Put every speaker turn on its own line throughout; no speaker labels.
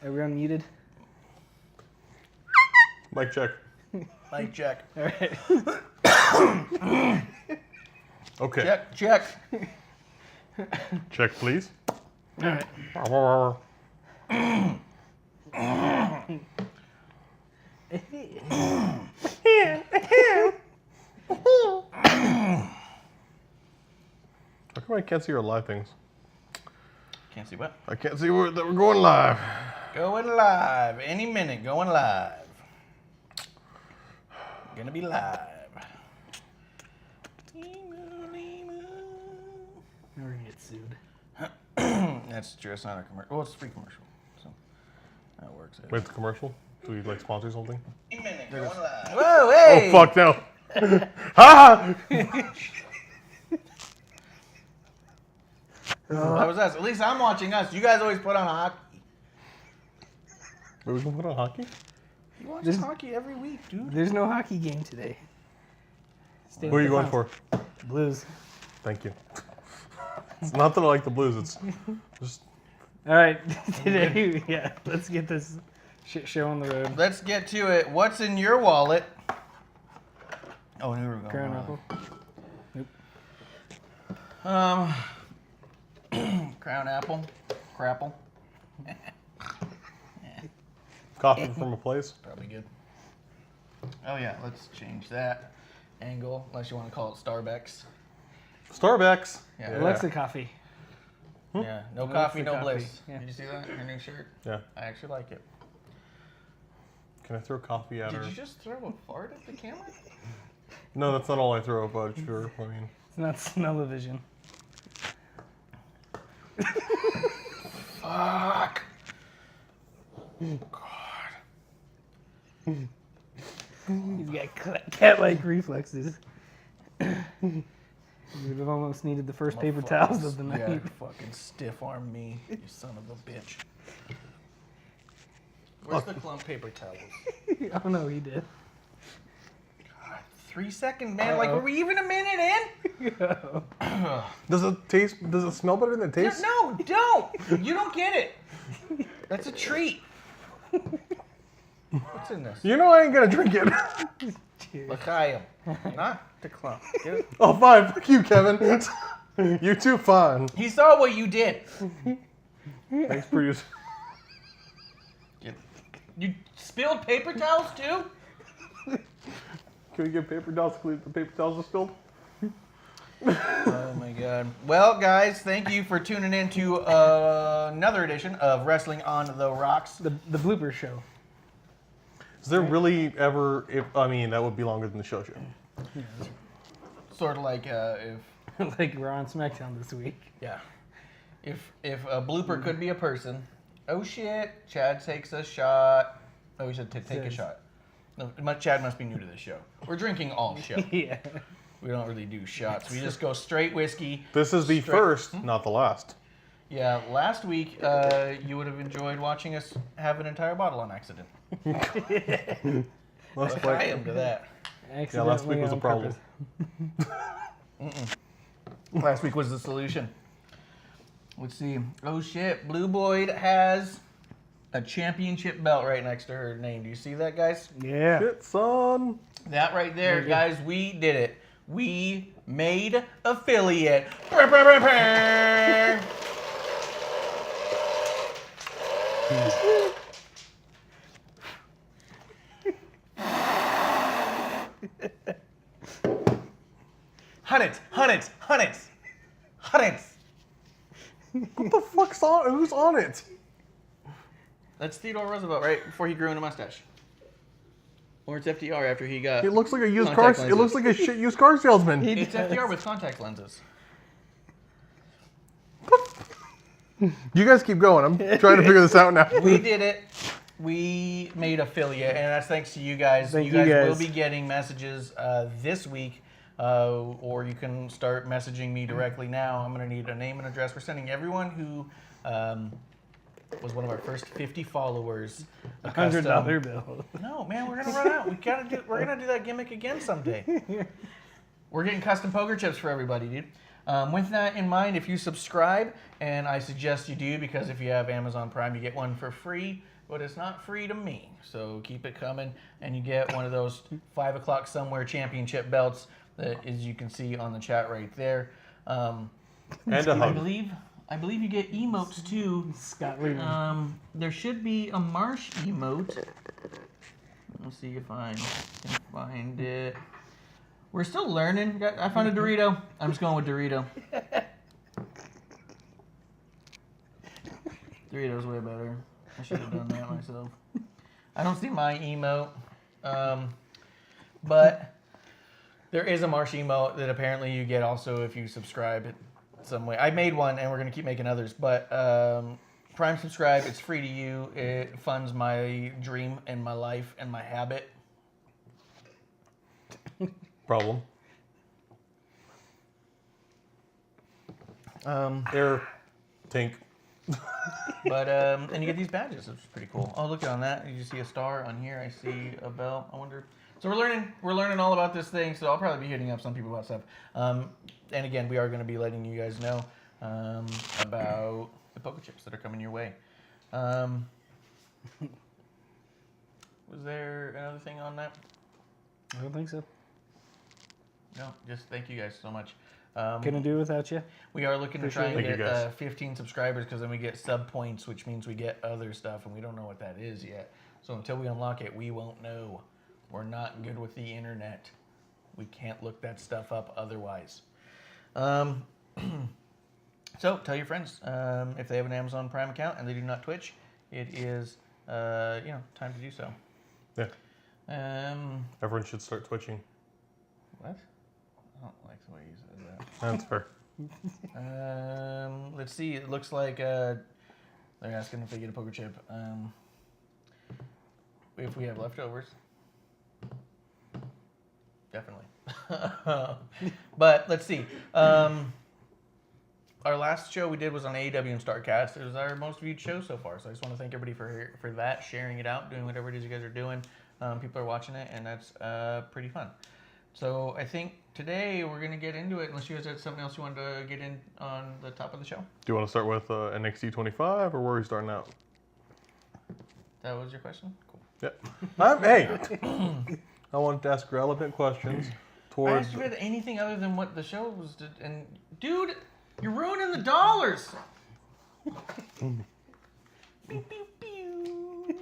Are we unmuted?
Mic check.
Mic check.
All right.
Okay.
Check.
Check, please.
All right.
How come I can't see our live things?
Can't see what?
I can't see that we're going live.
Going live. Any minute, going live. Gonna be live.
We're gonna get sued.
That's true. It's not a commercial. Well, it's a free commercial. So that works.
Wait, the commercial? Do we like sponsor something?
Any minute, going live. Whoa, hey!
Oh, fuck no. Ha!
That was us. At least I'm watching us. You guys always put on hockey.
Wait, we can put on hockey?
You watch
This-
hockey every week, dude.
There's no hockey game today. Stay
Who are
with
you
the
going for?
Browns. Blues.
Thank you. It's not that I like the Blues, it's just...
All right. Today, yeah. Let's get this shit show on the road.
Let's get to it. What's in your wallet? Oh, here we go.
Crown apple.
Crown apple. Crapple.
Coffee from a place.
Probably good. Oh yeah, let's change that angle. Unless you want to call it Starbucks.
Starbucks.
Yeah.
Alexa coffee.
Yeah. No
Alexa
coffee, no
coffee.
bliss.
Yeah.
Did you see that? Her new shirt.
Yeah.
I actually like it.
Can I throw coffee at
Did
her?
you just throw a fart at the camera?
No, that's not all I throw, but sure. I mean,
It's not smell-o-vision.
Fuck.
He's got cat-like reflexes. You would have almost needed the first paper towels of the night.
Yeah, fucking stiff arm me, you son of a bitch. Where's the clump paper towels?
Oh no, he did.
God, 3 seconds, man. Like, were we even a minute in?
does it taste? Does it smell better than it tastes?
No, don't. You don't get it. That's a treat. What's in this?
You know I ain't gonna drink it.
L'chaim. Not the clump. Get it?
Oh, fine. Fuck you, Kevin. You too, fine.
He saw what you did.
Thanks, producer.
You spilled paper towels too?
Can we get paper towels? The paper towels are spilled.
Oh my god. Well, guys, thank you for tuning in to another edition of Wrestling on the Rocks.
The blooper show.
Is there really ever? I mean, that would be longer than the show.
Sort of like if
Like we're on Smackdown this week.
yeah, if a blooper could be a person. Oh shit! Chad takes a shot. Oh, we should take a shot. No, Chad must be new to this show. We're drinking all show.
Yeah.
We don't really do shots. We just go straight whiskey.
This is the first, not the last.
Yeah, last week you would have enjoyed watching us have an entire bottle on accident.
Last
Like, I am to that.
Yeah, last week was a problem.
Last week was the solution. Let's see. Oh shit, Blue Boyd has a championship belt right next to her name. Do you see that, guys?
Yeah.
Shit, son.
That right there, guys, we did it. We made affiliate. Hunt it.
What the fuck's on? Who's on it?
That's Theodore Roosevelt, right before he grew in a mustache. Or it's FDR after he got.
It looks like a used car.
Contact
It looks like a shit used car salesman.
It's FDR with contact lenses.
You guys keep going. I'm trying to figure this out now.
We did it. We made affiliate, and that's thanks to you guys.
Thank
you guys
you guys.
will be getting messages this week, or you can start messaging me directly now. I'm going to need a name and address. We're sending everyone who was one of our first 50 followers a custom-
$100 bill.
No, man, we're gonna run out. We're gonna do that gimmick again someday. We're getting custom poker chips for everybody, dude. With that in mind, if you subscribe, and I suggest you do, because if you have Amazon Prime, you get one for free, but it's not free to me. So keep it coming, and you get one of those 5 o'clock somewhere championship belts that, as you can see on the chat right there.
And a
I
hug.
believe you get emotes too.
Scott Lehman.
There should be a Marsh emote. Let's see if I can find it. We're still learning. I found a Dorito. I'm just going with Dorito. Dorito's way better. I should have done that myself. I don't see my emote. But there is a Marsh emote that apparently you get also if you subscribe in some way. I made one and we're going to keep making others. But Prime subscribe. It's free to you. It funds my dream and my life and my habit.
Problem. Air tank.
But and you get these badges, which is pretty cool. Oh, look on that. You see a star on here. I see a bell. I wonder. So we're learning all about this thing. So I'll probably be hitting up some people about stuff. And again, we are going to be letting you guys know about the poker chips that are coming your way. Was there another thing on that?
I don't think so.
No, just thank you guys so much.
Couldn't do it without you.
We are looking to try and
Thank you, guys.
get 15 subscribers because then we get sub points, which means we get other stuff, and we don't know what that is yet. So until we unlock it, we won't know. We're not good with the internet. We can't look that stuff up otherwise. So tell your friends if they have an Amazon Prime account and they do not Twitch, it is time to do so.
Yeah.
What?
Everyone should start twitching.
I don't like the way you said that.
That's fair.
Let's see. It looks like they're asking if they get a poker chip. If we have leftovers, definitely. But let's see. Our last show we did was on AEW and StarCast. It was our most viewed show so far. So I just want to thank everybody for that, sharing it out, doing whatever it is you guys are doing. People are watching it, and that's pretty fun. So I think today we're going to get into it, unless you guys had something else you wanted to get in on the top of the show.
Do you want to start with NXT 25 or where are we starting out?
That was your question? Cool.
Yeah. Hey, I wanted to ask relevant questions
I
towards.
asked you about anything other than what the show was, and dude, you're ruining the dollars. Pew, pew, pew.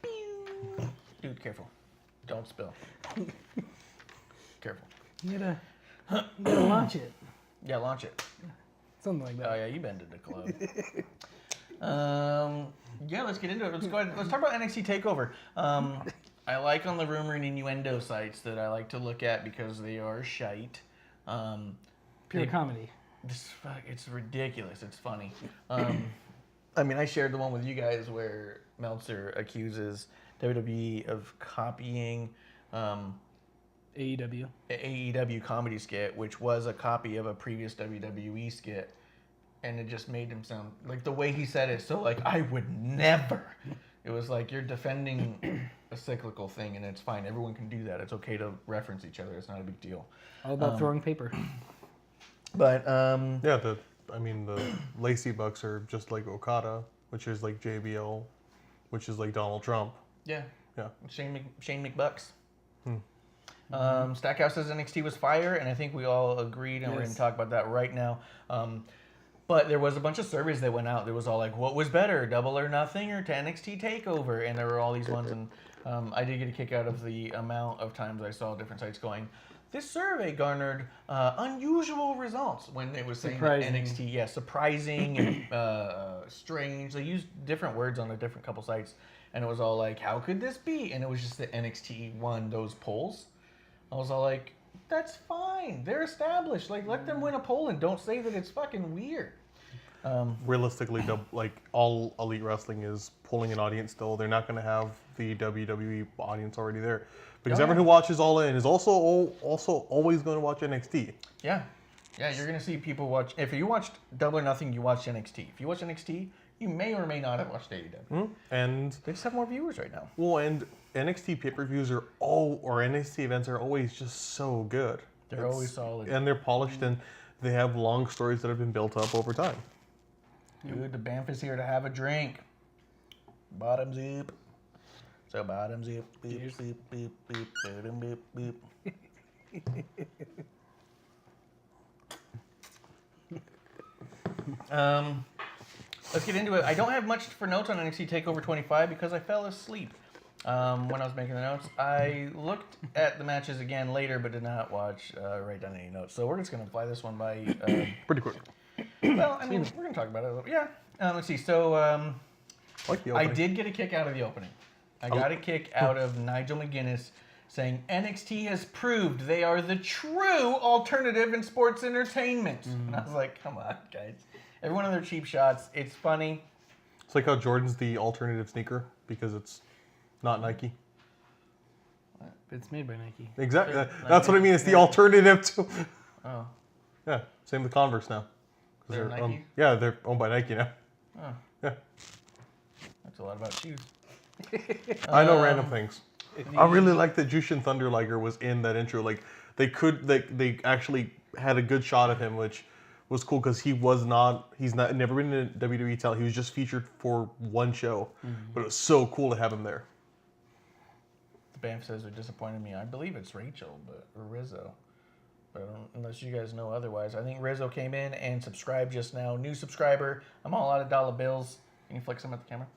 Pew. Dude, careful. Don't spill. Careful.
You gotta launch it.
Yeah, launch it.
Something like
Oh
that.
yeah, you been to the club. Yeah, let's get into it. Let's go ahead. Let's talk about NXT Takeover. I like on the rumor and innuendo sites that I like to look at because they are shite.
Pure comedy.
It's ridiculous. It's funny. I mean, I shared the one with you guys where Meltzer accuses WWE of copying
AEW.
AEW comedy skit, which was a copy of a previous WWE skit, and it just made him sound like the way he said it. So like, I would never. It was like you're defending a cyclical thing, and it's fine. Everyone can do that. It's okay to reference each other. It's not a big deal.
All about throwing paper.
But
Yeah, the Lacey Bucks are just like Okada, which is like JBL, which is like Donald Trump.
yeah,
Yeah.
Shane McBucks. Stackhouse says NXT was fire, and I think we all agreed, and we're going to
Yes.
talk about that right now. But there was a bunch of surveys that went out. There was all like, what was better, Double or Nothing or to NXT Takeover? And there were all these ones, and I did get a kick out of the amount of times I saw different sites going, this survey garnered unusual results when it was saying that
Surprising.
NXT, yeah, surprising and strange. They used different words on a different couple sites, and it was all like, how could this be? And it was just that NXT won those polls. I was all like, that's fine. They're established. Like, let them win a poll and don't say that it's fucking weird.
Realistically, like all elite wrestling is pulling an audience still. They're not going to have the WWE audience already there. Because
Oh, yeah.
everyone who watches All In is also always going to watch NXT.
Yeah. Yeah, you're going to see people watch. If you watched Double or Nothing, you watched NXT. If you watch NXT, you may or may not have watched AEW.
And
They just have more viewers right now.
well, and NXT pay-per-views or NXT events are always just so good.
They're always solid.
And they're polished, and they have long stories that have been built up over time.
Dude, the Banff is here to have a drink. Bottoms up. So bottoms up. Boop, boop, boop, boop, boop, boop, boop. Let's get into it. I don't have much for notes on NXT TakeOver 25 because I fell asleep when I was making the notes. I looked at the matches again later, but did not write down any notes. So we're just going to fly this one by.
Pretty quick.
Well, I mean, we're going to talk about it a little bit. Yeah. Let's see. So
Like the
I
opening.
did get a kick out of the opening. I got a kick out of Nigel McGuinness saying NXT has proved they are the true alternative in sports entertainment. And I was like, come on, guys. Every one of their cheap shots. It's funny.
It's like how Jordan's the alternative sneaker because it's not Nike.
It's made by Nike.
Exactly.
Nike.
That's what I mean. It's the alternative to.
Oh.
Yeah. Same with Converse now. 'Cause
They're Nike?
yeah, they're owned by Nike now.
Oh.
Yeah.
That's a lot about shoes.
I know random things. I really like that Jushin Thunder Liger was in that intro. Like they actually had a good shot of him, which was cool because he's never been in a WWE title. He was just featured for one show, but it was so cool to have him there.
The Banff says they're disappointing me. I believe it's Rachel, or Rizzo. But I don't, unless you guys know otherwise. I think Rizzo came in and subscribed just now. New subscriber. I'm all out of dollar bills. Can you flex them at the camera?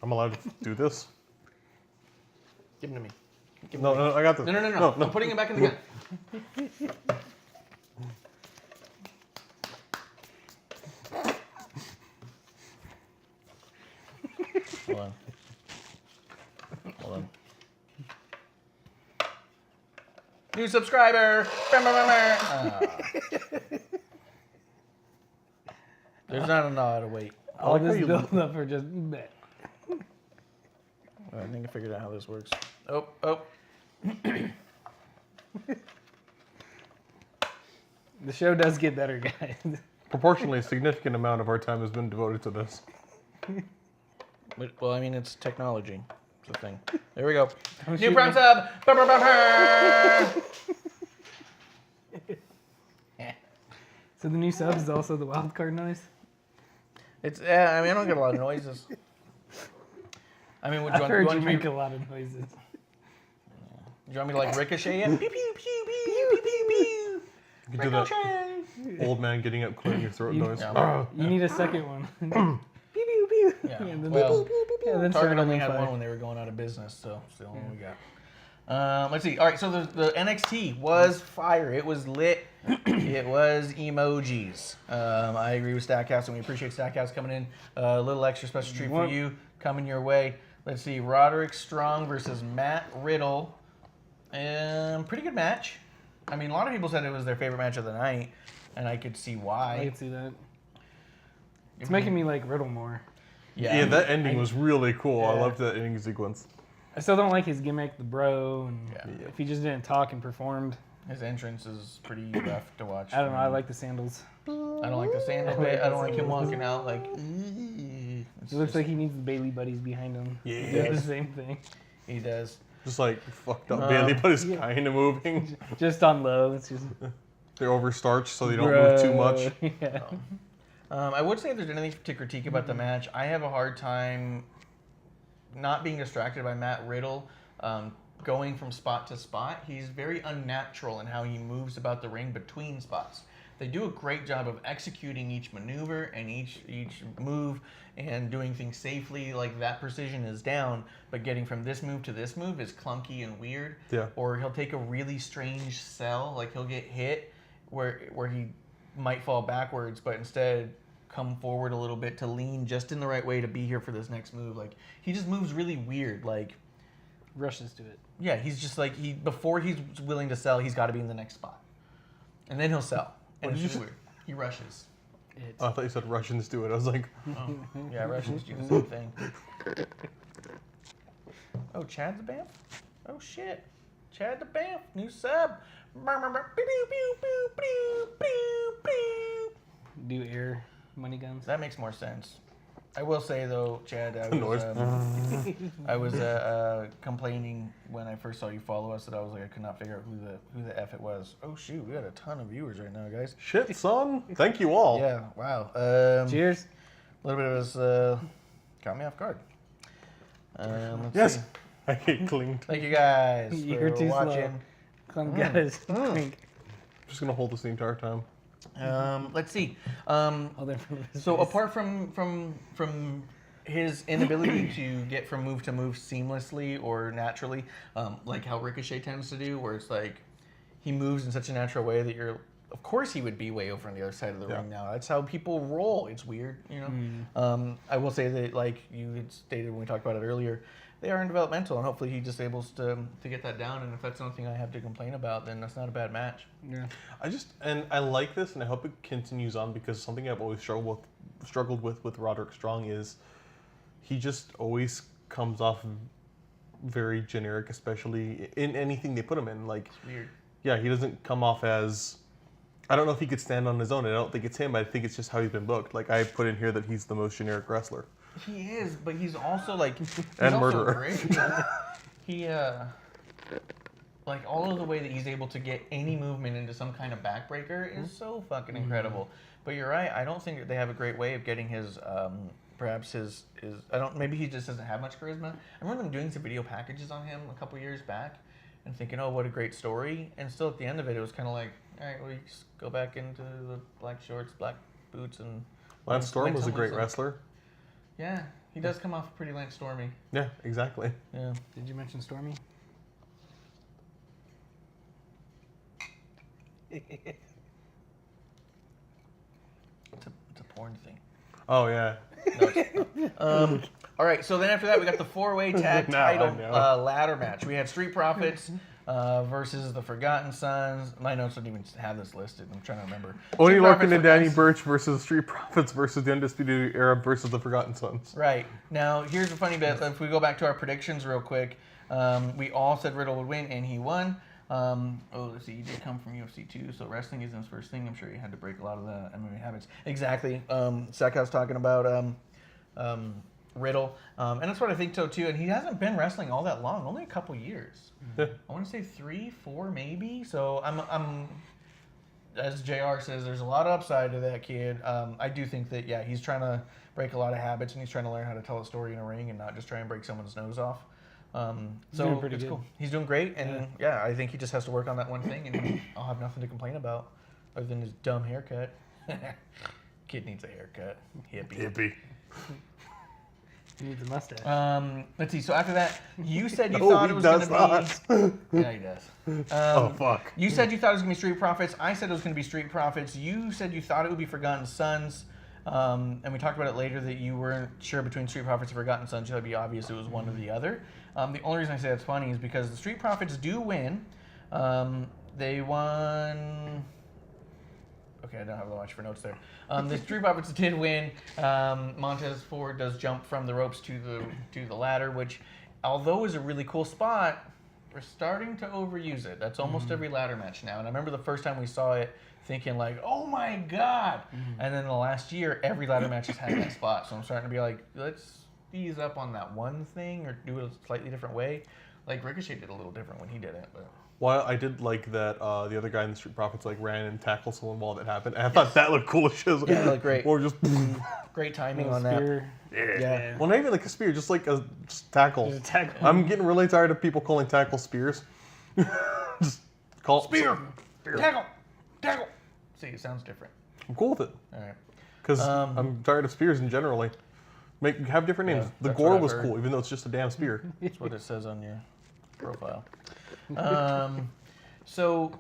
I'm allowed to do this?
Give them to me. Give 'em
No,
to me.
no, I got this.
No. I'm putting it back in the gun. Hold on. Hold on. New subscriber. There's not a lot of weight.
All
like how
this
you-
build up for just bet.
I think I figured out how this works. Oh.
The show does get better, guys.
Proportionally, a significant amount of our time has been devoted to this.
Well, I mean, it's technology. It's a thing. There we go. New
shoot
Prime
me.
sub.
So the new sub is also the wild card noise.
It's. I mean, I don't get a lot of noises. I mean, would you
I've heard you
want me?
make a lot of noises.
Do you want me to like ricochet it? Pew pew pew pew pew pew pew.
You can do that
Ricochet.
old man getting up, clearing your throat noise.
Yeah.
You need a second one. Pew pew pew.
Yeah.
And then
Well,
then
Target
start
only
on
had
fire.
one when they were going out of business, so it's the only one we got. Let's see. All right, so the NXT was fire. It was lit. It was emojis. I agree with Stackhouse, and we appreciate Stackhouse coming in. A little extra special treat for you coming your way. Let's see. Roderick Strong versus Matt Riddle. Pretty good match. I mean, a lot of people said it was their favorite match of the night, and I could see why.
I can see that. It's making me like Riddle more.
Yeah, that ending was really cool. I
Yeah.
loved that ending sequence.
I still don't like his gimmick, the bro, and
Yeah.
if he just didn't talk and performed.
His entrance is pretty rough to watch.
I don't know. I like the sandals.
I don't like the sandal bit. I don't like him walking out like.
It looks like he needs the Bailey buddies behind him.
Yeah.
He does the same thing.
He does.
Just like fucked up Bailey, but it's kind of moving.
Just on low. It's just.
They're overstarched, so they don't move too much.
Yeah.
I would say if there's anything to critique about the match, I have a hard time not being distracted by Matt Riddle going from spot to spot. He's very unnatural in how he moves about the ring between spots. They do a great job of executing each maneuver and each move and doing things safely. Like that precision is down, but getting from this move to this move is clunky and weird.
Yeah.
Or he'll take a really strange sell, like he'll get hit where he might fall backwards, but instead come forward a little bit to lean just in the right way to be here for this next move. Like he just moves really weird. Like
Rushes to it.
yeah, he's just like before he's willing to sell, he's got to be in the next spot, and then he'll sell. And it's just weird. He rushes.
It's,
I thought you said Russians do it. I was like,
Oh, yeah, Russians do the same thing. Oh, Chad the Banff? Oh shit, Chad the Banff, new sub.
do air money guns.
That makes more sense. I will say though, Chad, I was complaining when I first saw you follow us that I was like I could not figure out who the F it was. Oh shoot, we got a ton of viewers right now, guys.
Shit, son. Thank you all.
Yeah, wow.
Cheers.
A little bit of this caught me off guard. Let's
Yes.
see.
I get clinged.
Thank you guys
You're
for
too slow.
watching.
Come get us.
I'm just gonna hold this the entire time.
Let's see.
Hold it from
So apart from his inability to get from move to move seamlessly or naturally, like how Ricochet tends to do, where it's like he moves in such a natural way that you're, of course he would be way over on the other side of the ring now. That's how people roll. It's weird, you know. I will say that, like you had stated when we talked about it earlier, they are in developmental, and hopefully he just able to get that down. And if that's something I have to complain about, then that's not a bad match.
Yeah.
I like this, and I hope it continues on, because something I've always struggled with Roderick Strong is he just always comes off very generic, especially in anything they put him in. Like,
It's weird.
yeah, he doesn't come off as. I don't know if he could stand on his own. I don't think it's him. I think it's just how he's been booked. Like, I put in here that he's the most generic wrestler.
He is, but he's also like he's
And
also
murderer.
great. He like all of the way that he's able to get any movement into some kind of backbreaker is so fucking incredible. But you're right. I don't think that they have a great way of getting his perhaps his I don't maybe he just doesn't have much charisma. I remember them doing some video packages on him a couple years back and thinking, oh, what a great story. And still at the end of it was kind of like, all right, well, you just go back into the black shorts, black boots, and
Lance Storm
win
was a
some,
great
lose some.
wrestler.
Yeah, he does come off pretty Lance Stormy.
Yeah, exactly.
Yeah.
Did you mention Stormy?
It's a porn thing.
Oh yeah.
No, it's not. All right, so then after that, we got the four-way tag
No, I
title
know.
ladder match. We had Street Profits versus the Forgotten Sons. My notes don't even have this listed. I'm trying to remember.
Only
Street
Larkin
Profits
and Danny
versus-
Burch versus Street Profits versus the Undisputed Era versus the Forgotten Sons.
Right. Now, here's the funny bit. If we go back to our predictions real quick, we all said Riddle would win, and he won. Let's see. He did come from UFC 2, so wrestling isn't his first thing. I'm sure he had to break a lot of the MMA habits. Exactly. Sackhouse talking about Riddle, and that's what I think so too. And he hasn't been wrestling all that long, only a couple years.
Yeah.
I want to say 3, 4 maybe. So I'm as JR says, there's a lot of upside to that kid. I do think that he's trying to break a lot of habits, and he's trying to learn how to tell a story in a ring and not just try and break someone's nose off. So
doing pretty
it's
good.
cool. He's doing great, and I think he just has to work on that one thing, and I'll have nothing to complain about other than his dumb haircut. Kid needs a haircut. Hippie.
He needs a mustache.
Let's see. So after that, you said you
No,
thought
he
it was
does
going to be. Yeah, he does.
Oh fuck.
You said you thought it was going to be Street Profits. I said it was going to be Street Profits. You said you thought it would be Forgotten Sons. And we talked about it later that you weren't sure between Street Profits and Forgotten Sons. You thought it'd be obvious it was one or the other. The only reason I say that's funny is because the Street Profits do win. They won. Okay, I don't have much for notes there. The Street Profits did win. Montez Ford does jump from the ropes to the ladder, which, although is a really cool spot, we're starting to overuse it. That's almost every ladder match now. And I remember the first time we saw it, thinking like, "Oh my god!" And then the last year, every ladder match has had that spot. So I'm starting to be like, let's ease up on that one thing or do it a slightly different way. Like Ricochet did a little different when he did it, but.
Well, I did like that the other guy in the Street Profits like ran and tackled someone while that happened. And I thought that looked cool as shit.
Yeah, it looked great.
Or just
Great timing
Little
on that.
spear.
Yeah.
well, not even like a spear, just like a just tackle.
Just a tackle.
I'm getting really tired of people calling tackle spears. Just call it spear.
Tackle. See, it sounds different.
I'm cool with it
All right.
because I'm tired of spears in generally. Have different names.
Yeah,
The
that's
gore
what I've
was
heard.
cool, even though it's just a damn spear.
That's what it says on your profile. So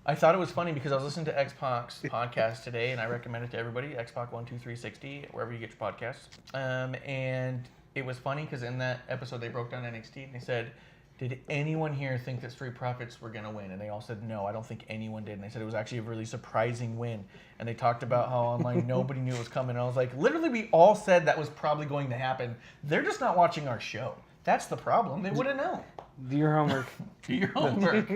I thought it was funny because I was listening to X-Pac's podcast today, and I recommend it to everybody, X-Pac 12360, wherever you get your podcasts. And it was funny because in that episode they broke down NXT, and they said, did anyone here think that Street Profits were going to win? And they all said, no, I don't think anyone did. And they said it was actually a really surprising win. And they talked about how online nobody knew it was coming. And I was like, literally, we all said that was probably going to happen. They're just not watching our show. That's the problem. They would have known.
Do your homework.
Do your homework.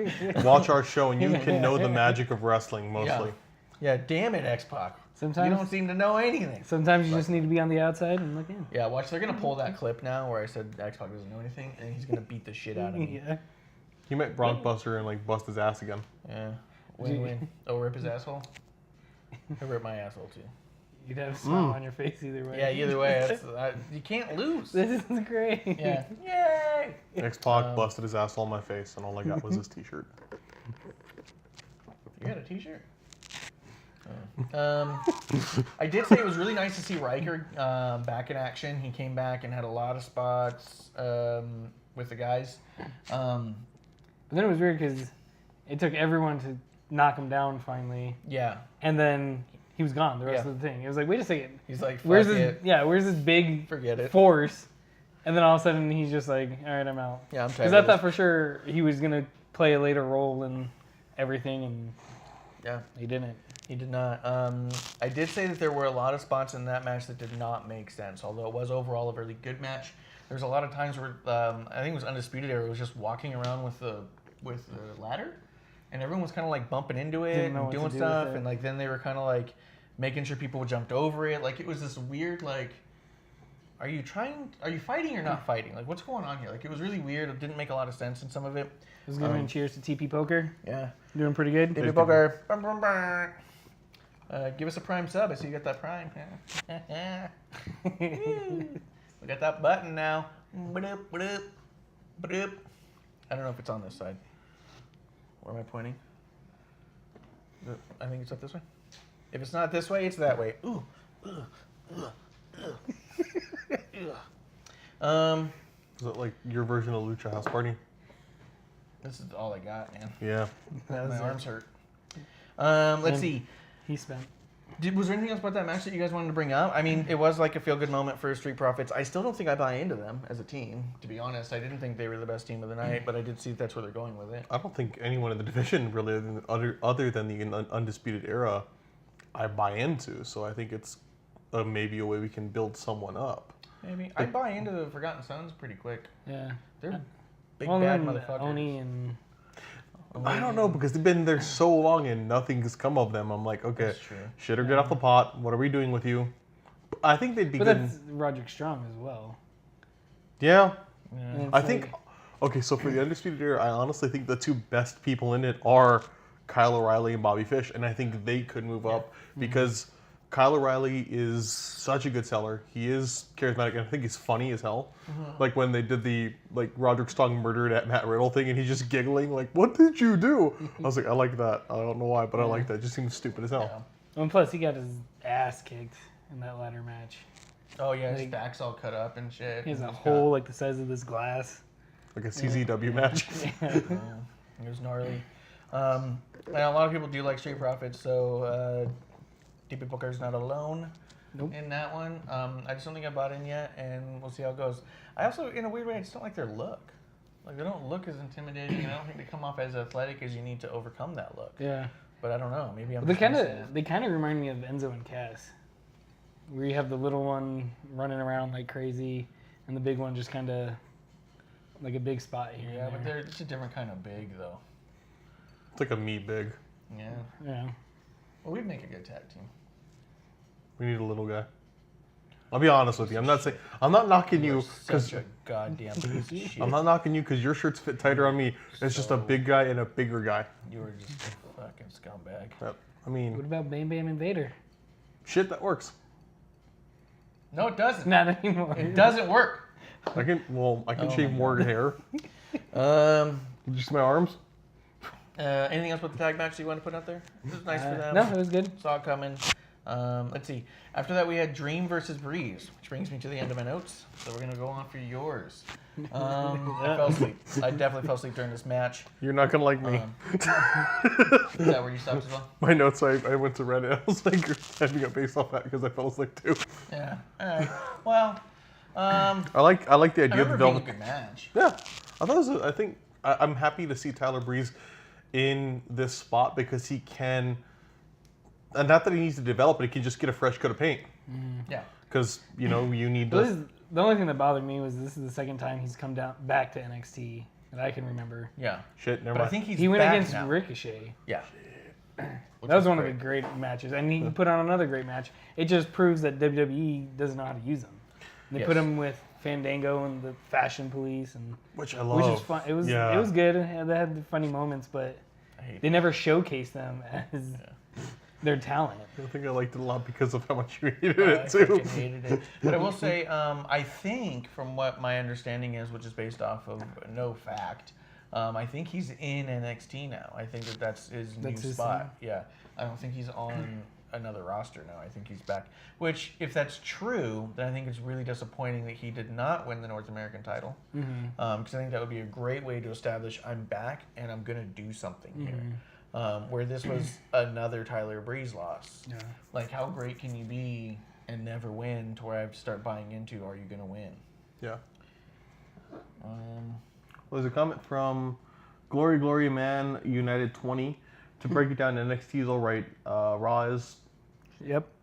Watch our show and you can know the magic of wrestling mostly.
Yeah, damn it, X-Pac.
Sometimes
You don't seem to know anything.
Sometimes you just need to be on the outside and look in.
Yeah, watch. They're gonna pull that clip now where I said X-Pac doesn't know anything, and he's gonna beat the shit out of me.
Yeah.
He might Brock Buster and like bust his ass again.
Yeah. Win-win. Oh, rip his asshole. He'll rip my asshole too.
You'd have a smile on your face either way.
Yeah, either way, you can't lose.
This is great.
Yeah. Yay!
X-Pac busted his ass on my face, and all I got was his T-shirt.
You got a T-shirt? I did say it was really nice to see Riker back in action. He came back and had a lot of spots with the guys.
But then it was weird because it took everyone to knock him down finally,
Yeah.
and then he was gone the rest
Yeah.
of the thing. It was like, wait a second,
He's like, fuck
where's
it.
where's this big
Forget it.
force? And then all of a sudden he's just like, all right, I'm out.
Yeah, I'm tired.
Because I thought for sure he was gonna play a later role in everything, and
Yeah.
he didn't.
He did not. I did say that there were a lot of spots in that match that did not make sense, although it was overall a really good match. There's a lot of times where I think it was Undisputed Era was just walking around with the ladder, and everyone was kind of like bumping into it
Didn't know
and
what to
doing
do
stuff,
with it.
and like then they were kind of like making sure people jumped over it. Like it was this weird like, are you fighting or not fighting? Like what's going on here? Like it was really weird. It didn't make a lot of sense in some of it.
Let's give him cheers to TP Poker.
Yeah.
Doing pretty good.
David Booker. Give us a Prime sub. I see you got that Prime. We got that button now. Ba-doop, ba-doop, ba-doop. I don't know if it's on this side. Where am I pointing? I think it's up this way. If it's not this way, it's that way. Ooh.
Is it like your version of Lucha House Party?
This is all I got, man.
Yeah.
My arms hurt. Let's see.
He spent.
Was there anything else about that match that you guys wanted to bring up? I mean, it was like a feel-good moment for Street Profits. I still don't think I buy into them as a team, to be honest. I didn't think they were the best team of the night, but I did see that's where they're going with it.
I don't think anyone in the division really, other than the Undisputed Era, I buy into. So I think it's maybe a way we can build someone up.
Maybe. I buy into the Forgotten Sons pretty quick.
Yeah.
They're big,
Well,
bad
then
motherfuckers.
Oni and
I don't know, because they've been there so long and nothing's come of them. I'm like, okay,
That's true.
shit or get off the pot. What are we doing with you? I think they'd be
but
good.
that's Roderick Strong as well.
Yeah.
And it's
I
like-
think, okay, so for the Undisputed Era, I honestly think the two best people in it are Kyle O'Reilly and Bobby Fish, and I think they could move up because Kyle O'Reilly is such a good seller. He is charismatic, and I think he's funny as hell. Like when they did the Roderick Strong murdered at Matt Riddle thing, and he's just giggling like, "What did you do?" I was like, I like that. I don't know why, but I like that. It just seems stupid as hell.
Yeah.
And plus, he got his ass kicked in that ladder match.
Oh, yeah, his
Like-
back's all cut up and shit.
He has a
He's
hole like the size of this glass.
Like a CZW match.
got- yeah, it was gnarly. And a lot of people do like Street Profits, so DP Booker's not alone
Nope.
in that one. I just don't think I bought in yet, and we'll see how it goes. I also, in a weird way, I just don't like their look. Like, they don't look as intimidating, and I don't think they come off as athletic as you need to overcome that look.
Yeah.
But I don't know. Maybe I'm
They
just
kind
missing it.
of remind me of Enzo and Cass, where you have the little one running around like crazy, and the big one just kind of like a big spot here.
Yeah,
and
but
there.
they're just a different kind of big, though.
It's like a me big.
Yeah.
Yeah.
Well, we'd make a good tag team.
We need a little guy. I'll be honest with you. I'm not knocking you because
Such a goddamn piece of shit.
I'm not knocking you because your shirts fit tighter on me. It's just a big guy and a bigger guy.
You were just a fucking scumbag.
I
What
mean,
about Bam Bam Invader?
shit that works.
No, it doesn't.
Not anymore.
It doesn't work.
I can
Oh
shave
my
more hair. Just my arms.
Anything else with the tag match you want to put out there? This was nice for them.
No, it was good.
Saw it coming. Let's see. After that, we had Dream versus Breeze, which brings me to the end of my notes. So we're gonna go on for yours. I fell asleep. I definitely fell asleep during this match.
You're not gonna like me.
Is that where you stopped as well?
My notes. I went to Reddit. I was like typing up based off that because I fell asleep too.
Yeah. All right. Well,
I like the
I
idea of
remember
the
it being a
velvet.
good match.
Yeah, I thought it was. I think I'm happy to see Tyler Breeze in this spot because he can, and not that he needs to develop it. He can just get a fresh coat of paint
Yeah.
because you need
But
to.
the only thing that bothered me was this is the second time he's come back to NXT that I can remember.
Yeah.
Shit, never
But I
mind.
think he's
He went
back
against
now.
Ricochet.
Yeah.
That was one of the great matches, and he put on another great match. It just proves that WWE doesn't know how to use them. They put him with Fandango and the Fashion Police, and
which I love.
which is fun. It was good. They had funny moments, but they never showcased them as their talent.
I think I liked it a lot because of how much you hated
I
it too.
fucking hated it. But I will say, I think from what my understanding is, which is based off of no fact, I think he's in NXT now. I think that's his new spot. Yeah, I don't think he's on another roster now. I think he's back. Which, if that's true, then I think it's really disappointing that he did not win the North American title. Because I think that would be a great way to establish I'm back and I'm gonna do something here. Where this was another Tyler Breeze loss. Yeah. Like, how great can you be and never win to where I have to start buying into, are you gonna win?
Yeah. There's a comment from Glory Man United 20. To break it down, NXT is all right. Raw is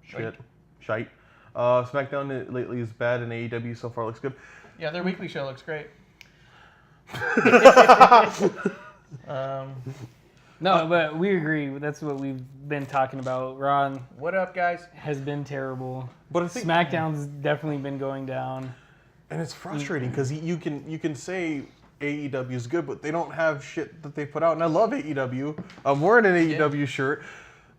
shite. SmackDown lately is bad, and AEW so far looks good.
Yeah, their weekly show looks great.
No, but we agree. That's what we've been talking about. Raw,
what up, guys?
Has been terrible.
But I think
SmackDown's definitely been going down.
And it's frustrating because you can say AEW is good, but they don't have shit that they put out. And I love AEW. I'm wearing an AEW shirt.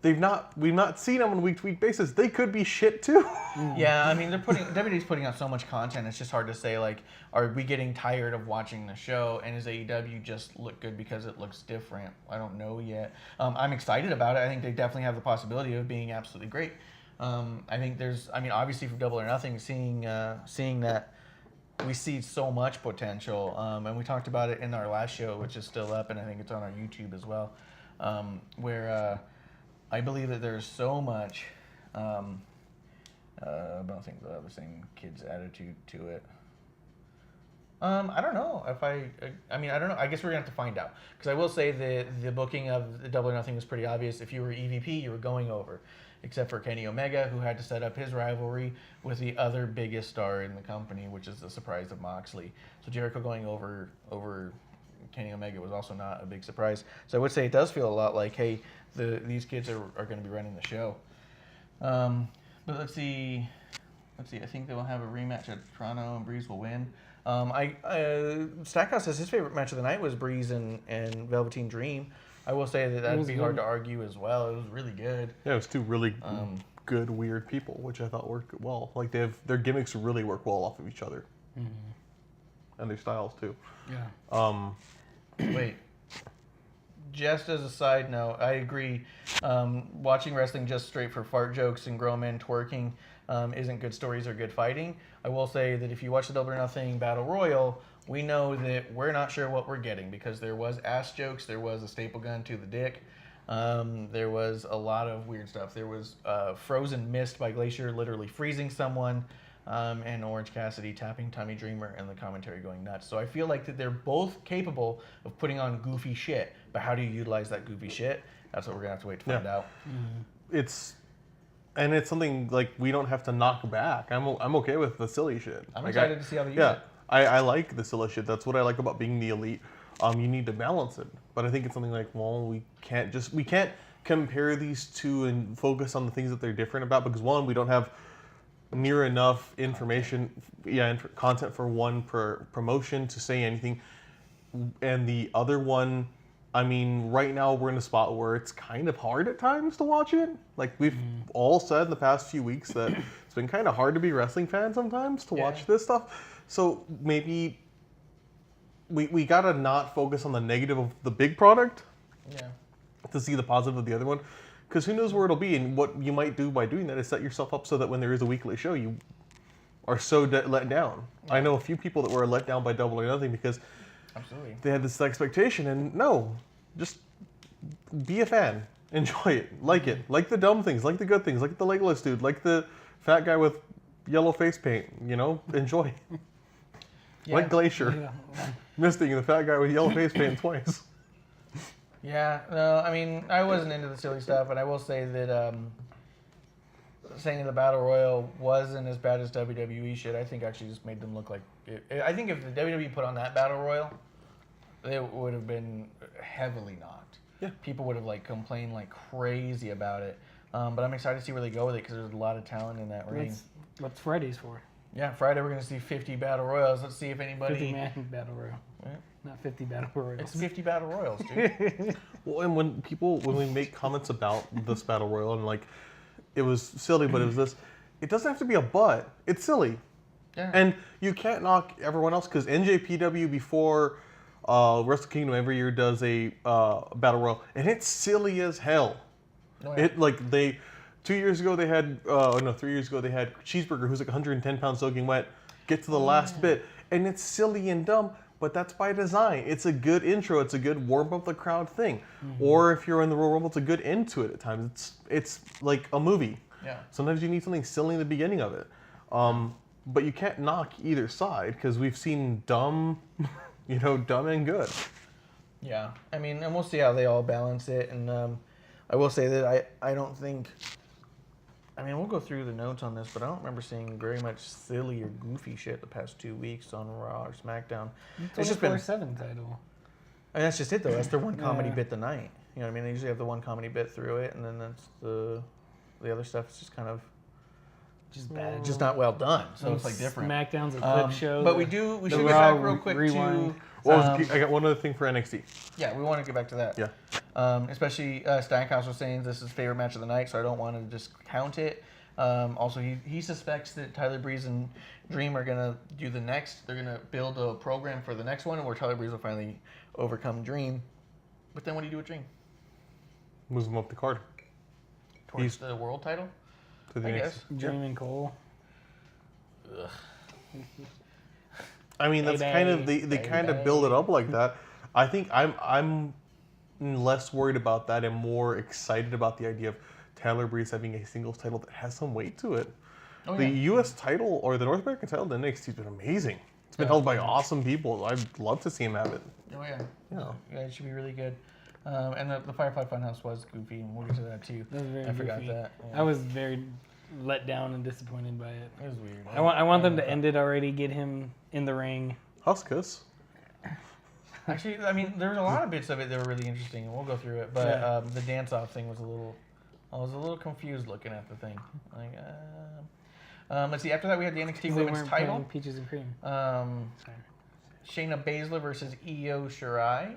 We've not seen them on a week-to-week basis. They could be shit too.
Yeah, I mean WWE's putting out so much content. It's just hard to say, like, are we getting tired of watching the show? And is AEW just look good because it looks different? I don't know yet. I'm excited about it. I think they definitely have the possibility of being absolutely great. I think obviously for Double or Nothing, seeing that we see so much potential, and we talked about it in our last show, which is still up, and I think it's on our YouTube as well, where I believe that there's so much. I don't think they'll have the same kid's attitude to it. I don't know if I don't know. I guess we're gonna have to find out, because I will say that the booking of the Double or Nothing was pretty obvious. If you were EVP, you were going over, except for Kenny Omega, who had to set up his rivalry with the other biggest star in the company, which is the surprise of Moxley. So Jericho going over Kenny Omega was also not a big surprise. So I would say it does feel a lot like, hey, these kids are going to be running the show. But let's see. I think they will have a rematch at Toronto, and Breeze will win. Stackhouse says his favorite match of the night was Breeze and Velveteen Dream. I will say that'd be hard to argue as well. It was really good.
Yeah, it was two really good, weird people, which I thought worked well. Like their gimmicks really work well off of each other, and their styles too.
Yeah.
Wait. Just as a side note, I agree. Watching wrestling just straight for fart jokes and grown men twerking isn't good stories or good fighting. I will say that if you watch the Double or Nothing Battle Royal, we know that we're not sure what we're getting, because there was ass jokes, there was a staple gun to the dick, there was a lot of weird stuff. There was Frozen Mist by Glacier literally freezing someone, and Orange Cassidy tapping Tommy Dreamer, and the commentary going nuts. So I feel like that they're both capable of putting on goofy shit, but how do you utilize that goofy shit? That's what we're gonna have to wait to find out.
It's something like we don't have to knock back. I'm okay with the silly shit.
I'm excited to see how they use it.
I like the silly shit. That's what I like about being the elite. You need to balance it, but I think it's something like, well, we can't compare these two and focus on the things that they're different about, because one, we don't have near enough information, content for one per promotion to say anything, and the other one, I mean, right now we're in a spot where it's kind of hard at times to watch it. Like we've all said in the past few weeks that it's been kind of hard to be a wrestling fan sometimes to watch this stuff. So maybe we gotta not focus on the negative of the big product to see the positive of the other one. Because who knows where it'll be, and what you might do by doing that is set yourself up so that when there is a weekly show, you are so let down. Yeah. I know a few people that were let down by Double or Nothing because they had this expectation, and no, just be a fan, enjoy it, like the dumb things, like the good things, like the legless dude, like the fat guy with yellow face paint, enjoy. Like Glacier, Misting, the fat guy with yellow face paint twice.
Yeah, no, I mean, I wasn't into the silly stuff, and I will say that saying the Battle Royal wasn't as bad as WWE shit. I think actually just made them look like it. I think if the WWE put on that Battle Royal, it would have been heavily knocked. people would have like complained like crazy about it. But I'm excited to see where they go with it because there's a lot of talent in that ring.
What's Friday's for?
Yeah, Friday we're gonna see 50 battle royals. Let's see if anybody.
50-man battle royal.
Yeah.
Not 50 battle royals.
It's 50 battle royals, dude.
Well, and when we make comments about this battle royal and like it was silly, but it was this, it doesn't have to be a but. It's silly,
Yeah.
and you can't knock everyone else because NJPW before Wrestle Kingdom every year does a battle royal, and it's silly as hell.
Oh, yeah.
It like they 2 years ago they had 3 years ago they had Cheeseburger who's like 110 pounds soaking wet get to the last bit, and it's silly and dumb, but that's by design. It's a good intro. It's a good warm up the crowd thing. Or if you're in the Royal Rumble, it's a good end to it at times. It's like a movie.
Yeah.
Sometimes you need something silly in the beginning of it. But you can't knock either side because we've seen dumb, dumb and good.
Yeah, I mean, and we'll see how they all balance it. And I will say that I don't think. I mean, we'll go through the notes on this, but I don't remember seeing very much silly or goofy shit the past 2 weeks on Raw or SmackDown.
It's just been 24/7 title.
I mean, that's just it though. That's their one comedy
Yeah.
bit the night. You know what I mean? They usually have the one comedy bit through it, and then that's the other stuff is just kind of
Just bad.
just not well done. So it's like different.
SmackDown's a clip show.
But we should get
Raw
back real quick
rewind.
to.
Well, I got one other thing for NXT.
Yeah, we want to get back to that.
Yeah.
Especially Stackhouse was saying this is his favorite match of the night, so I don't want to just count it. Also, he suspects that Tyler Breeze and Dream are going to do the next. They're going to build a program for the next one where Tyler Breeze will finally overcome Dream. But then what do you do with Dream?
Moves him up the card
Towards the world title?
to the
I
next.
guess.
Dream and Cole.
Ugh.
I mean, that's
Baby,
kind of they kind of build it up like that. I think I'm less worried about that and more excited about the idea of Tyler Breeze having a singles title that has some weight to it.
Oh,
The
yeah.
U.S. title or the North American title, the NXT has been amazing. It's been held by awesome people. I'd love to see him have it.
Oh, yeah.
Yeah.
Yeah, it should be really good. And the Firefly Funhouse was goofy, and we'll get to that too.
That was very
I forgot
goofy.
that.
I was very let down and disappointed by it.
It was weird.
I want them to end it already, get him in the ring.
Huskus.
Actually, I mean, there was a lot of bits of it that were really interesting, and we'll go through it. But
Yeah.
the dance-off thing was I was a little confused looking at the thing. Like, let's see. After that, we had the NXT
They
Women's
weren't
title.
playing Peaches and Cream.
Shayna Baszler versus Io Shirai.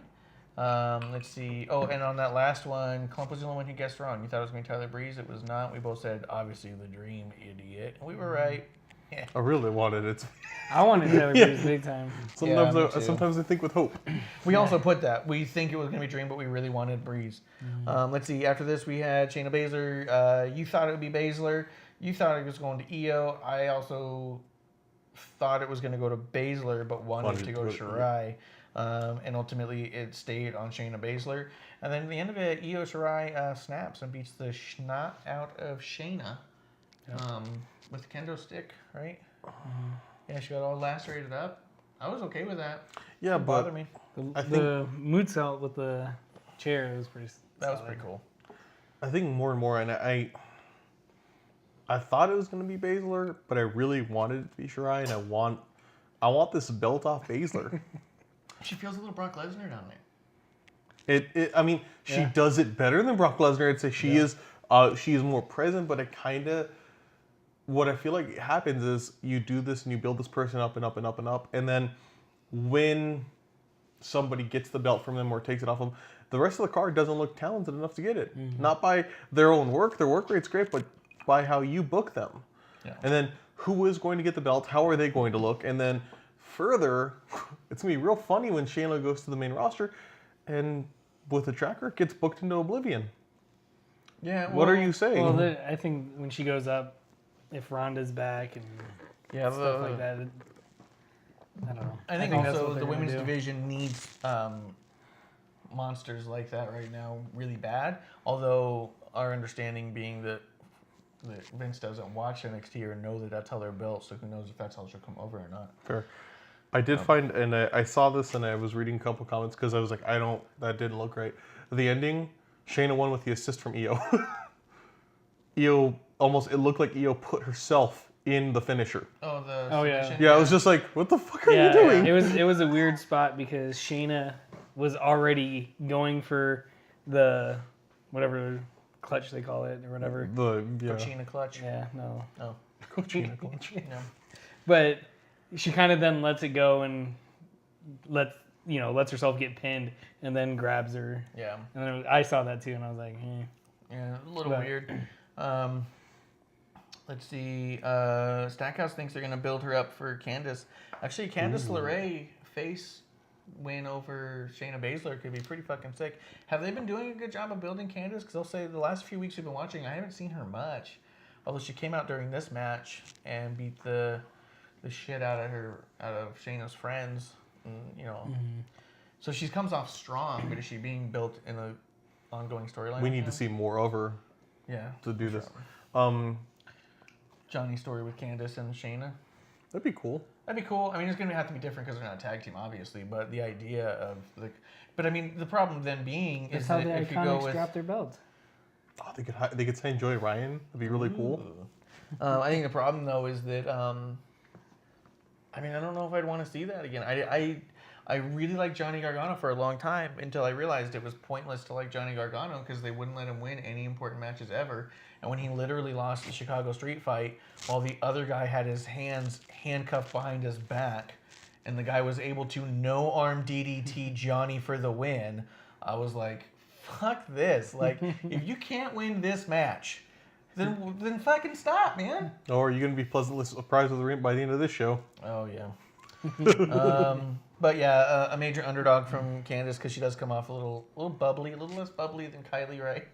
Let's see. Oh, and on that last one, Clump was the only one who guessed wrong. You thought it was going to be Tyler Breeze. It was not. We both said, obviously, the Dream, idiot. And we were right. Yeah.
I really wanted it.
I wanted Tyler Breeze big time.
Sometimes,
me too.
sometimes I think with hope.
We also put that. We think it was going to be Dream, but we really wanted Breeze. Let's see. After this, we had Shayna Baszler. You thought it would be Baszler. You thought it was going to Io. I also thought it was going to go to Baszler, but wanted to go to Shirai. And ultimately, it stayed on Shayna Baszler. And then at the end of it, Io Shirai snaps and beats the snot out of Shayna with the kendo stick, right? Yeah, she got all lacerated up. I was okay with that.
Yeah,
Didn't bother me.
The moonsault with the chair was pretty.
That was
solid.
pretty cool.
I think more and more, and I thought it was going to be Baszler, but I really wanted it to be Shirai, and I want this belt off Baszler.
She feels a little Brock Lesnar down there.
I mean, she does it better than Brock Lesnar. I'd say she is more present, but it kind of, what I feel like happens is you do this and you build this person up and up and up and up, and then when somebody gets the belt from them or takes it off them, the rest of the card doesn't look talented enough to get it. Not by their own work. Their work rate's great, but by how you book them.
Yeah.
And then who is going to get the belt? How are they going to look? And then further, it's going to be real funny when Shayna goes to the main roster and with a tracker gets booked into oblivion.
Yeah.
What are you saying?
Well, I think when she goes up, if Ronda's back and stuff like that, I don't know.
I think
that's
also
what
the
they're gonna
women's
do.
division needs monsters like that right now really bad. Although our understanding being that Vince doesn't watch NXT or know that that's how they're built, so who knows if that's how she'll come over or not.
Fair. I did find, and I saw this and I was reading a couple comments because I was like, that didn't look right. The ending, Shayna won with the assist from Io. Io it looked like Io put herself in the finisher.
Oh,
yeah.
submission?
Yeah, I was just like, what the fuck are you doing?
It was a weird spot because Shayna was already going for the whatever clutch they call it or whatever.
Cochina clutch.
Yeah, no.
Oh.
Cochina clutch.
No.
But she kind of then lets it go and lets herself get pinned and then grabs her.
Yeah.
And then I saw that too, and I was like,
Yeah, a little weird. Let's see. Stackhouse thinks they're going to build her up for Candice. Actually, Candice LeRae face win over Shayna Baszler could be pretty fucking sick. Have they been doing a good job of building Candice? Because I'll say the last few weeks we've been watching, I haven't seen her much. Although she came out during this match and beat the shit out of Shayna's friends. And, So she comes off strong, but is she being built in an ongoing storyline?
We need to see more of her.
Yeah.
To do this.
Johnny's story with Candice and Shayna.
That'd be cool.
That'd be cool. I mean, it's gonna have to be different because they're not a tag team, obviously. But the idea of but I mean, the problem then being
that's
is
how
that
the
if you go
Iconics
with,
drop their belts.
Oh, they could sign Joey Ryan. That'd be really cool.
I think the problem though is that I mean, I don't know if I'd want to see that again. I really liked Johnny Gargano for a long time until I realized it was pointless to like Johnny Gargano because they wouldn't let him win any important matches ever. And when he literally lost the Chicago Street Fight while the other guy had his hands handcuffed behind his back and the guy was able to no-arm DDT Johnny for the win, I was like, fuck this. Like, if you can't win this match, then fucking stop, man.
Or are you going to be pleasantly surprised with the ring by the end of this show?
Oh, yeah. But yeah, a major underdog from Candice because she does come off a little bubbly, a little less bubbly than Kylie Ray,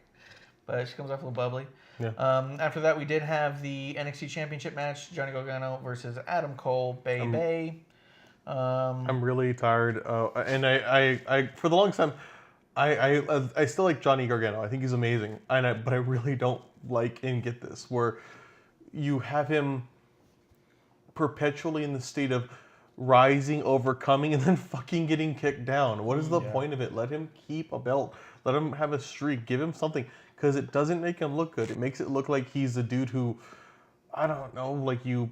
but she comes off a little bubbly.
Yeah.
After that, we did have the NXT Championship match: Johnny Gargano versus Adam Cole. Bay.
I'm really tired, and I for the longest time, I still like Johnny Gargano. I think he's amazing, but I really don't like and get this where you have him perpetually in the state of rising, overcoming, and then fucking getting kicked down. What is the point of it? Let him keep a belt. Let him have a streak. Give him something. Because it doesn't make him look good. It makes it look like he's a dude who, I don't know, like you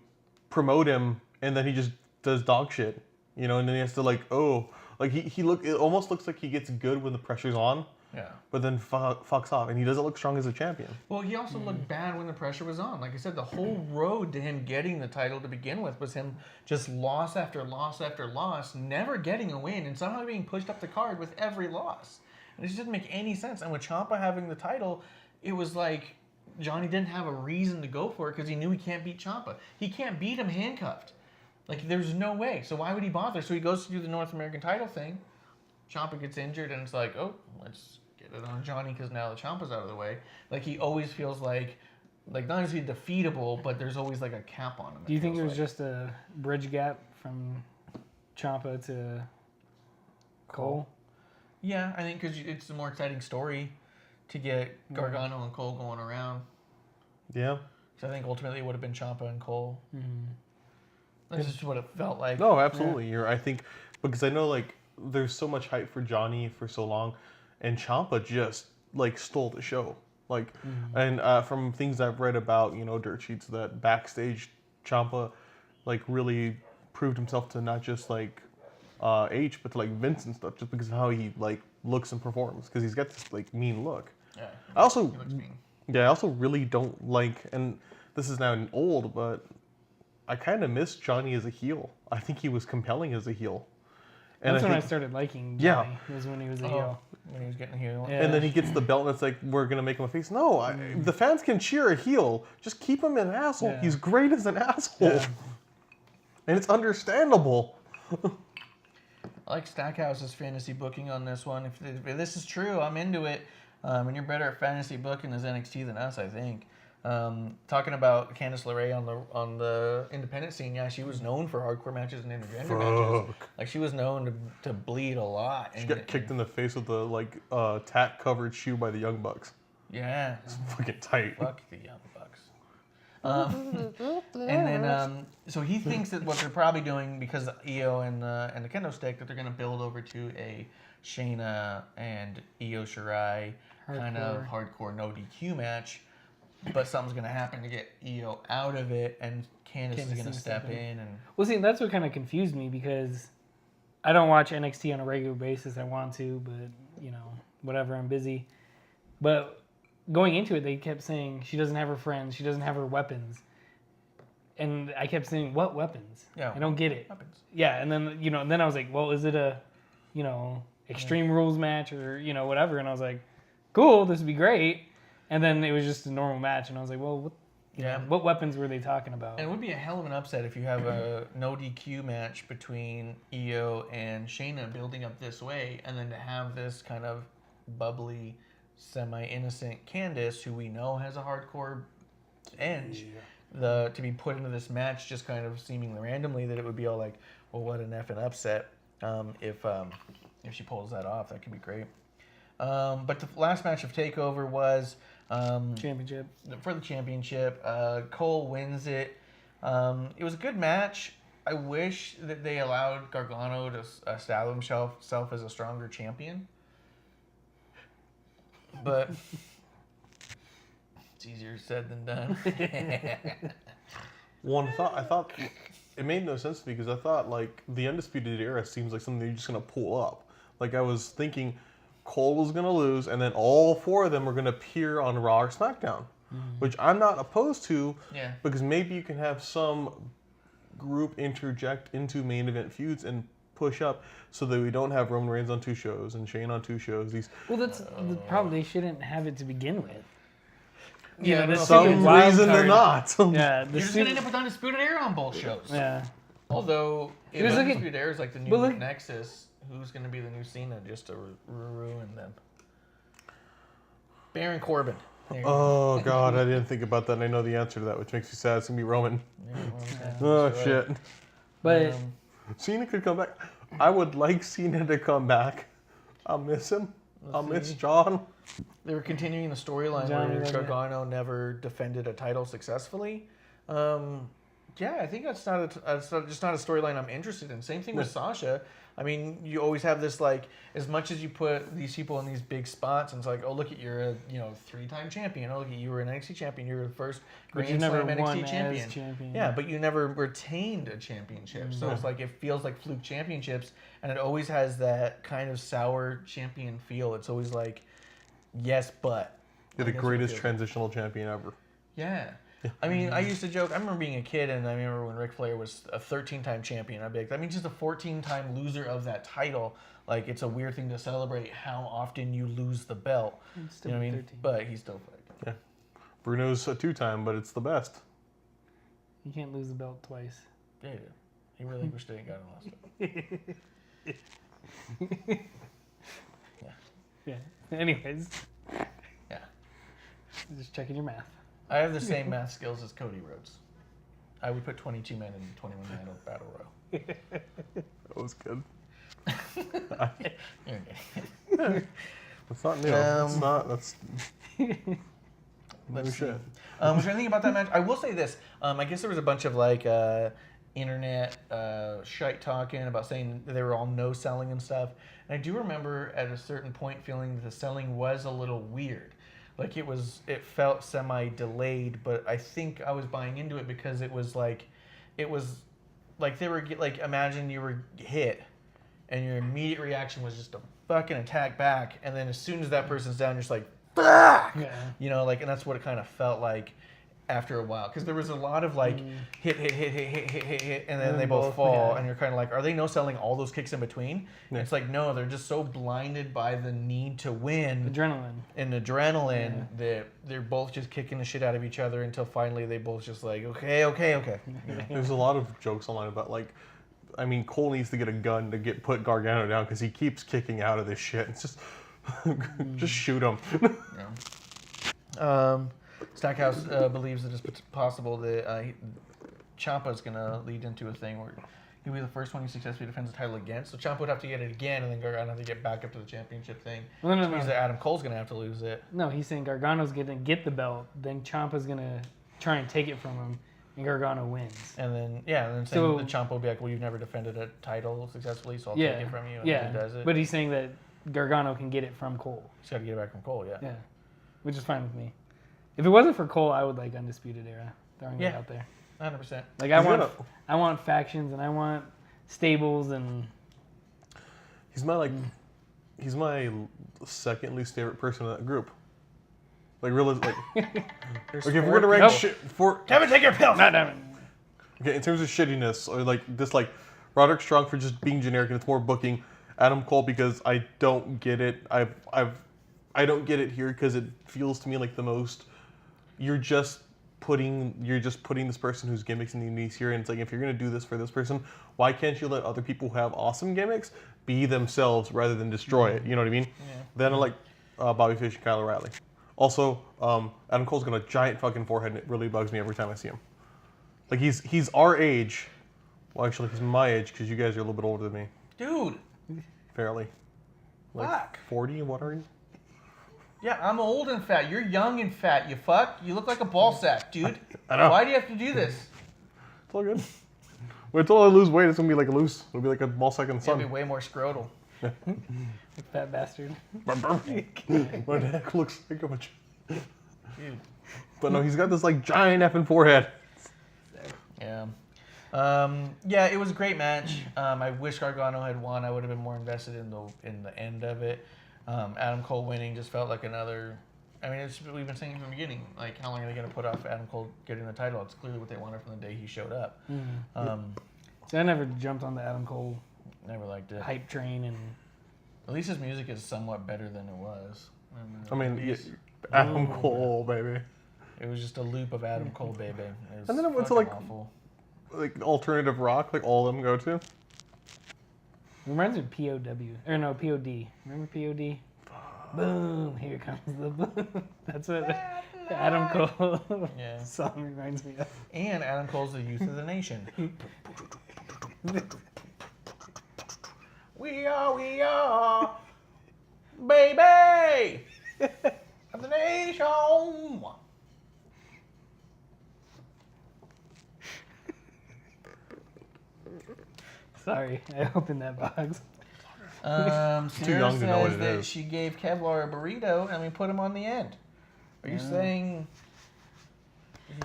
promote him and then he just does dog shit. And then he has to it almost looks like he gets good when the pressure's on.
Yeah.
But then fucks off, and he doesn't look strong as a champion.
Well, he also looked bad when the pressure was on. Like I said, the whole road to him getting the title to begin with was him just loss after loss after loss, never getting a win, and somehow being pushed up the card with every loss. And it just didn't make any sense. And with Ciampa having the title, it was like Johnny didn't have a reason to go for it because he knew he can't beat Ciampa. He can't beat him handcuffed. Like, there's no way. So why would he bother? So he goes to do the North American title thing. Ciampa gets injured, and it's like, oh, let's get it on Johnny because now the Ciampa's out of the way. Like, he always feels like not only is he defeatable, but there's always like a cap on him.
Do you think it was just a bridge gap from Ciampa to Cole?
Yeah, I think because it's a more exciting story to get Gargano and Cole going around.
Yeah.
So I think ultimately it would have been Ciampa and Cole. Mm-hmm. That's just what it felt like.
No, absolutely. Yeah. I think because I know there's so much hype for Johnny for so long, and Ciampa just stole the show. And from things I've read about dirt sheets that backstage Ciampa really proved himself to not just H, but to Vince and stuff, just because of how he looks and performs, because he's got this mean look.
Yeah.
I also
he looks mean.
Yeah, I also really don't and this is now old, but I kind of miss Johnny as a heel. I think he was compelling as a heel. And
That's when I started liking Johnny. Yeah. Was when he was a heel.
When he was getting a heel.
Yeah. And then he gets the belt, and it's like, we're going to make him a face. No, the fans can cheer a heel. Just keep him an asshole. Yeah. He's great as an asshole. Yeah. And it's understandable.
I like Stackhouse's fantasy booking on this one. If this is true, I'm into it. And you're better at fantasy booking as NXT than us, I think. Talking about Candice LeRae on the independent scene, yeah, she was known for hardcore matches and intergender matches. She was known to bleed a lot.
She got kicked in the face with the tack-covered shoe by the Young Bucks.
Yeah,
it's fucking tight.
Fuck the Young Bucks. And then, so he thinks that what they're probably doing because Io and the kendo stick, that they're going to build over to a Shayna and Io Shirai kind of hardcore no DQ match. But something's going to happen to get Io out of it, and Candice is going to step in. And
well, see, that's what kind of confused me because I don't watch NXT on a regular basis. I want to, but, whatever, I'm busy. But going into it, they kept saying she doesn't have her friends, she doesn't have her weapons. And I kept saying, what weapons?
Yeah.
I don't get it.
Weapons.
Yeah, and then, then I was like, well, is it a, Extreme Rules match or, whatever? And I was like, cool, this would be great. And then it was just a normal match, and I was like, well, what weapons were they talking about?
And it would be a hell of an upset if you have a no DQ match between Io and Shayna building up this way, and then to have this kind of bubbly, semi-innocent Candice, who we know has a hardcore edge, to be put into this match just kind of seemingly randomly, that it would be all like, well, what an effing upset if she pulls that off. That could be great. But the last match of TakeOver was
championship.
For the championship. Cole wins it. It was a good match. I wish that they allowed Gargano to establish himself as a stronger champion. But it's easier said than done.
I thought it made no sense to me because I thought like the Undisputed Era seems like something you're just gonna pull up. Like I was thinking Cole was gonna lose, and then all 4 of them were gonna appear on Raw or SmackDown, which I'm not opposed to.
Yeah.
Because maybe you can have some group interject into main event feuds and push up so that we don't have Roman Reigns on 2 shows and Shane on 2 shows.
Well, that's the problem. They shouldn't have it to begin with.
Yeah,
some reason they're not.
Yeah,
You're just gonna end up with Undisputed Era on both shows.
Yeah.
Although if
was looking-
Undisputed Era is like the new Nexus, who's gonna be the new Cena just to ruin them? Baron Corbin. There you go.
Oh God, I didn't think about that. And I know the answer to that, which makes me sad. It's gonna be Roman.
Yeah,
Oh
that's
shit.
right.
But
Cena could come back. I would like Cena to come back. I'll miss him. I'll miss John.
They were continuing the storyline
Johnny
where
Red,
Gargano never defended a title successfully. Yeah, I think that's just not a storyline I'm interested in. Same thing with Sasha. I mean, you always have this like, as much as you put these people in these big spots, and it's like, oh look at you're a 3-time champion. Oh look at you were an NXT champion. You're the first Grand Slam NXT champion. Yeah, but you never retained a championship. So it's like it feels like fluke championships, and it always has that kind of sour champion feel. It's always like, yes, but
You're the greatest transitional champion ever.
yeah. I mean, I used to joke. I remember being a kid, and I remember when Ric Flair was a 13-time champion. I'd be like, that means just a 14-time loser of that title. Like, it's a weird thing to celebrate how often you lose the belt. You know what I mean?
13.
But he's still like,
Yeah. Bruno's a 2-time, but it's the best.
you can't lose the belt twice.
yeah, he did. He relinquished it and got it lost.
Yeah. Anyways,
Yeah.
just checking your math.
I have the same math skills as Cody Rhodes. I would put 22 men in a 21-man battle royal.
That was good.
You're good.
That's not new. That's not. That's.
Let's see.
shit.
Was there anything about that match? I will say this. I guess there was a bunch of like internet shite talking about saying they were all no selling and stuff. And I do remember at a certain point feeling that the selling was a little weird. Like it felt semi-delayed, but I think I was buying into it because it was like they were like, imagine you were hit and your immediate reaction was just to fucking attack back, and then as soon as that person's down, you're just like, fuck!
Yeah.
Like, and that's what it kind of felt like after a while, because there was a lot of like hit, and then they both fall, and you're kind of like, are they no selling all those kicks in between?
Yeah.
It's like, no, they're just so blinded by the need to win
Adrenaline.
that they're both just kicking the shit out of each other until finally they both just like, okay.
There's a lot of jokes online about like, I mean, Cole needs to get a gun to put Gargano down because he keeps kicking out of this shit. It's just, just shoot him.
Stackhouse believes that it's possible that Ciampa's going to lead into a thing where he'll be the first one who successfully defends the title against. So Ciampa would have to get it again, and then Gargano have to get back up to the championship thing.
No.
Which means that Adam Cole's going to have to lose it.
No, he's saying Gargano's going to get the belt, then Ciampa's going to try and take it from him, and Gargano wins.
And then, saying
So-
that Ciampa will be like, well, you've never defended a title successfully, so I'll take it from you. And he does it.
But he's saying that Gargano can get it from Cole.
He's got to get it back from Cole,
Yeah, which is fine with me. If it wasn't for Cole, I would like Undisputed Era. Throwing it out there.
100%.
Like I want factions and I want stables and
He's my like He's my second least favorite person in that group. Like, really, like if we're gonna rank shit for
Kevin, take your pills.
No, damn it.
okay, in terms of shittiness or like this, like Roderick Strong for just being generic and it's more booking. Adam Cole because I don't get it. I don't get it here because it feels to me like the most. You're just putting this person whose gimmicks and unique here, and it's like if you're gonna do this for this person, why can't you let other people who have awesome gimmicks be themselves rather than destroy it? You know what I mean? Yeah. Then I like Bobby Fish and Kyle O'Reilly. Also, Adam Cole's got a giant fucking forehead, and it really bugs me every time I see him. Like he's our age. Well, actually, he's my age because you guys are a little bit older than me.
Dude.
Fairly. Like
Fuck.
40? What are you?
Yeah, I'm old and fat. You're young and fat. You fuck. You look like a ball sack, dude.
I know.
Why do you have to do this?
It's all good. Wait until I lose weight, it's gonna be like loose. It'll be like a ball sack in the
It'll
sun.
be way more scrotal.
Fat bastard.
My neck looks like a bunch.
Dude.
But no, he's got this like giant effing forehead.
Yeah. Yeah, it was a great match. I wish Gargano had won. I would have been more invested in the end of it. Adam Cole winning just felt like another. I mean, we've been saying from the beginning. Like, how long are they going to put off Adam Cole getting the title? It's clearly what they wanted from the day he showed up.
So I never jumped on the Adam Cole
Never liked it.
hype train, and
At least his music is somewhat better than it was.
I mean, Adam Cole, baby.
It was just a loop of Adam Cole, baby. It was
And then it went to
fucking
like
awful.
alternative rock, like all of them go to.
reminds me of POW. Or no, POD. Remember POD? Boom, here comes the boom. That's what Adam Cole
Yeah.
song reminds me of.
And Adam Cole's the youth of the nation. We are, baby, of the nation.
Sorry, I opened that box.
Sierra
young to know what
says
it
that
is.
she gave Kevlar a burrito and we put him on the end. Are you saying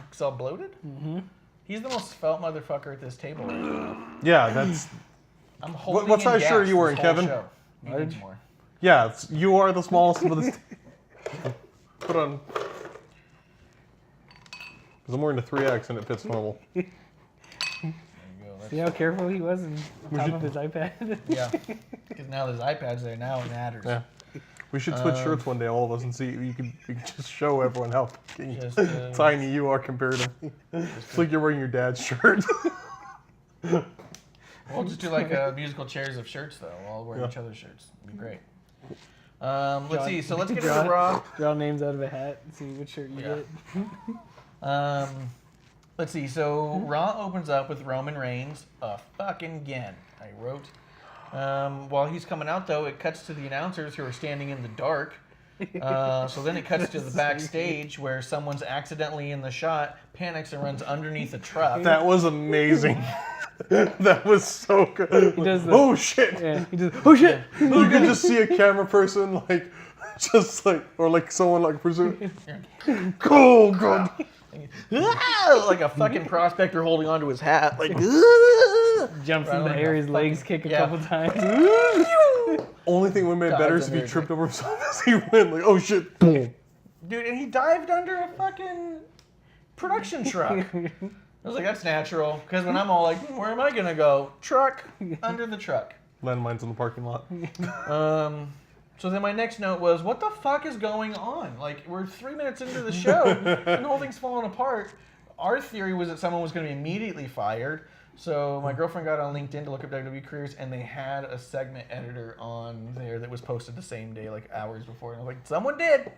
he's all bloated? Mm-hmm. He's the most felt motherfucker at this table right now.
Yeah, that's.
I'm holding
What
in
size
gas
shirt are you
this
wearing,
whole
Kevin?
show. He needs more.
Yeah, you are the smallest of this. Put on. Because I'm wearing a 3X and it fits normal.
There you go.
See how careful he was on top of his iPad?
Yeah, because now there's iPads there now, it matters.
Yeah. We should switch shirts one day, all of us, and see. You can just show everyone how fucking
Just,
tiny you are compared to me. It's like you're wearing your dad's shirt.
We'll just do like musical chairs of shirts, though. We'll all wear each other's shirts. It'd be great. Let's see. So let's get into Raw.
Draw names out of a hat and see which shirt you get.
Let's see. So Raw opens up with Roman Reigns fucking again. I wrote. While he's coming out, though, it cuts to the announcers who are standing in the dark. So then it cuts to the backstage where someone's accidentally in the shot, panics and runs underneath a truck.
That was amazing. That was so good.
He does the,
oh shit!
Yeah, he does. Oh shit!
You can just see a camera person like, just like, or like someone like presume. Cool, good.
Like a fucking prospector holding onto his hat, like
Jumps in the air, his legs kick a couple times.
Only thing would have been better is if he tripped over himself as he went, like, oh shit.
Dude, and he dived under a fucking production truck. I was like, that's natural. Because when I'm all like, where am I going to go? Truck. Under the truck.
Landmines in the parking lot.
So then my next note was, what the fuck is going on? Like, we're 3 minutes into the show, and the whole thing's falling apart. Our theory was that someone was going to be immediately fired. So my girlfriend got on LinkedIn to look up WWE careers, and they had a segment editor on there that was posted the same day, like hours before. And I was like, someone did.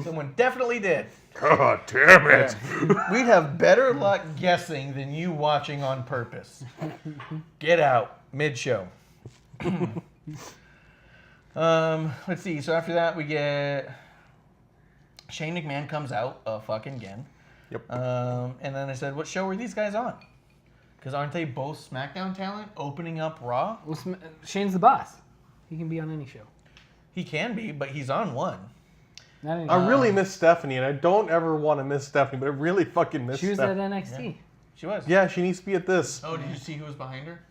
Someone definitely did.
God damn it.
Yeah. We'd have better luck guessing than you watching on purpose. Get out. Mid-show. Let's see. So after that, we get Shane McMahon comes out fucking again.
Yep.
And then I said, what show were these guys on? Because aren't they both SmackDown talent opening up Raw?
Well, Shane's the boss. He can be on any show.
He can be, but he's on one.
Not any
I really miss Stephanie, and I don't ever want to miss Stephanie, but I really fucking miss
She was
Stephanie.
at NXT.
Yeah. She was.
Yeah, she needs to be at this.
Oh, did you see who was behind her?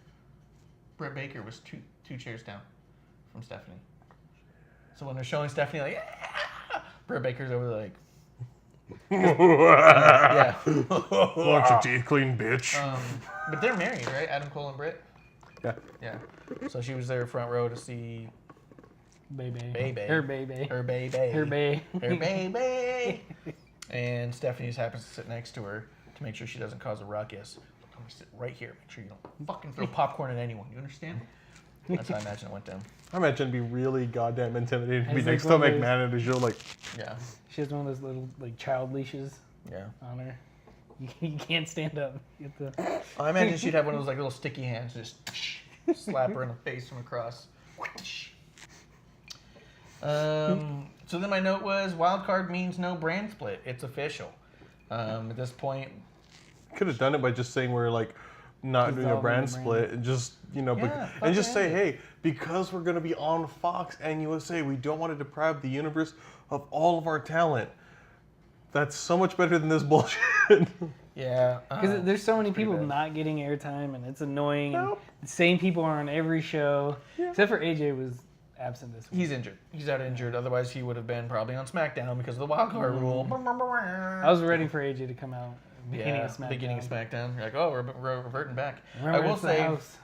Britt Baker was two chairs down from Stephanie. So when they're showing Stephanie like, Britt Baker's over there like,
yeah. Want your teeth clean, bitch.
but they're married, right? Adam Cole and Britt.
Yeah.
Yeah. So she was there front row to see
Baby.
Her
baby.
Her baby.
Her baby.
Her baby. And Stephanie just happens to sit next to her to make sure she doesn't cause a ruckus. I'm gonna sit right here. Make sure you don't fucking throw popcorn at anyone. You understand? That's how I imagine it went down.
I imagine it'd be really goddamn intimidating to be
It's
next
like
to
one of
McMahon at a show like.
Yeah.
She has one of those little like child leashes
Yeah.
on her. You can't stand up. You have to...
I imagine she'd have one of those like little sticky hands, just slap her in the face from across. So then my note was wild card means no brand split. It's official. At this point,
Could have done it by just saying we're like not doing a brand split and just and just say, hey, because we're gonna be on Fox and USA, we don't want to deprive the universe of all of our talent. That's so much better than this bullshit.
yeah,
Because there's so many people
bad.
not getting airtime, and it's annoying. And the same people are on every show, except for AJ was absent this week.
he's injured. He's out injured. Otherwise, he would have been probably on SmackDown because of the wild card rule.
I was ready for AJ to come out. Beginning of SmackDown.
Beginning of SmackDown. You're like, oh, we're reverting back.
Remember,
I will
it's the
say
house.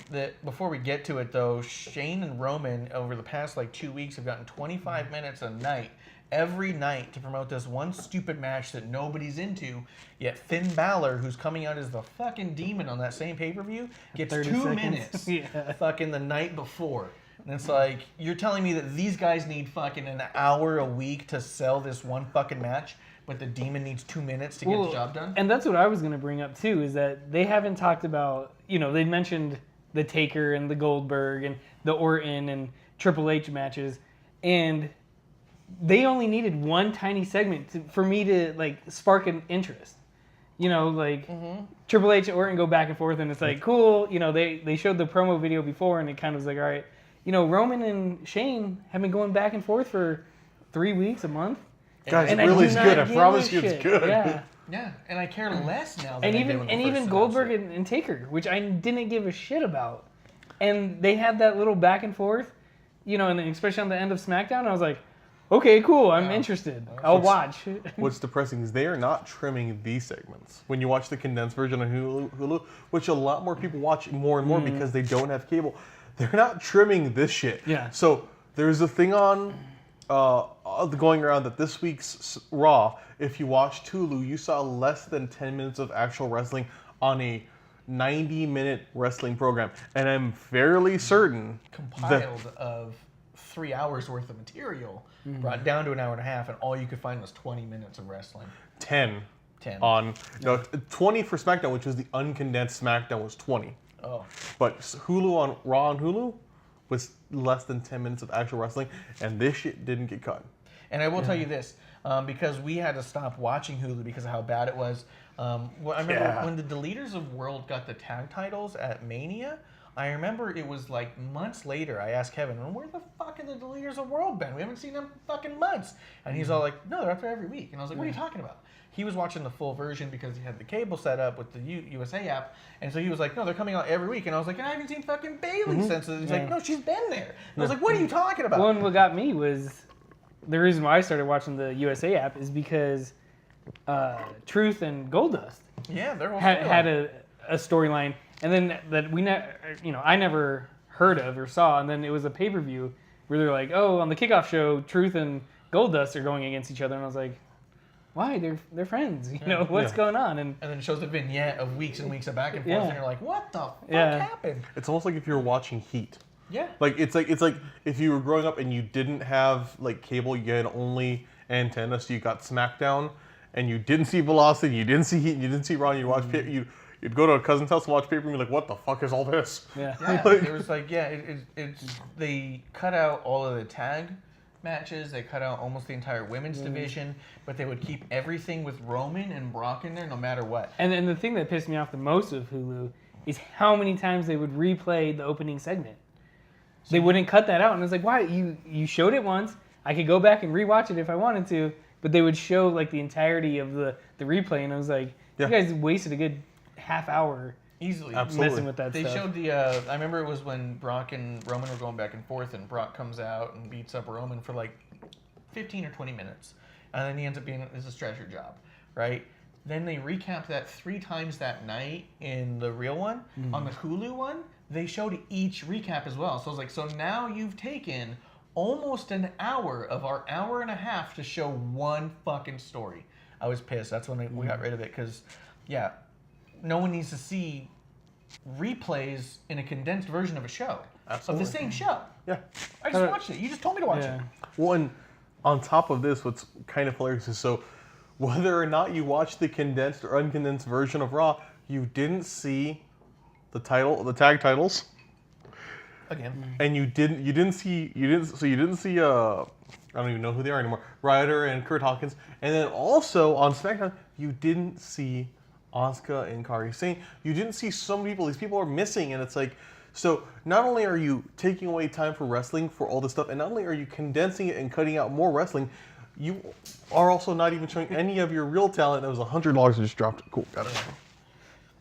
that before we get to it, though, Shane and Roman over the past like 2 weeks have gotten 25 minutes a night, every night, to promote this one stupid match that nobody's into. Yet Finn Balor, who's coming out as the fucking demon on that same pay-per-view, gets
30
2
seconds.
minutes
Yeah.
fucking the night before. And it's like, you're telling me that these guys need fucking an hour a week to sell this one fucking match, but the demon needs 2 minutes to get the job done?
And that's what I was going to bring up too, is that they haven't talked about, they mentioned the Taker and the Goldberg and the Orton and Triple H matches, and they only needed one tiny segment for me to like spark an interest. Triple H and Orton go back and forth, and it's like, cool. They showed the promo video before, and it kind of was like, all right, Roman and Shane have been going back and forth for 3 weeks, a month.
Guys,
And
it really
do
is
not
good. I
give
promise
a
you it's
shit.
good.
Yeah.
Yeah, and I care less now than
And
I did
even
when they
and
first
even
announced
Goldberg
it.
and Taker, which I didn't give a shit about, and they had that little back and forth, and especially on the end of SmackDown, I was like, okay, cool, I'm interested. I'll watch.
What's depressing is they are not trimming these segments. When you watch the condensed version on Hulu, which a lot more people watch more and more because they don't have cable, they're not trimming this shit.
Yeah.
So there's a thing on going around that this week's Raw, if you watched Hulu, you saw less than 10 minutes of actual wrestling on a 90-minute wrestling program. And I'm fairly certain
Compiled of 3 hours worth of material, brought down to an hour and a half, and all you could find was 20 minutes of wrestling.
10
10.
on 20 for SmackDown, which was the uncondensed SmackDown, was 20.
Oh.
But Hulu on Raw on Hulu was less than 10 minutes of actual wrestling, and this shit didn't get cut.
And I will tell you this, because we had to stop watching Hulu because of how bad it was. I remember when the Deleters of World got the tag titles at Mania, I remember it was like months later, I asked Kevin, where the fuck have the Deleters of World been? We haven't seen them in fucking months. And he's all like, no, they're up there every week. And I was like, what are you talking about? He was watching the full version because he had the cable set up with the USA app. And so he was like, no, they're coming out every week. And I was like, I haven't seen fucking Bayley since. He's like, no, she's been there. And I was like, what are you talking about?
Well, and what got me was the reason why I started watching the USA app is because Truth and Goldust
Yeah, they're all
had a storyline, and then that I never heard of or saw, and then it was a pay-per-view where they're like, oh, on the kickoff show, Truth and Goldust are going against each other, and I was like, why? They're friends. What's going on? And
then it shows a vignette of weeks and weeks of back and forth,
Yeah.
and you're like, what the fuck
Yeah.
happened?
It's almost like if you were watching Heat.
Yeah.
It's like if you were growing up and you didn't have like cable, you had only antenna, so you got SmackDown, and you didn't see Velocity, you didn't see Heat, you didn't see Raw, you watch you'd go to a cousin's house and watch paper and be like, what the fuck is all this?
yeah.
It was like, it's they cut out all of the tag matches, they cut out almost the entire women's division, but they would keep everything with Roman and Brock in there no matter what.
And then the thing that pissed me off the most of Hulu is how many times they would replay the opening segment. They wouldn't cut that out, and it's like, why? You showed it once. I could go back and rewatch it if I wanted to, but they would show like the entirety of the replay, and I was like, you guys wasted a good half hour
Easily.
Absolutely.
messing with that
They
stuff.
showed the. I remember it was when Brock and Roman were going back and forth, and Brock comes out and beats up Roman for like 15 or 20 minutes, and then he ends up being it's a stretcher job, right? Then they recapped that 3 times that night in the real one. On the Hulu one, they showed each recap as well. So I was like, so now you've taken almost an hour of our hour and a half to show one fucking story. I was pissed. That's when we got rid of it because, yeah, no one needs to see replays in a condensed version of a show.
Absolutely.
Of the same show.
Yeah.
I just watched it. You just told me to watch it.
Well, and on top of this, what's kind of hilarious is so whether or not you watch the condensed or uncondensed version of Raw, you didn't see the tag titles.
Again.
And you didn't see I don't even know who they are anymore. Ryder and Kurt Hawkins. And then also on SmackDown, you didn't see Asuka and Kairi Sane. You didn't see so many people. These people are missing, and it's like, so not only are you taking away time for wrestling for all this stuff, and not only are you condensing it and cutting out more wrestling, you are also not even showing any of your real talent. That was $100 I just dropped. Cool, got it.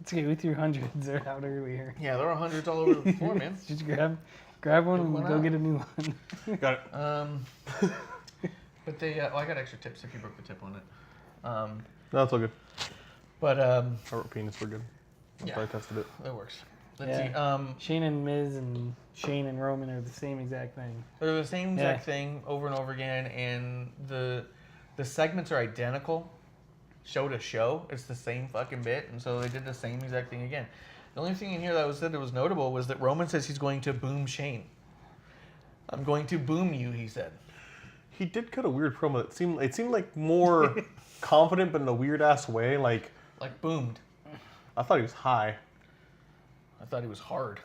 It's okay with your hundreds. They're out earlier.
Yeah, there are hundreds all over the floor, man.
Just grab one and go get a new one.
Got it.
But they, I got extra tips if you broke the tip on it.
No, it's all good.
But
I wrote penis, we're good. That's why I tested it.
That works. Let's see.
Shane and Miz and Shane and Roman are the same exact thing.
They're the same exact thing over and over again, and the segments are identical, show to show. It's the same fucking bit, and so they did the same exact thing again. The only thing in here that was said that was notable was that Roman says he's going to boom Shane. I'm going to boom you, he said.
He did cut a weird promo. It seemed like more confident, but in a weird ass way. Like
boomed.
I thought he was high.
I thought he was hard.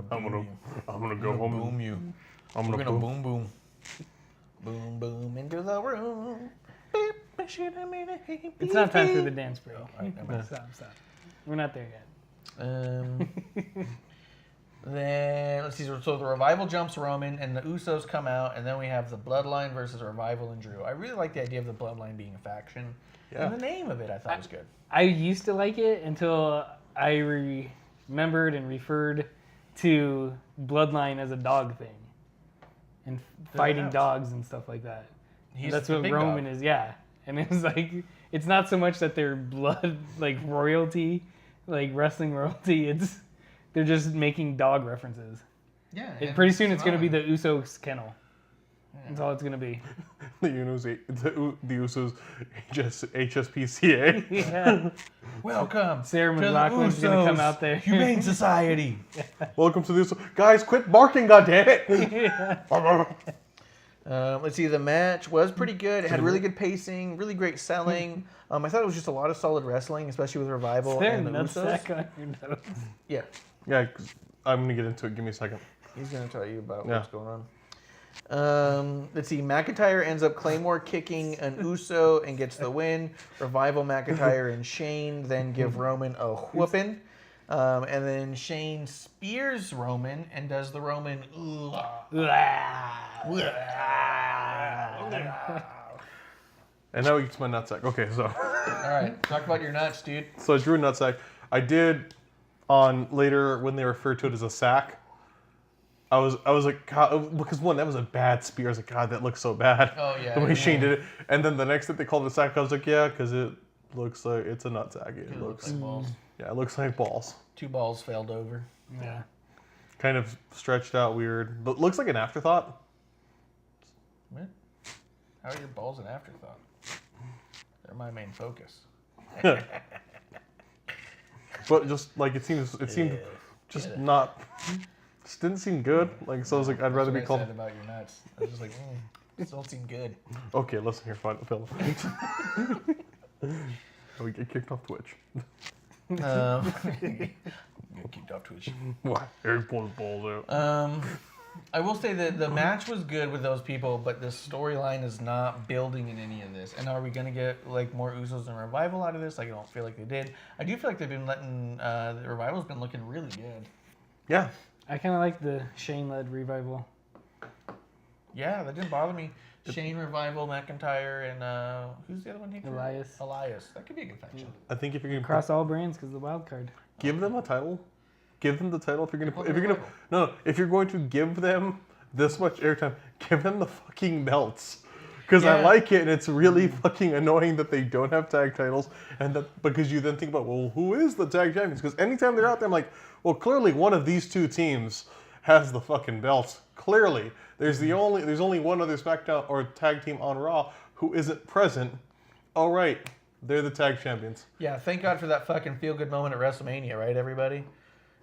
I'm gonna go home.
Boom you.
I'm
We're
gonna
gonna
boom.
boom boom. Boom boom into the room.
It's not time for the dance break.
Right,
Stop. We're not there yet.
Then let's see. So the Revival jumps Roman, and the Usos come out, and then we have the Bloodline versus Revival and Drew. I really like the idea of the Bloodline being a faction, and the name of it I thought was good.
I used to like it until I remembered and referred to Bloodline as a dog thing, and fighting dogs and stuff like that. That's what Roman is, yeah. And it was like, it's not so much that they're blood, like royalty, like wrestling royalty. They're just making dog references.
Yeah.
Pretty soon it's going to be the Usos kennel. That's all it's going to be.
The Usos HSPCA.
Yeah.
Welcome.
Sarah
to the
McLachlan's going to come out there.
Humane Society.
Welcome to the Usos. Guys, quit barking, goddammit!
Let's see. The match was pretty good. It had really good pacing, really great selling. I thought it was just a lot of solid wrestling, especially with Revival and the Usos.
On your nose.
Yeah.
Yeah, 'cause I'm gonna get into it. Give me a second.
He's going to tell you about what's going on. Let's see. McIntyre ends up Claymore kicking an Uso and gets the win. Revival, McIntyre, and Shane then give Roman a whooping. And then Shane spears Roman and does the Roman.
And now he gets my nutsack. Okay, so.
All right. Talk about your nuts, dude.
So I drew a nutsack. I did on later when they referred to it as a sack. I was like, God, because one, that was a bad spear. I was like, God, that looks so bad.
Oh, yeah.
The way Shane did it. And then the next that they called it a sack, I was like, yeah, because it looks like it's a nutsack. It looks
like balls.
Yeah, it looks like balls.
2 balls failed over.
Yeah.
Kind of stretched out weird. But looks like an afterthought.
What? How are your balls an afterthought? They're my main focus.
But just like it seemed just not. Just didn't seem good. Like so, I was like, I'd rather be
That's
called.
what I said about your nuts. I was just like, this don't seem good.
Okay, listen here, fine, Phil. We get kicked off Twitch.
Get kicked off Twitch.
Why? Eric pulls balls out.
I will say that the match was good with those people, but the storyline is not building in any of this. And are we going to get like more Usos and Revival out of this? Like, I don't feel like they did. I do feel like they've been letting the Revival's been looking really good.
Yeah.
I kind of like the Shane-led Revival.
Yeah, that didn't bother me. Shane, Revival, McIntyre, and who's the other one?
Elias.
That could be a good faction.
I think if you're gonna
Across all brands because of the wild card.
give them a title, give them the title. If you're going to give them this much airtime, give them the fucking belts. Because I like it, and it's really fucking annoying that they don't have tag titles, and that because you then think about, well, who is the tag champions? Because anytime they're out there, I'm like, well, clearly one of these two teams has the fucking belts. Clearly, there's only one other SmackDown or tag team on Raw who isn't present. All right, they're the tag champions.
Yeah, thank God for that fucking feel good moment at WrestleMania, right, everybody?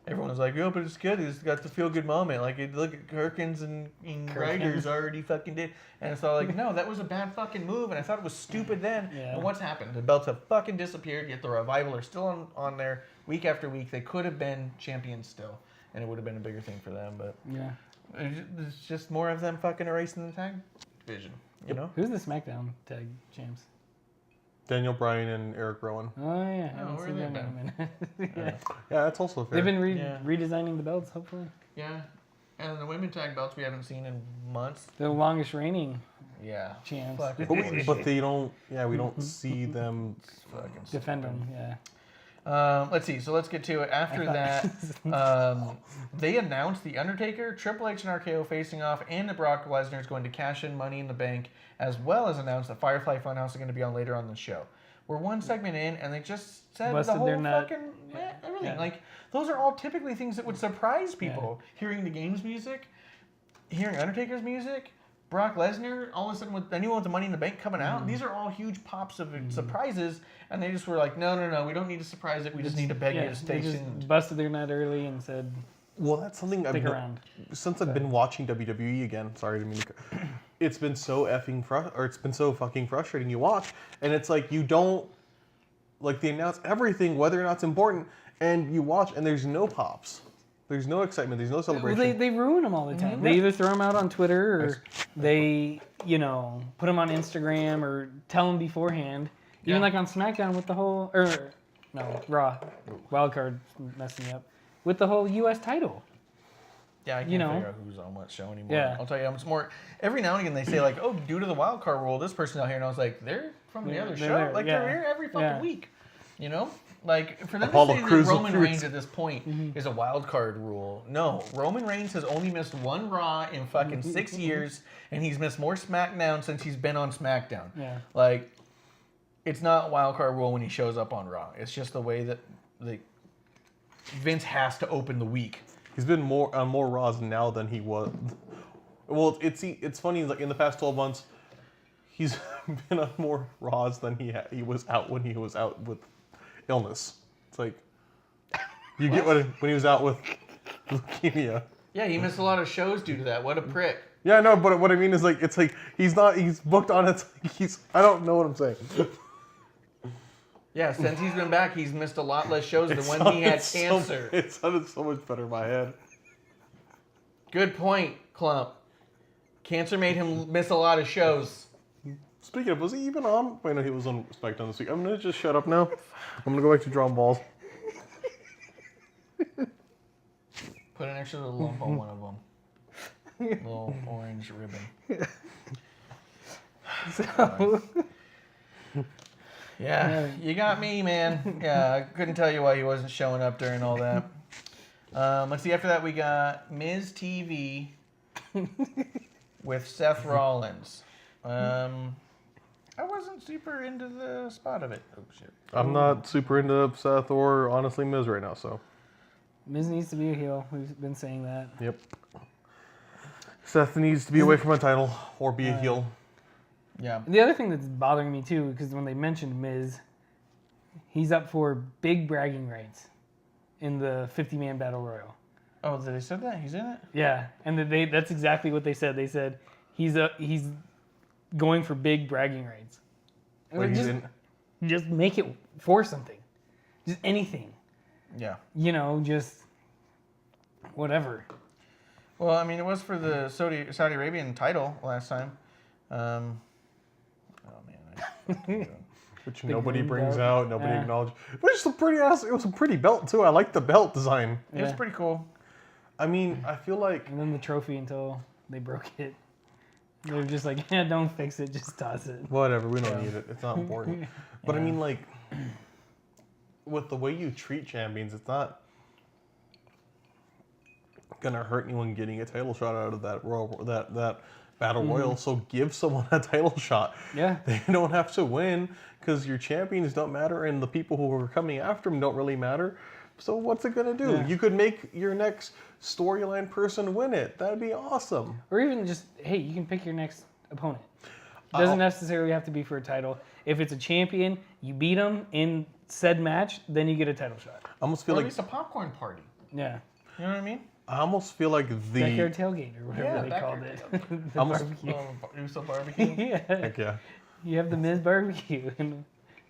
Everyone was like, "Oh, but it's good. He's got the feel good moment. Like, look at Kirkins and Ryder's already fucking did." And it's all like, no, that was a bad fucking move, and I thought it was stupid then.
Yeah.
And what's happened? The belts have fucking disappeared. Yet the Revival are still on there week after week. They could have been champions still, and it would have been a bigger thing for them. But
Yeah.
it's just more of them fucking erasing the tag division. You know?
Who's the SmackDown tag champs?
Daniel Bryan and Eric Rowan.
Oh yeah, I haven't
where
seen
they
them in a minute. Yeah.
Yeah, that's also fair.
They've been redesigning the belts, hopefully.
Yeah. And the women tag belts we haven't seen in months.
The longest reigning
Yeah.
champs.
Fucking
but they don't. Yeah, we don't see them.
fucking
Defend them, yeah.
Let's see. So let's get to it. After that, they announced The Undertaker, Triple H, and RKO facing off, and that Brock Lesnar is going to cash in Money in the Bank, as well as announce that Firefly Funhouse is going to be on later on the show. We're one segment in, and they just said
Busted
the whole
their nut.
fucking everything.
Yeah.
Like, those are all typically things that would surprise people. Hearing the game's music, hearing Undertaker's music, Brock Lesnar, all of a sudden with anyone with the Money in the Bank coming out, these are all huge pops of surprises, and they just were like, no, we don't need to surprise it. We just need to beg you to stay
they just
tuned.
busted their nut early and said,
Well, that's something
stick around.
Since I've been watching WWE again. Sorry to mean to. It's been so it's been so fucking frustrating. You watch, and it's like you don't like they announce everything, whether or not it's important, and you watch, and there's no pops. There's no excitement. There's no celebration.
Well, they ruin them all the time. They either throw them out on Twitter or they, put them on Instagram or tell them beforehand. Even like on SmackDown with the whole, Raw, wildcard messing me up, with the whole U.S. title.
Yeah, I can't figure out who's on what show anymore.
Yeah.
I'll tell you, it's more. Every now and again, they say like, "Oh, due to the wild card rule, this person's out here," and I was like, "They're from the other show.
there,
Like they're here every fucking week." Like for them
Apollo
to say
Crews
that Roman
will
Reigns at this point is a wild card rule. No, Roman Reigns has only missed one Raw in fucking 6 years, and he's missed more SmackDown since he's been on SmackDown.
Yeah.
Like, it's not wild card rule when he shows up on Raw. It's just the way that Vince has to open the week.
He's been on more Raws now than he was. Well, it's funny. Like in the past 12 months, he's been on more Raws than he was out when he was out with illness. It's like you get when he was out with leukemia.
Yeah, he missed a lot of shows due to that. What a prick.
Yeah, no, but what I mean is like it's like he's booked on it. I don't know what I'm saying.
Yeah, since he's been back, he's missed a lot less shows than when he had cancer.
It sounded so much better in my head.
Good point, Clump. Cancer made him miss a lot of shows.
Speaking of, was he even on? Wait, no, he was on SmackDown this week. I'm gonna just shut up now. I'm gonna go back to drawing balls.
Put an extra little lump on one of them. Little orange ribbon.
So,
Yeah, you got me, man. Yeah, I couldn't tell you why he wasn't showing up during all that. Let's see, after that we got Miz TV with Seth Rollins. I wasn't super into the spot of it. Oh, shit.
I'm not super into Seth or honestly Miz right now, so.
Miz needs to be a heel. We've been saying that.
Yep. Seth needs to be away from a title or be a heel.
Yeah.
The other thing that's bothering me too, because when they mentioned Miz, he's up for big bragging rights in the 50-man battle royal.
Oh, they said that? He's in it?
Yeah, and that's exactly what they said. They said he's going for big bragging rights.
Like
Just make it for something. Just anything.
Yeah.
Just whatever.
Well, I mean, it was for the Saudi Arabian title last time. Oh, man.
Which
Big
nobody
green
brings
belt.
out, nobody
Yeah.
acknowledges. But it's it was a pretty belt too. I like the belt design.
It was
Yeah.
pretty cool.
I mean, I feel like
And then the trophy until they broke it. They're just like, yeah, don't fix it, just toss it.
Whatever, we don't need it. It's not important. But I mean, like, with the way you treat champions, it's not gonna hurt anyone getting a title shot out of that that battle royal. So give someone a title shot.
Yeah.
They don't have to win because your champions don't matter and the people who are coming after them don't really matter. So what's it gonna do?
Yeah.
You could make your next storyline person win it. That'd be awesome.
Or even just, hey, you can pick your next opponent. It doesn't necessarily have to be for a title. If it's a champion, you beat them in said match, then you get a title shot.
I almost feel
Or at
like
least a popcorn party.
Yeah.
You know what I mean?
I almost feel like the
Backyard tailgate or whatever they called
backyard
it. The
Almost-
barbecue.
Uso barbecue.
Yeah.
heck yeah.
You have the Miz barbecue. And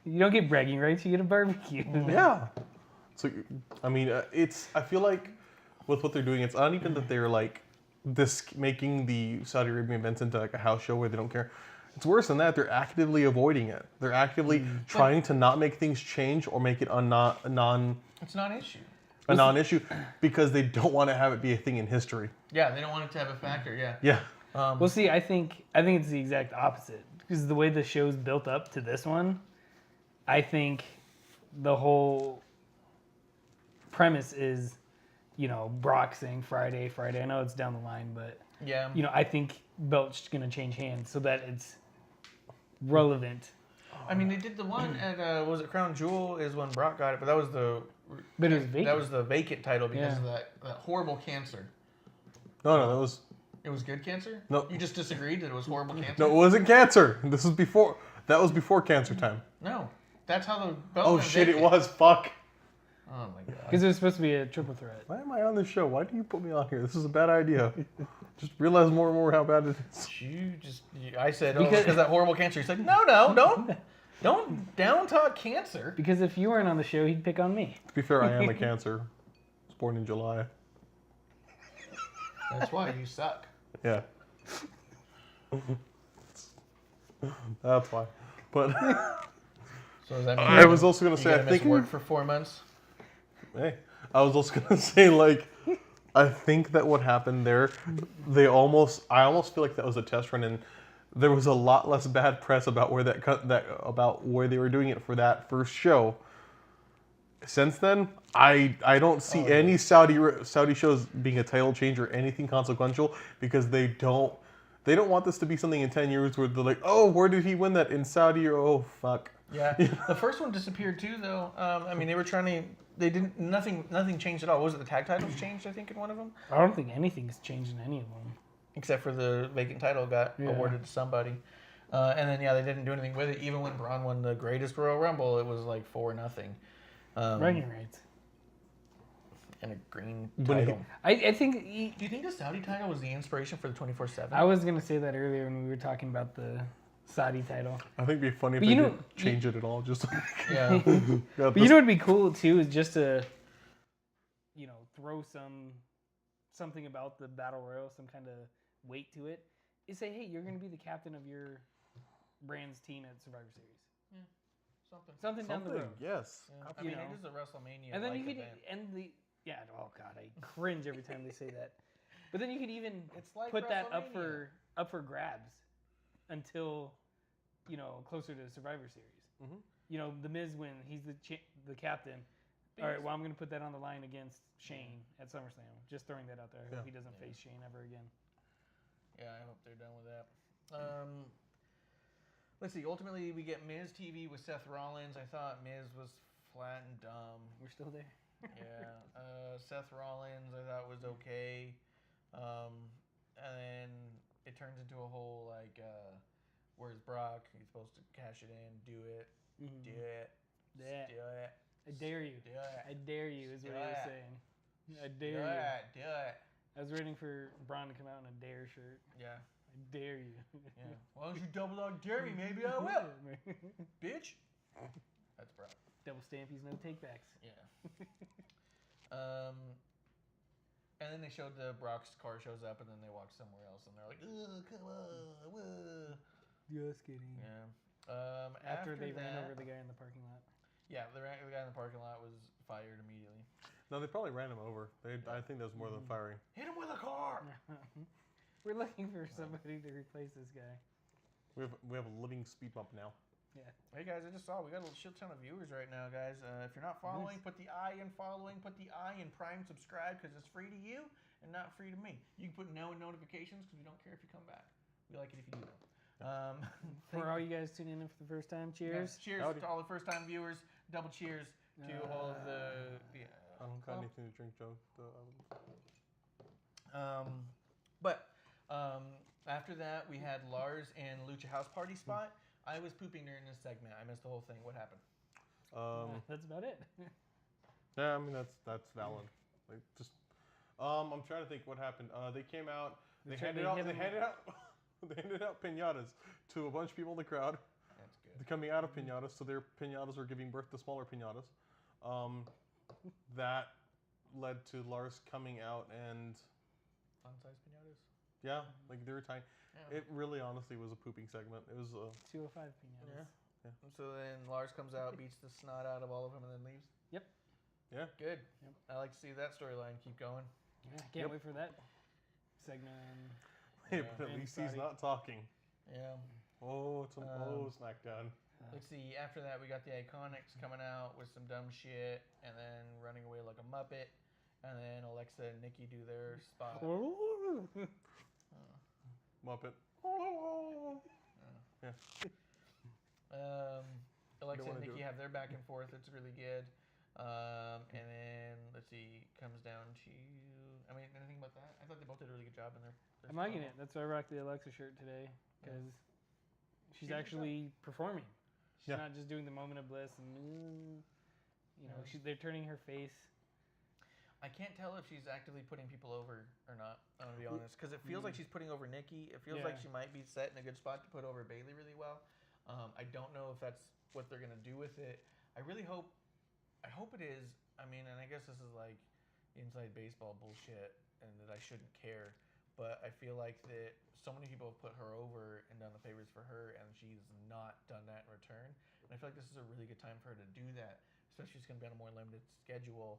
you don't get bragging rights, you get a barbecue.
Yeah. So, I mean, I feel like with what they're doing, it's not even that they're like making the Saudi Arabian events into like a house show where they don't care. It's worse than that. They're actively avoiding it. They're actively trying to not make things change or make it
It's not an issue.
a non-issue because they don't want to have it be a thing in history.
Yeah, they don't want it to have a factor. Yeah.
Yeah.
Well, see, I think it's the exact opposite because the way the show's built up to this one, I think the whole premise is, Brock saying Friday. I know it's down the line, but
Yeah.
I think belt's gonna change hands so that it's relevant.
I mean, they did the one at was it Crown Jewel is when Brock got it, but that was the vacant title because of that horrible cancer.
No, that was
It was good cancer?
No.
You just disagreed that it was horrible cancer?
no, it wasn't cancer. This was before. That was before cancer time.
No. That's how the belt
Oh
went
shit! It
vacant.
was. Fuck.
Oh my god.
Because it was supposed to be a triple threat.
Why am I on this show? Why do you put me on here? This is a bad idea. Just realize more and more how bad it is.
I said,
Because-
because that horrible cancer. He's like, no, don't down talk cancer.
Because if you weren't on the show, he'd pick on me.
To be fair, I am a Cancer. I was born in July.
That's why you suck.
Yeah. That's why. But
So does that mean
I was also gonna say, I
miss
think
work for 4 months?
Hey, I was also gonna say, like, I think that what happened there, I almost feel like that was a test run, and there was a lot less bad press about where about where they were doing it for that first show. Since then, I don't see any Saudi shows being a title change or anything consequential because they don't want this to be something in 10 years where they're like, oh, where did he win that in Saudi? Or oh fuck.
Yeah. The first one disappeared too, though. I mean, they were trying to. They didn't. Nothing changed at all. Was it the tag titles changed? I think in one of them,
I don't think anything's changed in any of them.
except for the vacant title got awarded to somebody. And then they didn't do anything with it. Even when Braun won the Greatest Royal Rumble, it was like 4-0.
Bragging rights.
And a green
But
title.
I think
Do you think the Saudi title was the inspiration for the 24/7?
I was gonna say that earlier when we were talking about the Saudi title.
I think it'd be funny if
But
they
you know-
didn't change it at all. Just
Yeah.
But you know what'd be cool too is just to, throw something about the battle royal, some kind of weight to it. Is say, hey, you're gonna be the captain of your brand's team at Survivor Series. Something down the road.
Yes.
Yeah. I mean, it is a WrestleMania.
And then you could
event.
oh god, I cringe every time they say that. But then you could even
It's like
put that up
WrestleMania.
for grabs until closer to Survivor Series.
Mhm.
The Miz win, he's the captain. All right, well I'm gonna put that on the line against Shane at SummerSlam. Just throwing that out there. I hope he doesn't face Shane ever again.
Yeah, I hope they're done with that. Let's see. Ultimately, we get Miz TV with Seth Rollins. I thought Miz was flat and dumb.
We're still there.
Yeah. Seth Rollins, I thought was okay. And then it turns into a whole where's Brock? He's supposed to cash it in. Do it.
Mhm.
Do it.
Yeah.
Do it.
I dare you.
Do it.
I dare you is what he was
Yeah.
saying. I
Do
dare you.
it. Do it.
I was waiting for Braun to come out in a dare shirt.
Yeah.
I dare you.
Yeah. Why don't you double dog dare me? Maybe I will. Bitch. That's Brock.
Double stampies, no takebacks.
Yeah. And then they showed Brock's car shows up, and then they walk somewhere else, and they're like, "Oh, come on, whoa."
Just kidding.
Yeah.
After they
that,
ran over the guy in the parking lot.
Yeah, the guy in the parking lot was fired immediately.
No, they probably ran him over. I think that was more than firing.
Hit him with a car.
We're looking for somebody to replace this guy.
We have a living speed bump now.
Yeah.
Hey guys, I just saw we got a shit ton of viewers right now, guys. If you're not following, put the I in following, put the I in Prime subscribe because it's free to you and not free to me. You can put no in notifications because we don't care if you come back. We like it if you do though.
For all you guys tuning in for the first time, cheers.
Yeah, cheers to all the first time viewers. Double cheers to all of the. Yeah.
I don't got anything to drink, Joe.
But after that, we had Lars and Lucha House Party spot. I was pooping during this segment. I missed the whole thing. What happened?
That's about it.
Yeah, I mean that's valid. Like just, I'm trying to think what happened. They came out. They handed out piñatas to a bunch of people in the crowd.
That's good.
They're coming out of piñatas, so their piñatas were giving birth to smaller piñatas. That led to Lars coming out and
Fun-sized piñatas.
yeah, like they were tiny.
Yeah.
It really, honestly, was a pooping segment. It was
205 piñatas.
Yeah. So then Lars comes out, beats the snot out of all of them, and then leaves.
Yep.
Yeah.
Good.
Yep.
I like to see that storyline keep going.
Yeah, can't wait for that segment.
Hey, but at least he's not talking.
Yeah.
Oh, it's Smackdown.
Let's see. After that, we got the Iconics coming out with some dumb shit, and then running away like a Muppet, and then Alexa and Nikki do their spot.
Muppet. Yeah.
Alexa and Nikki have their back and forth. It's really good. And then let's see, comes down to. I mean, anything about that? I thought they both did a really good job in their
I'm liking it. That's why I rocked the Alexa shirt today because she's actually performing. She's not just doing the moment of bliss and they're turning her face.
I can't tell if she's actively putting people over or not. I'm gonna be honest, because it feels like she's putting over Nikki. It feels like she might be set in a good spot to put over Bailey really well. I don't know if that's what they're gonna do with it. I really hope. I hope it is. I mean, and I guess this is like inside baseball bullshit, and that I shouldn't care. But I feel like that so many people have put her over and done the favors for her, and she's not done that in return. And I feel like this is a really good time for her to do that, especially if she's going to be on a more limited schedule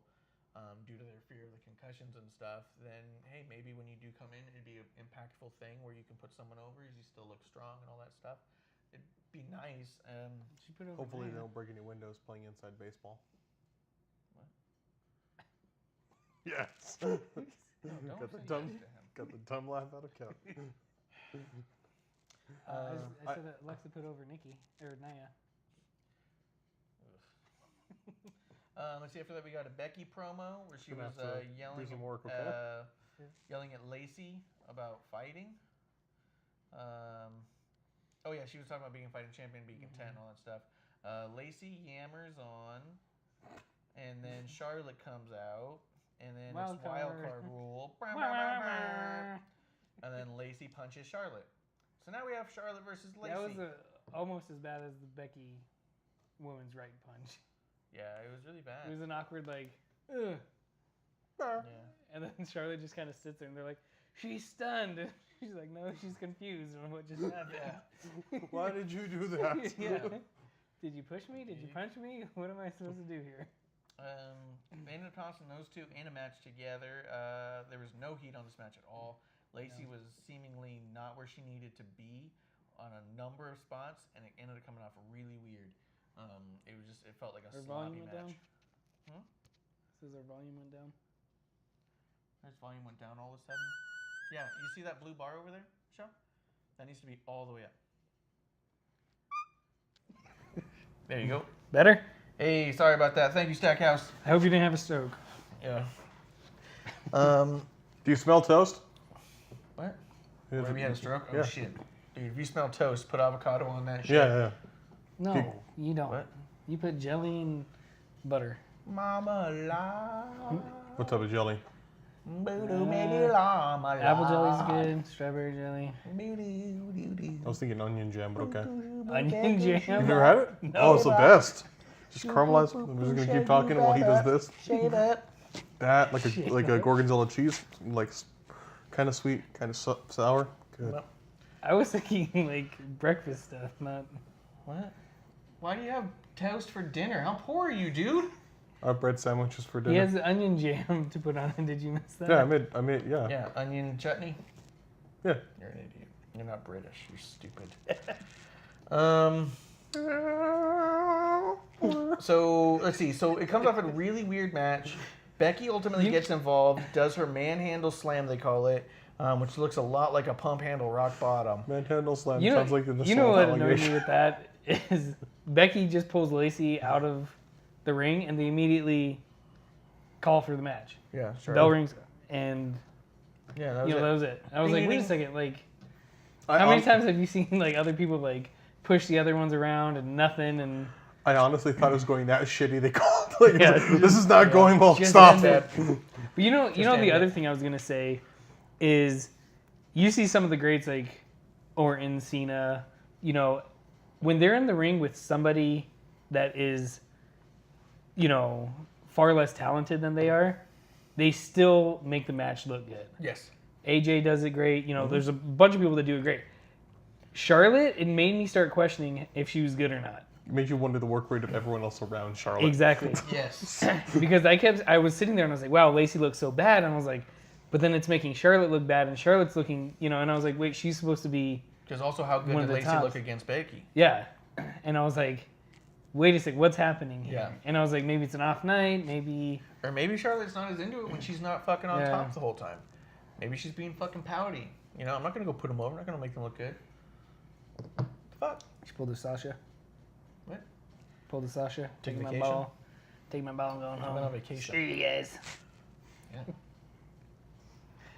due to their fear of the concussions and stuff. Then, hey, maybe when you do come in, it'd be an impactful thing where you can put someone over as you still look strong and all that stuff. It'd be nice.
She put over
Hopefully
Diana.
they don't break any windows playing inside baseball.
What?
Yes.
No,
Got the dumb laugh out of Kevin.
I said that Alexa put over Nikki or Nia.
Let's see. After that, we got a Becky promo where she was yelling at Lacey about fighting. Oh yeah, she was talking about being a fighting champion, being content, and all that stuff. Lacey yammers on, and then Charlotte comes out, and then it's wild card rule. And then Lacey punches Charlotte. So now we have Charlotte versus Lacey.
That was almost as bad as the Becky woman's right punch.
Yeah, it was really bad.
It was an awkward ugh.
Yeah.
And then Charlotte just kind of sits there and they're like, she's stunned. And she's like, no, she's confused on what just happened.
Yeah.
Why did you do that?
Yeah. Did you push me? Did you punch me? What am I supposed to do here?
They ended up tossing those two in a match together. There was no heat on this match at all. Lacey was seemingly not where she needed to be on a number of spots, and it ended up coming off really weird. It felt like a sloppy match.
Down? Says our volume went down.
His volume went down all of a sudden. Yeah, you see that blue bar over there, Sean? That needs to be all the way up. There you go.
Better?
Hey, sorry about that. Thank you, Stackhouse.
I hope you didn't have a stroke.
Yeah.
Do you smell toast?
What? Where we had a stroke? Oh,
yeah.
shit. Dude, if you smell toast, put avocado on that shit.
Yeah.
No, you don't.
What?
You put jelly and butter.
Mama la.
What type of jelly?
Apple jelly's good. Strawberry jelly.
I was thinking onion jam, but okay.
Onion jam.
You never had it? No. Oh, it's the best. Just caramelize. I'm just gonna keep talking while he does this.
Shave it.
That like a gorgonzola cheese, like kind of sweet, kind of sour. Good.
I was thinking like breakfast stuff, not.
What? Why do you have toast for dinner? How poor are you, dude?
I have bread sandwiches for dinner.
He has onion jam to put on it. Did you miss that?
Yeah, I made. Yeah.
Yeah, onion chutney.
Yeah.
You're an idiot. You're not British. You're stupid. So let's see. So it comes off a really weird match. Becky ultimately gets involved, does her manhandle slam, they call it, which looks a lot like a pump handle rock bottom.
Manhandle slam
You know,
sounds like the
you know what annoyed
allegation.
me with that is Becky just pulls Lacey out of the ring and they immediately call for the match.
Yeah, sure.
Bell rings and
Yeah, that was
that was it. I was
Ding,
like,
ding,
wait a
ding.
second, like how many times have you seen like other people like push the other ones around and nothing and
I honestly thought it was going that shitty. They called like,
Yeah,
this is not going well.
just
Stop
end
it.
But you know
end
the
it.
other thing I was gonna say is you see some of the greats like Orton, Cena, you know, when they're in the ring with somebody that is, you know, far less talented than they are, they still make the match look good.
Yes.
AJ does it great. You know, there's a bunch of people that do it great. Charlotte, it made me start questioning if she was good or not.
It made you wonder the work rate of everyone else around Charlotte.
Exactly.
Yes.
Because I was sitting there and I was like, wow, Lacey looks so bad. And I was like, but then it's making Charlotte look bad and Charlotte's looking, you know, and I was like, wait, she's supposed to be,
Because also, how good
One of
did
the
Lacey
tops.
look against Becky?
yeah. And I was like, wait a sec, what's happening here?
Yeah.
And I was like, maybe it's an off night, maybe.
Or maybe Charlotte's not as into it when she's not fucking on
Yeah.
top the whole time. Maybe she's being fucking pouty. You know, I'm not gonna go put them over. I'm not gonna make them look good. Fuck.
She pulled a Sasha.
What?
Pulled a Sasha.
Take
Taking my
vacation?
ball. Taking my ball and going
I've
home.
been on vacation.
See you guys.
Yeah.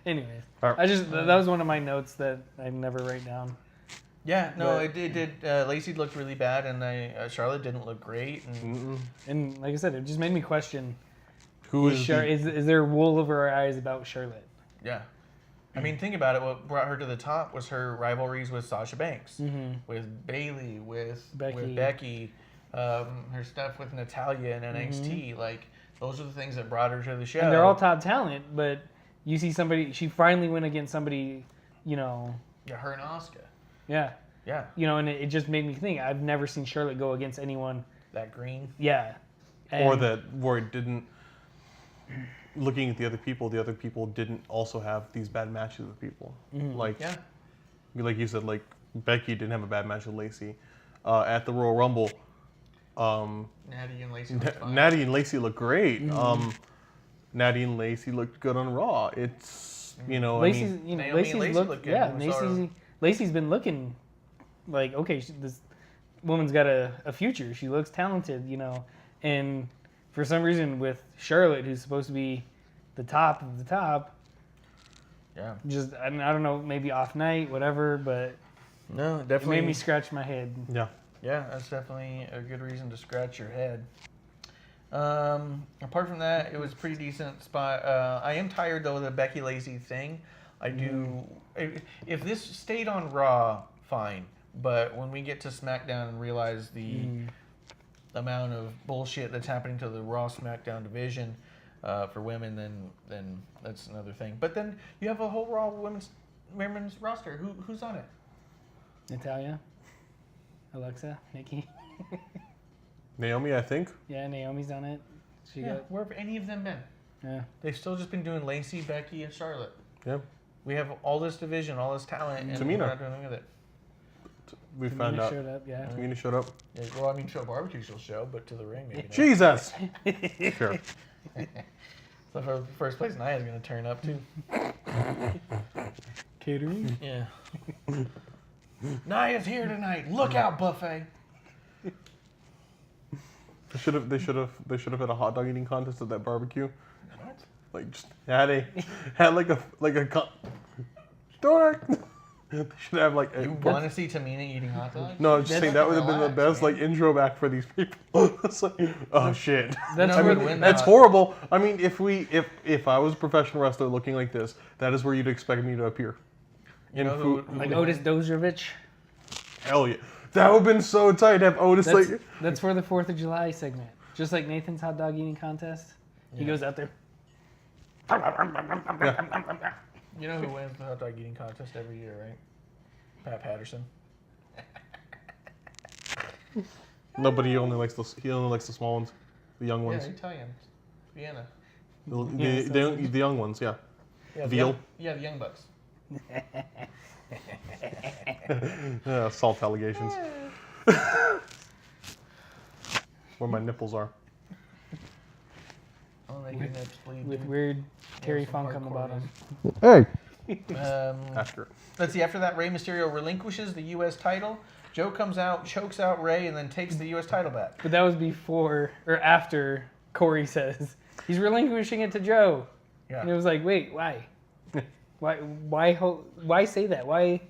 Anyways,
Alright.
I just that was one of my notes that I never write down.
Yeah, no,
But-
it did. Lacey looked really bad, and Charlotte didn't look great. And
Mm-mm.
And like I said, it just made me question:
Who is the-
is there wool over our eyes about Charlotte?
yeah, I mean, think about it. What brought her to the top was her rivalries with Sasha Banks, with Bailey, with Becky, her stuff with Natalya and NXT. Like those are the things that brought her to the show.
And they're all top talent, but you see somebody. She finally went against somebody, you know.
Yeah, her and Asuka.
Yeah,
Yeah,
you know, and it just made me think. I've never seen Charlotte go against anyone.
that green.
Yeah,
or
And-
that where it didn't. Looking at the other people didn't also have these bad matches with people. Like,
Yeah,
like you said, like Becky didn't have a bad match with Lacey. At the Royal Rumble,
Natty and Lacey. looked fine.
Natty and Lacey look great. Natty and Lacey looked good on Raw. It's
Lacey's,
I mean,
you know,
Naomi and
Lacey's
Lacey
look,
look good
yeah,
when we saw her.
Lacey's been looking like okay, this woman's got a future. She looks talented, you know, and for some reason with Charlotte, who's supposed to be the top of the top,
Yeah.
just I don't know, maybe off night, whatever, but
No,
it
definitely
made me scratch my head.
yeah.
Yeah, that's definitely a good reason to scratch your head. Apart from that, it was a pretty decent spot. I am tired though of the Becky Lacey thing. I do. If this stayed on Raw, fine. But when we get to SmackDown and realize the amount of bullshit that's happening to the Raw SmackDown division for women, then that's another thing. But then you have a whole Raw women's roster. Who's on it?
Natalia, Alexa, Nikki,
Naomi, I think.
yeah, Naomi's on it. She
Yeah, where have any of them been?
yeah.
They've still just been doing Lacey, Becky, and Charlotte.
Yeah.
We have all this division, all this talent, and
Tamina.
we're not doing anything with it.
We found
Tamina
out.
showed up, yeah.
Tamina showed up.
Yeah, well, I mean, show barbecue she'll show, but to the ring maybe not.
Jesus. Sure.
So for first place, Nia's gonna turn up too.
Catering.
Yeah. Nia's here tonight. Look out, buffet.
They should have had a hot dog eating contest at that barbecue.
What?
Like just had like a donut. They should have like
You want to see Tamina eating hot dogs?
no, I'm just saying that would have been the
Relax,
best
man.
like intro back for these people. It's like, oh shit.
That's
No,
where
would win
That's
that.
horrible. I mean, if I was a professional wrestler looking like this, that is where you'd expect me to appear.
You know who
like
would
Otis
win?
Dozrovich.
Hell yeah. That would have been so tight to have Otis like
That's for the 4th of July segment. Just like Nathan's hot dog eating contest. He goes out there.
You know who wins the hot dog eating contest every year, right? Pat Patterson.
No, but he only likes the small ones, the young ones,
Yeah, Italian. Vienna.
the young ones. Yeah.
Yeah,
Veal?
The young Bucks.
Assault allegations. Where my nipples are.
I'll make your nips bleed.
With
dude.
weird Terry
some
Funk on the
hardcore
bottom.
Hey.
Um, let's see. After that, Rey Mysterio relinquishes the U.S. title. Joe comes out, chokes out Rey, and then takes the U.S. title back.
But that was before or after Corey says he's relinquishing it to Joe.
Yeah.
And it was like, wait, why? Why say that? Why?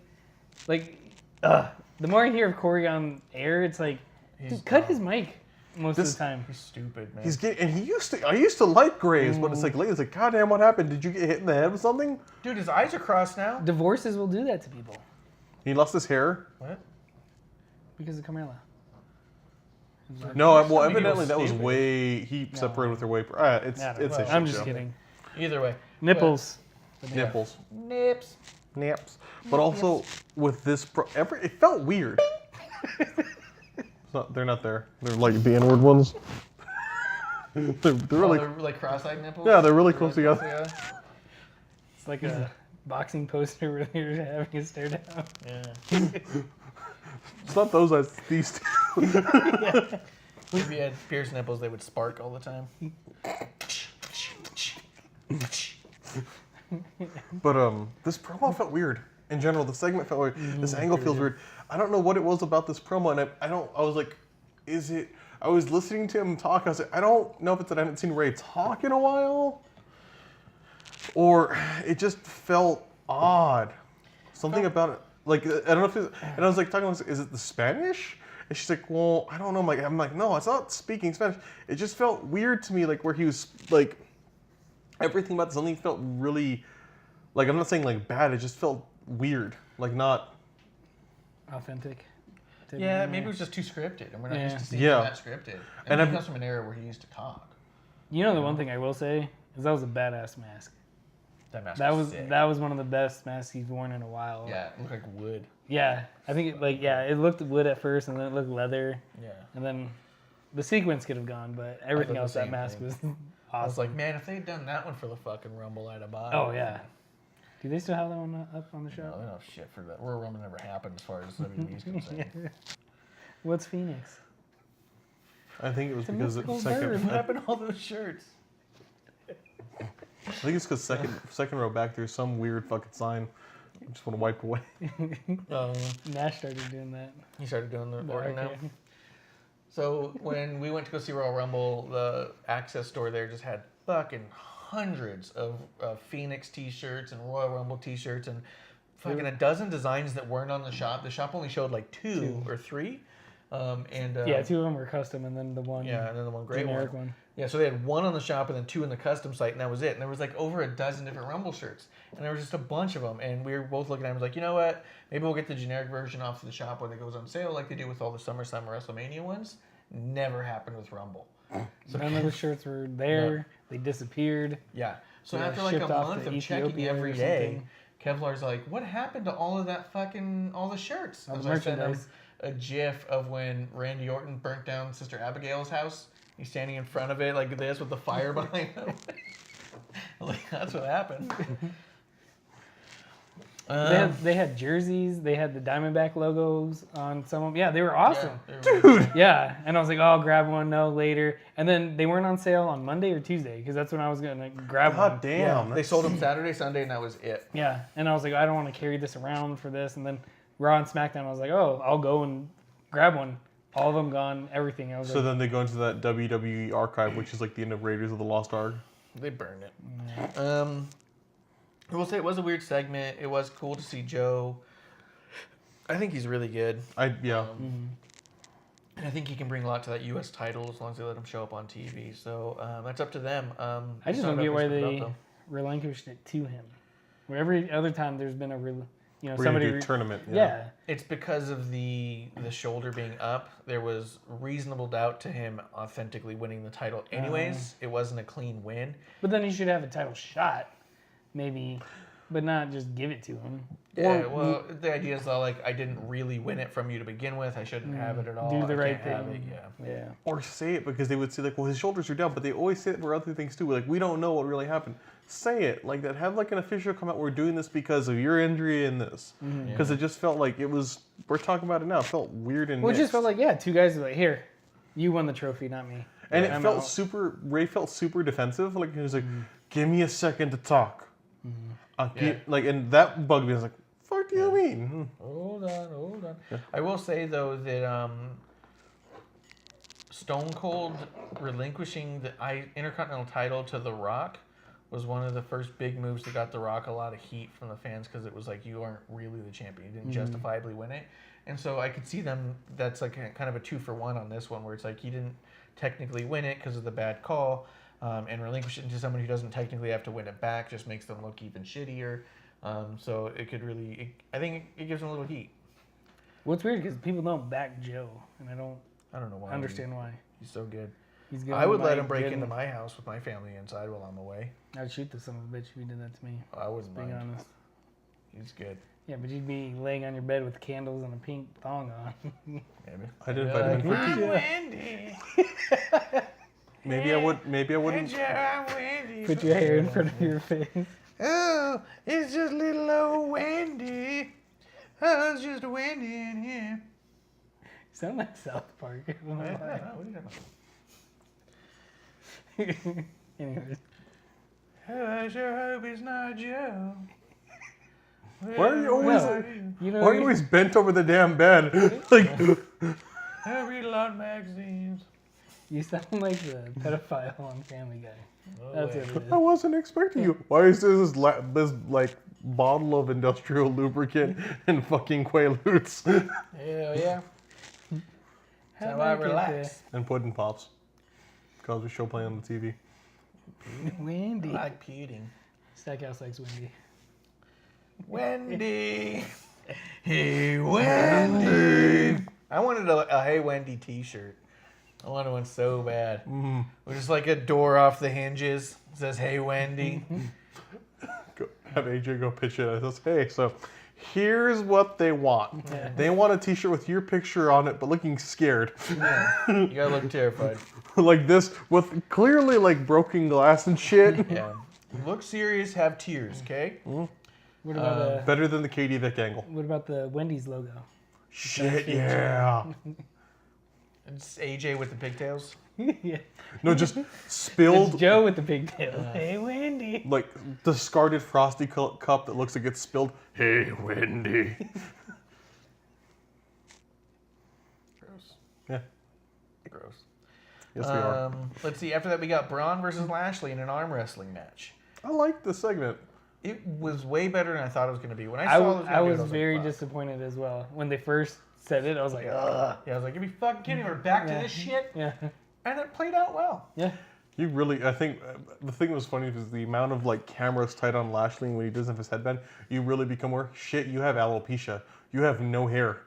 Like, the more I hear of Corey on air, it's like, dude, cut his mic most of the time.
He's stupid, man.
I used to like Graves, but it's like lately, it's like, goddamn, what happened? Did you get hit in the head with something?
Dude, his eyes are crossed now.
Divorces will do that to people
He lost his hair.
What?
because of Carmella.
No,
Something
well,
he was
evidently that was
stupid.
way. He separated with her way. It's
I don't
it's
know.
a
I'm
shit
just
show.
kidding.
Either way.
Nipples.
Nipples,
Nips.
naps, but also with this, it felt weird. They're not there. They're like the inward ones. they're really.
They're like cross-eyed nipples?
Yeah, they're really close together.
It's like a boxing poster where you're having a stare down.
Yeah.
It's not those eyes. These two.
If you had pierced nipples, they would spark all the time.
But this promo felt weird. In general, the segment felt weird. This angle feels weird. I don't know what it was about this promo, and I was like, is it? I was listening to him talk. I was like, I don't know if it's that I haven't seen Ray talk in a while, or it just felt odd. Something about it, like I don't know if it's, and I was like talking. Is it the Spanish? And she's like, well, I don't know. I'm like, no, it's not speaking Spanish. It just felt weird to me, like where he was like, everything about something felt really, like I'm not saying like bad. It just felt weird, like not.
Authentic.
Yeah, maybe it was just too scripted, and we're not used to seeing
Yeah.
that scripted.
And
And he
I've-
comes from an era where he used to talk.
You know the one thing I will say is that was a badass mask.
That mask
That was
sick.
that was one of the best masks he's worn in a while.
Yeah, it looked like wood.
Yeah, I think it looked wood at first, and then it looked leather,
Yeah.
and then the sequence could have gone, but everything
the
else that
same
mask
thing.
was
I was
awesome.
like, man, if they'd done that one for the fucking Rumble, I'd have bought it.
Oh yeah. Do they still have that one up on the
No,
show?
they don't have shit for that. Royal Rumble never happened as far as WWE's concerned.
What's Phoenix?
I think it was
a
because
mystical
second.
bird.
What happened to all those shirts?
I think it's because second row back there's some weird fucking sign. I just want to wipe away.
Nash started doing that.
He started doing the
The
order now.
arcade.
So when we went to go see Royal Rumble, the Access store there just had fucking hundreds of Phoenix T-shirts and Royal Rumble T-shirts and fucking a dozen designs that weren't on the shop. The shop only showed like two or three.
Yeah, two of them were custom, and then the one
Yeah, and then the one great
generic
one.
one.
Yeah, so they had one on the shop and then two in the custom site, and that was it. And there was like over a dozen different Rumble shirts, and there was just a bunch of them. And we were both looking at them, like, you know what? Maybe we'll get the generic version off to the shop when it goes on sale, like they do with all the SummerSlam or WrestleMania ones. Never happened with Rumble. So
None of the shirts were there.
No.
They disappeared.
yeah. So
They got
after like a
shipped off
month
to
of checking
Ethiopia
every
or
day, Kevlar's like, what happened to all of that fucking, all the shirts?
All the
So I sent him
merchandise.
a gif of when Randy Orton burnt down Sister Abigail's house. He's standing in front of it like this with the fire behind him. Like, that's what happened.
They had jerseys. They had the Diamondback logos on some of them. Yeah, they were awesome.
Dude.
Yeah, and I was like, oh, I'll grab one. No, later. And then they weren't on sale on Monday or Tuesday because that's when I was gonna grab one.
God damn.
They sold them Saturday, Sunday, and that was it.
Yeah, and I was like, I don't want to carry this around for this. And then Raw and SmackDown, I was like, oh, I'll go and grab one. All of them gone. Everything. I was
So
like,
then they go into that WWE archive, which is like the end of Raiders of the Lost Ark.
They burned it. I will say it was a weird segment. It was cool to see Joe. I think he's really good.
Yeah.
And I think he can bring a lot to that U.S. title as long as they let him show up on TV. So that's up to them.
I just don't get why they relinquished it to him. Where every other time there's been a
We're
somebody
gonna do a tournament.
yeah.
It's because of the shoulder being up. There was reasonable doubt to him authentically winning the title. Anyways, it wasn't a clean win.
But then he should have a title shot. Maybe but not just give it to him.
Yeah, well, the idea is like, I didn't really win it from you to begin with. I shouldn't have it at all.
Do the
I
right
can't have
thing.
it.
Yeah.
Or say it because they would say like, well, his shoulders are down, but they always say it for other things too. Like, we don't know what really happened. Say it like that. Have like an official come out. We're doing this because of your injury and this. Because it just felt like it was. We're talking about it now. It felt weird and.
Well, it
mixed.
just felt like two guys were like, here, you won the trophy, not me.
And
I'm
it felt
out.
super. Ray felt super defensive. Like he was like, "Give me a second to talk." Like, and that bugged me. I was like, "Fuck do you mean?"
Hold on. Yeah. I will say though that Stone Cold relinquishing the Intercontinental title to The Rock was one of the first big moves that got The Rock a lot of heat from the fans because it was like, you aren't really the champion. You didn't justifiably win it. And so I could see them, that's like kind of a 2-for-1 on this one where it's like he didn't technically win it because of the bad call and relinquish it to someone who doesn't technically have to win it back, just makes them look even shittier. So it could really, I think it gives them a little heat.
What's weird because people don't back Joe, and I don't
know why.
understand why.
He's so good.
He's good.
I would let him break into my house with my family inside while I'm away.
I'd shoot the son of a bitch if he did that to me.
I wouldn't
Being
mind.
honest.
He's good.
Yeah, but you'd be laying on your bed with candles and a pink thong on.
Maybe.
I did invite him in for tea.
Wendy.
Maybe I would. Maybe I wouldn't.
Wendy.
Put your hair in front of your face.
Oh, it's just little old Wendy. Oh, it's just Wendy in here.
You sound like South Park. I don't know why.
What are you talking about?
Anyways.
Oh, I sure hope it's not Joe.
Why are you always?
You know,
Why are you always bent over the damn bed? Like,
I read a lot of magazines.
you sound like the pedophile on Family Guy.
Oh,
That's
wait.
what it
I
is.
wasn't expecting you. Why is this like bottle of industrial lubricant and fucking Quaaludes
Hell yeah.
How
How I
about
relax.
and pudding pops? Cause we show playing on the TV.
Wendy.
I like pudding.
Stackhouse likes Wendy.
Wendy. Hey, Wendy. I wanted a Hey Wendy t-shirt. I wanted one so bad. With just like a door off the hinges. It says, Hey Wendy.
Have AJ go pitch it. I says, hey, so here's what they want.
Yeah.
They want a T-shirt with your picture on it, but looking scared,
Yeah. You gotta look terrified.
like this, with clearly like broken glass and shit.
Yeah. Look serious, have tears, okay?
What about
Better than the Katie Vick angle.
what about the Wendy's logo?
Shit, yeah.
It's AJ with the pigtails.
Yeah.
No, just
It's
spilled,
Joe with the pigtail. Hey, Wendy.
like discarded frosty cup that looks like it's spilled. Hey, Wendy.
Gross.
Yeah.
Gross.
Yes, we are.
Let's see. After that, we got Braun versus Lashley in an arm wrestling match.
I like the segment.
It was way better than I thought it was going to be. When I
I
saw it,
was
like,
very
fuck.
disappointed as well. When they first said it, I was like, ugh.
Yeah, I was like, "Are you fucking kidding me? We're back to
Yeah.
this shit,"
Yeah.
and it played out well.
Yeah.
You really, I think the thing that was funny was the amount of like cameras tight on Lashley when he doesn't have his headband. You really become aware, shit, you have alopecia. You have no hair.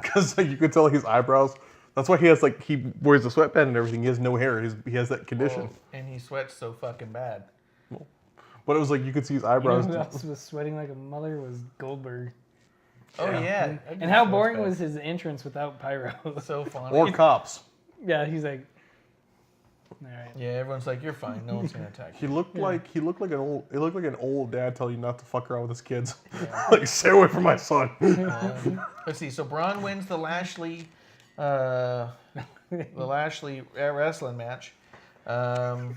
Because like, you could tell his eyebrows. That's why he has like, he wears a sweatband and everything. He has no hair. He has that condition.
Well, and he sweats so fucking bad.
But it was like, you could see his
You know
eyebrows.
who else was sweating like a mother was Goldberg.
Oh yeah.
And how boring was his entrance without pyro?
so funny.
Or cops.
Yeah, he's like, all right.
Yeah, everyone's like, "You're fine. No one's gonna attack
He
you."
looked like an old dad telling you not to fuck around with his kids. Like, stay away from my son.
Let's see. So Braun wins the Lashley wrestling match. And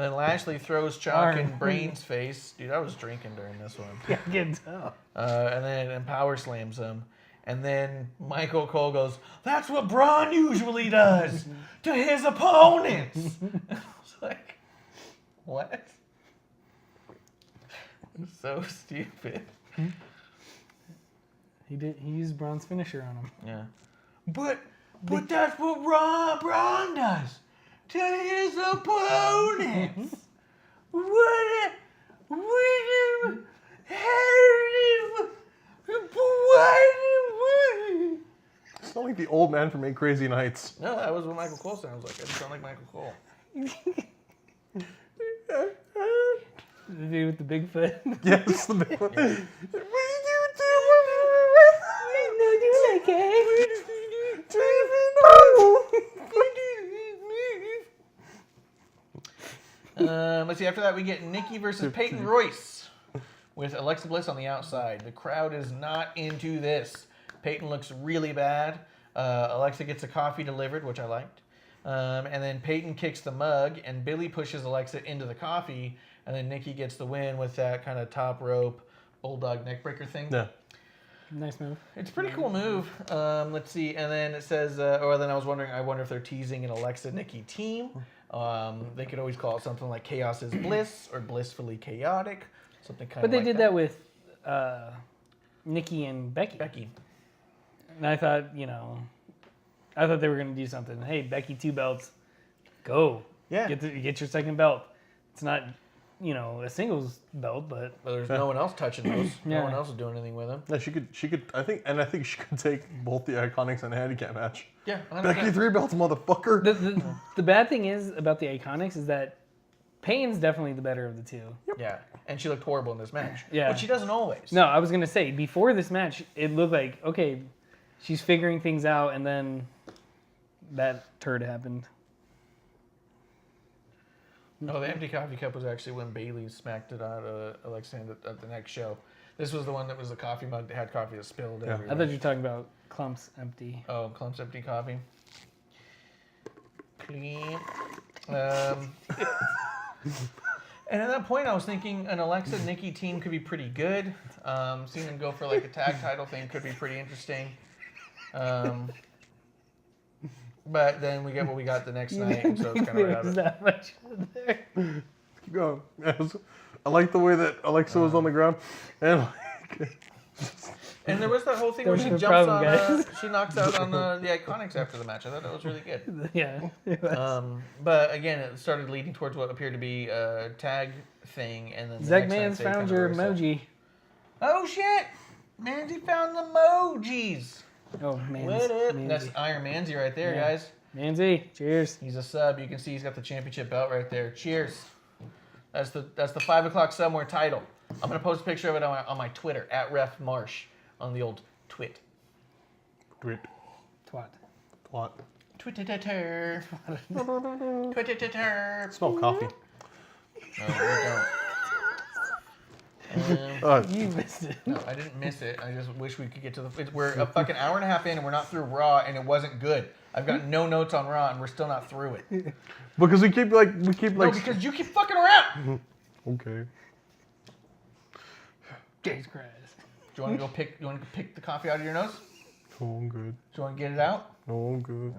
then Lashley throws chalk in Brain's face. Dude, I was drinking during this one.
Yeah, I can tell.
And then power slams him. And then Michael Cole goes, "That's what Braun usually does to his opponents." I was like, what? So stupid.
He used Braun's finisher on him.
Yeah. But that's what Braun does to his opponents. What?
It's not like the old man from 8 Crazy Nights.
No, that was what Michael Cole sounds like. I just sound like Michael Cole.
The dude with the Bigfoot.
Yes, the big one.
No, do like
Let's see. After that, we get Nikki versus Peyton Royce with Alexa Bliss on the outside. The crowd is not into this. Peyton looks really bad. Alexa gets a coffee delivered, which I liked. And then Peyton kicks the mug, and Billy pushes Alexa into the coffee, and then Nikki gets the win with that kind of top rope bulldog neckbreaker thing.
Yeah.
Nice move.
It's a pretty cool move. Let's see. And then it says, or then I wonder if they're teasing an Alexa Nikki team. They could always call it something like Chaos is Bliss or Blissfully Chaotic. Something kind of
But they
like
did that with Nikki and Becky. And I thought, I thought they were going to do something. Hey, Becky, 2 belts. Go.
Yeah.
Get your second belt. It's not, a singles belt, but
there's no one else touching those. No
Yeah.
one else is doing anything with them.
Yeah, she could. I think she could take both the Iconics and a handicap match.
Yeah. 100%.
Becky 3 belts, motherfucker.
the bad thing is about the Iconics is that Payne's definitely the better of the two.
Yeah. And she looked horrible in this match.
Yeah.
But she doesn't always.
No, I was going to say, before this match, it looked like, okay, she's figuring things out, and then that turd happened.
No, the empty coffee cup was actually when Bailey smacked it out Alexa at the next show. This was the one that was the coffee mug that had coffee that spilled everywhere.
I thought you were talking about Clump's empty.
Oh, Clump's empty coffee. Clean. And at that point, I was thinking an Alexa Nikki team could be pretty good. Seeing them go for like a tag title thing could be pretty interesting. But then we get what we got the next night, so it's kind of out of it.
That much there.
Keep going. Yes. I like the way that Alexa was on the ground, and
And there was that whole thing
That
where
was
she
her
jumps
problem,
on,
guys.
she knocks out on the Iconics after the match. I thought that was really good.
Yeah. It was.
But again, it started leading towards what appeared to be a tag thing, and then the
Zach
next night
Mans
they
found
kinda
your
reversed it.
emoji.
Oh shit! Manzi found the emojis.
Oh, man.
What up? That's Iron Manzi right there,
Yeah.
guys.
Manzi, cheers.
He's a sub. You can see he's got the championship belt right there. Cheers. That's the 5 o'clock somewhere title. I'm gonna post a picture of it on my Twitter at Ref Marsh on the old twit.
tweet,
Twat.
twat.
Twitter. Twitter.
Smell coffee.
No, we don't.
You missed it.
No, I didn't miss it. I just wish we could get to the. We're a fucking hour and a half in, and we're not through Raw, and it wasn't good. I've got no notes on Raw, and we're still not through it.
Because we keep like.
No, because you keep fucking around.
Okay.
Jesus Christ.
Do you want to go pick? You want to pick the coffee out of your nose? Do
Oh, I'm good.
you want to get it out?
Oh, I'm good.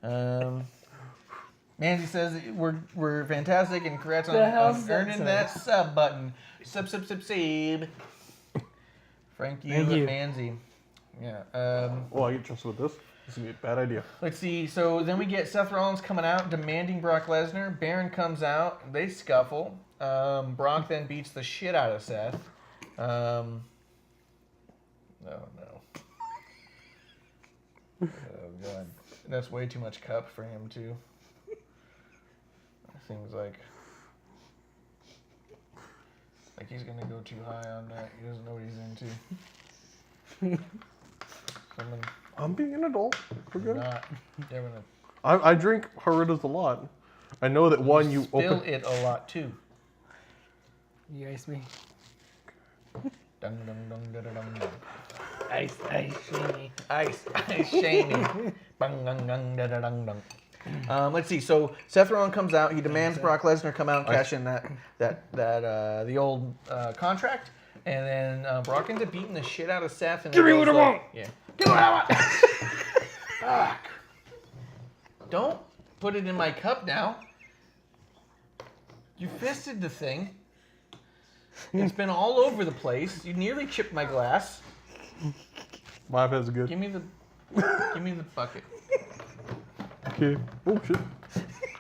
All right. Manzi says we're fantastic, and congrats
The hell's
on
that
earning
sub?
that sub button. Sub. Thank you,
Thank you.
Manzi. Yeah.
Oh, I get trusted with this. This would be a bad idea.
Let's see. So then we get Seth Rollins coming out, demanding Brock Lesnar. Baron comes out. They scuffle. Brock then beats the shit out of Seth. Oh no. Oh god. That's way too much cup for him too. Seems like he's gonna go too high on that. He doesn't know what he's into. Someone
I'm being an adult. We're good.
not doing it.
I drink Haritas a lot. I know that one you
Spill
open.
it a lot too.
You iced me.
Dun, dun, dun, dun, dun, dun, dun.
Ice, shamey.
Ice shaming. Bang, dun, dun, dun, dun, dun. Let's see. So Seth Rollins comes out. He demands Brock Lesnar come out and cash in the old contract, and then Brock ends up beating the shit out of Seth. And
Give me
it
what
goes
I
like-
want.
Yeah. Give me what I want. Fuck. Don't put it in my cup now. You fisted the thing. It's been all over the place. You nearly chipped my glass.
My iPad's good.
Give me the bucket.
Okay. Oh shit.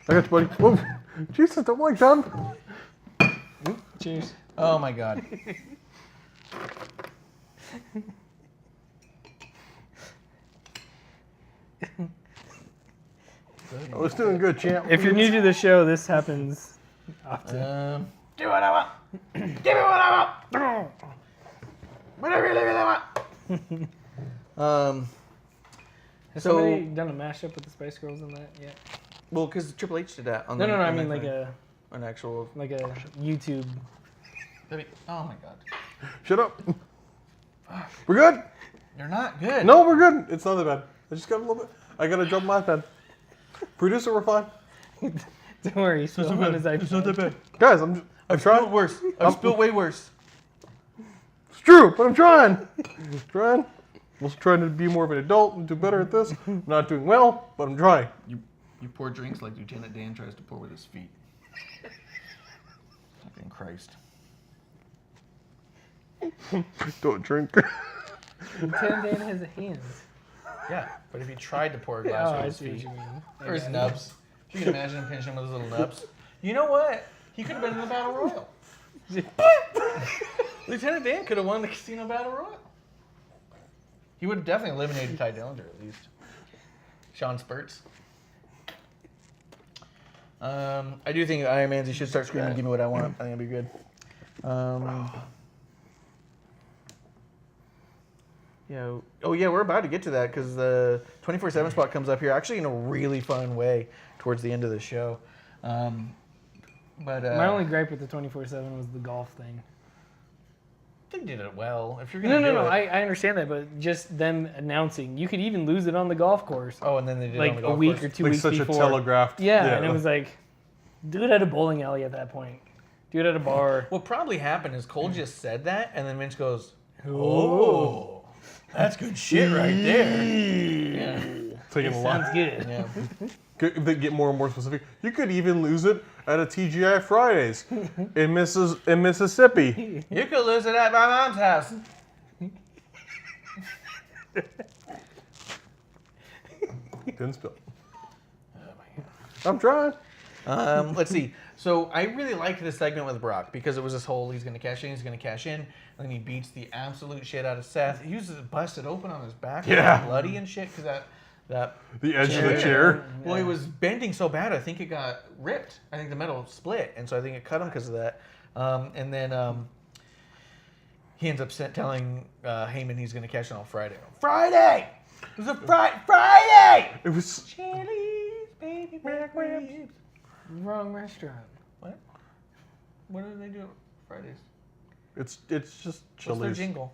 I got you, buddy. Whoa. Jesus, don't like done.
Cheers.
Oh my god.
I was doing good, champ.
If you're new to the show, this happens often.
Give me what I want. Give me what I want. What I really want.
Has somebody done a mashup with the Spice Girls in that yet?
Well, because Triple H did that.
No. I mean like
an actual
YouTube.
Oh my god.
Shut up. We're good.
You're not good.
No, we're good. It's not that bad. I just got a little bit. I gotta jump my iPad. Producer, we're fine.
Don't worry, he's still on his iPad.
It's not that bad.
Guys, I'm trying.
Worse. I've spilled way worse.
It's true, but I'm trying. I'm trying to be more of an adult and do better at this. I'm not doing well, but I'm trying.
You pour drinks like Lieutenant Dan tries to pour with his feet. Fucking Christ.
Don't drink.
Lieutenant Dan has hands.
Yeah, but if he tried to pour a glass
I
with his
see what
feet.
you mean.
Or his nubs. You can imagine him pinching him with his little nubs. You know what? He could have been in the Battle Royal. Lieutenant Dan could have won the Casino Battle Royal. He would have definitely eliminated Ty Dillinger at least. Sean Spurts. I do think Iron Man's he should start screaming, "Give me what I want." I think it'd be good. Yeah. Oh yeah, we're about to get to that because the 24/7 spot comes up here actually in a really fun way towards the end of the show. But
my only gripe with the 24/7 was the golf thing.
They did it well. If you're gonna
No. I understand that, but just them announcing, you could even lose it on the golf course.
Oh, and then they did
like
it on the
a
golf
week
course.
or 2
Like
weeks
such
before.
a telegraphed.
Yeah, and it was like, do it at a bowling alley at that point. Do it at a bar.
What probably happened is Cole just said that, and then Vince goes, "Oh, that's good shit right there." Yeah.
Taking a lot.
Sounds good.
Yeah.
They get more and more specific. You could even lose it at a TGI Fridays in Mississippi.
You could lose it at my mom's house.
Didn't spill. I'm trying.
Let's see. So I really liked this segment with Brock because it was this whole he's going to cash in, and then he beats the absolute shit out of Seth. He uses it busted open on his back,
Yeah.
bloody and shit because that
The edge of the chair.
Well, he was bending so bad, I think it got ripped. I think the metal split, and so I think it cut him because of that. And then he ends up telling Heyman he's going to cash in on Friday. Friday! It was a Friday!
It was.
Chili's, baby back ribs.
Wrong restaurant.
What? What do they do on Fridays?
It's just
What's their
Chili's.
jingle?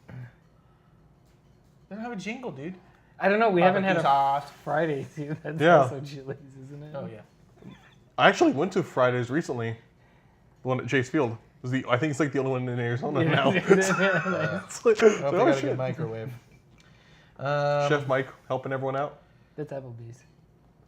They don't have a jingle, dude.
I don't know. We haven't had a
sauce.
Friday too. That's
Yeah.
also Chili's, isn't it?
Oh yeah.
I actually went to Fridays recently. The one at Chase Field. I think it's like the only one in Arizona now. It's like,
I hope they
oh,
got a
shit.
good microwave.
Chef Mike helping everyone out.
That's Applebee's.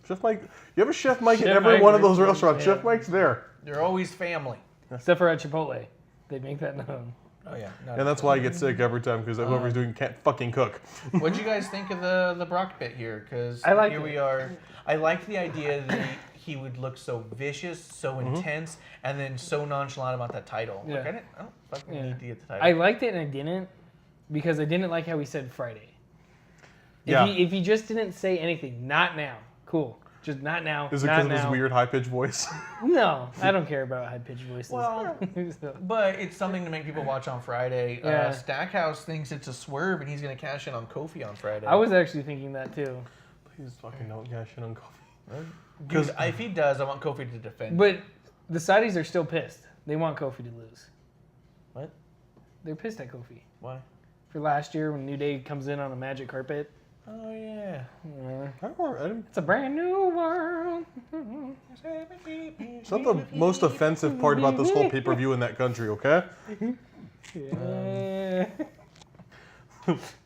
Chef Mike, you have a Chef Mike
Chef
in every
Mike
one of those
restaurants,
restaurants.
yeah.
Chef Mike's there.
They're always family.
Except for at Chipotle. They make that known.
Oh yeah.
And that's why I get sick every time because whoever's doing can't fucking cook.
What'd you guys think of the Brock bit here? Because
I liked
here
it.
we are. I liked the idea that he would look so vicious, so
Mm-hmm.
intense, and then so nonchalant about that title. Like,
Yeah.
I don't fucking need to get the title.
I liked it and I didn't because I didn't like how he said Friday.
Yeah.
If he just didn't say anything, not now, cool. Just not now.
Is it
not
because of
now.
his weird high pitched voice?
No, I don't care about high pitched voices.
Well,
So,
but it's something to make people watch on Friday.
Yeah.
Stackhouse thinks it's a swerve, and he's going to cash in on Kofi on Friday.
I was actually thinking that too.
Please fucking don't cash in on coffee.
Dude, if he does, I want Kofi to defend.
But the Saudis are still pissed. They want Kofi to lose.
What?
They're pissed at Kofi.
Why?
For last year when New Day comes in on a magic carpet.
Oh yeah.
It's a brand new world.
It's not the most offensive part about this whole pay-per-view in that country, okay?
Yeah.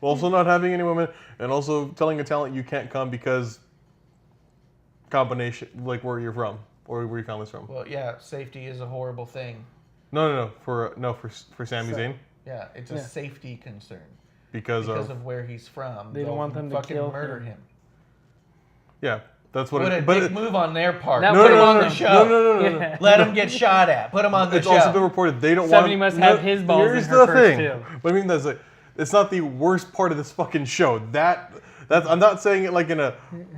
Also not having any women, and also telling a talent you can't come because combination, like where you're from, or where your family's from.
Well, yeah. Safety is a horrible thing.
No. For Sami
So-
Zayn.
Yeah, it's a safety concern
Because
of where he's from.
They don't
They'll
want them to
fucking
kill
murder
him.
him.
Yeah, that's what
What a
it but
dick move on their part.
Now
Put
put
him
him
on
on
the
the-
show.
No.
Yeah.
Let him get shot at. Put him on the
It's
show.
also been reported they don't
Somebody
want.
must have his balls
Here's
in her
the
purse,
thing.
too.
But I mean, that's like, it's not the worst part of this fucking show. That's I'm not saying it like in a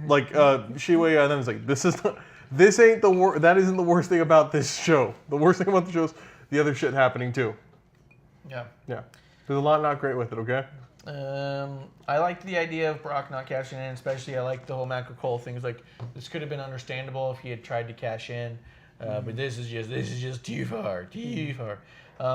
like Shiwei and then it's like this is not. This ain't the that isn't the worst thing about this show. The worst thing about the show is the other shit happening too.
Yeah.
Yeah. There's a lot not great with it, okay?
I liked the idea of Brock not cashing in, especially I liked the whole Michael Cole thing. It was like, this could have been understandable if he had tried to cash in, but this is just too far, too far.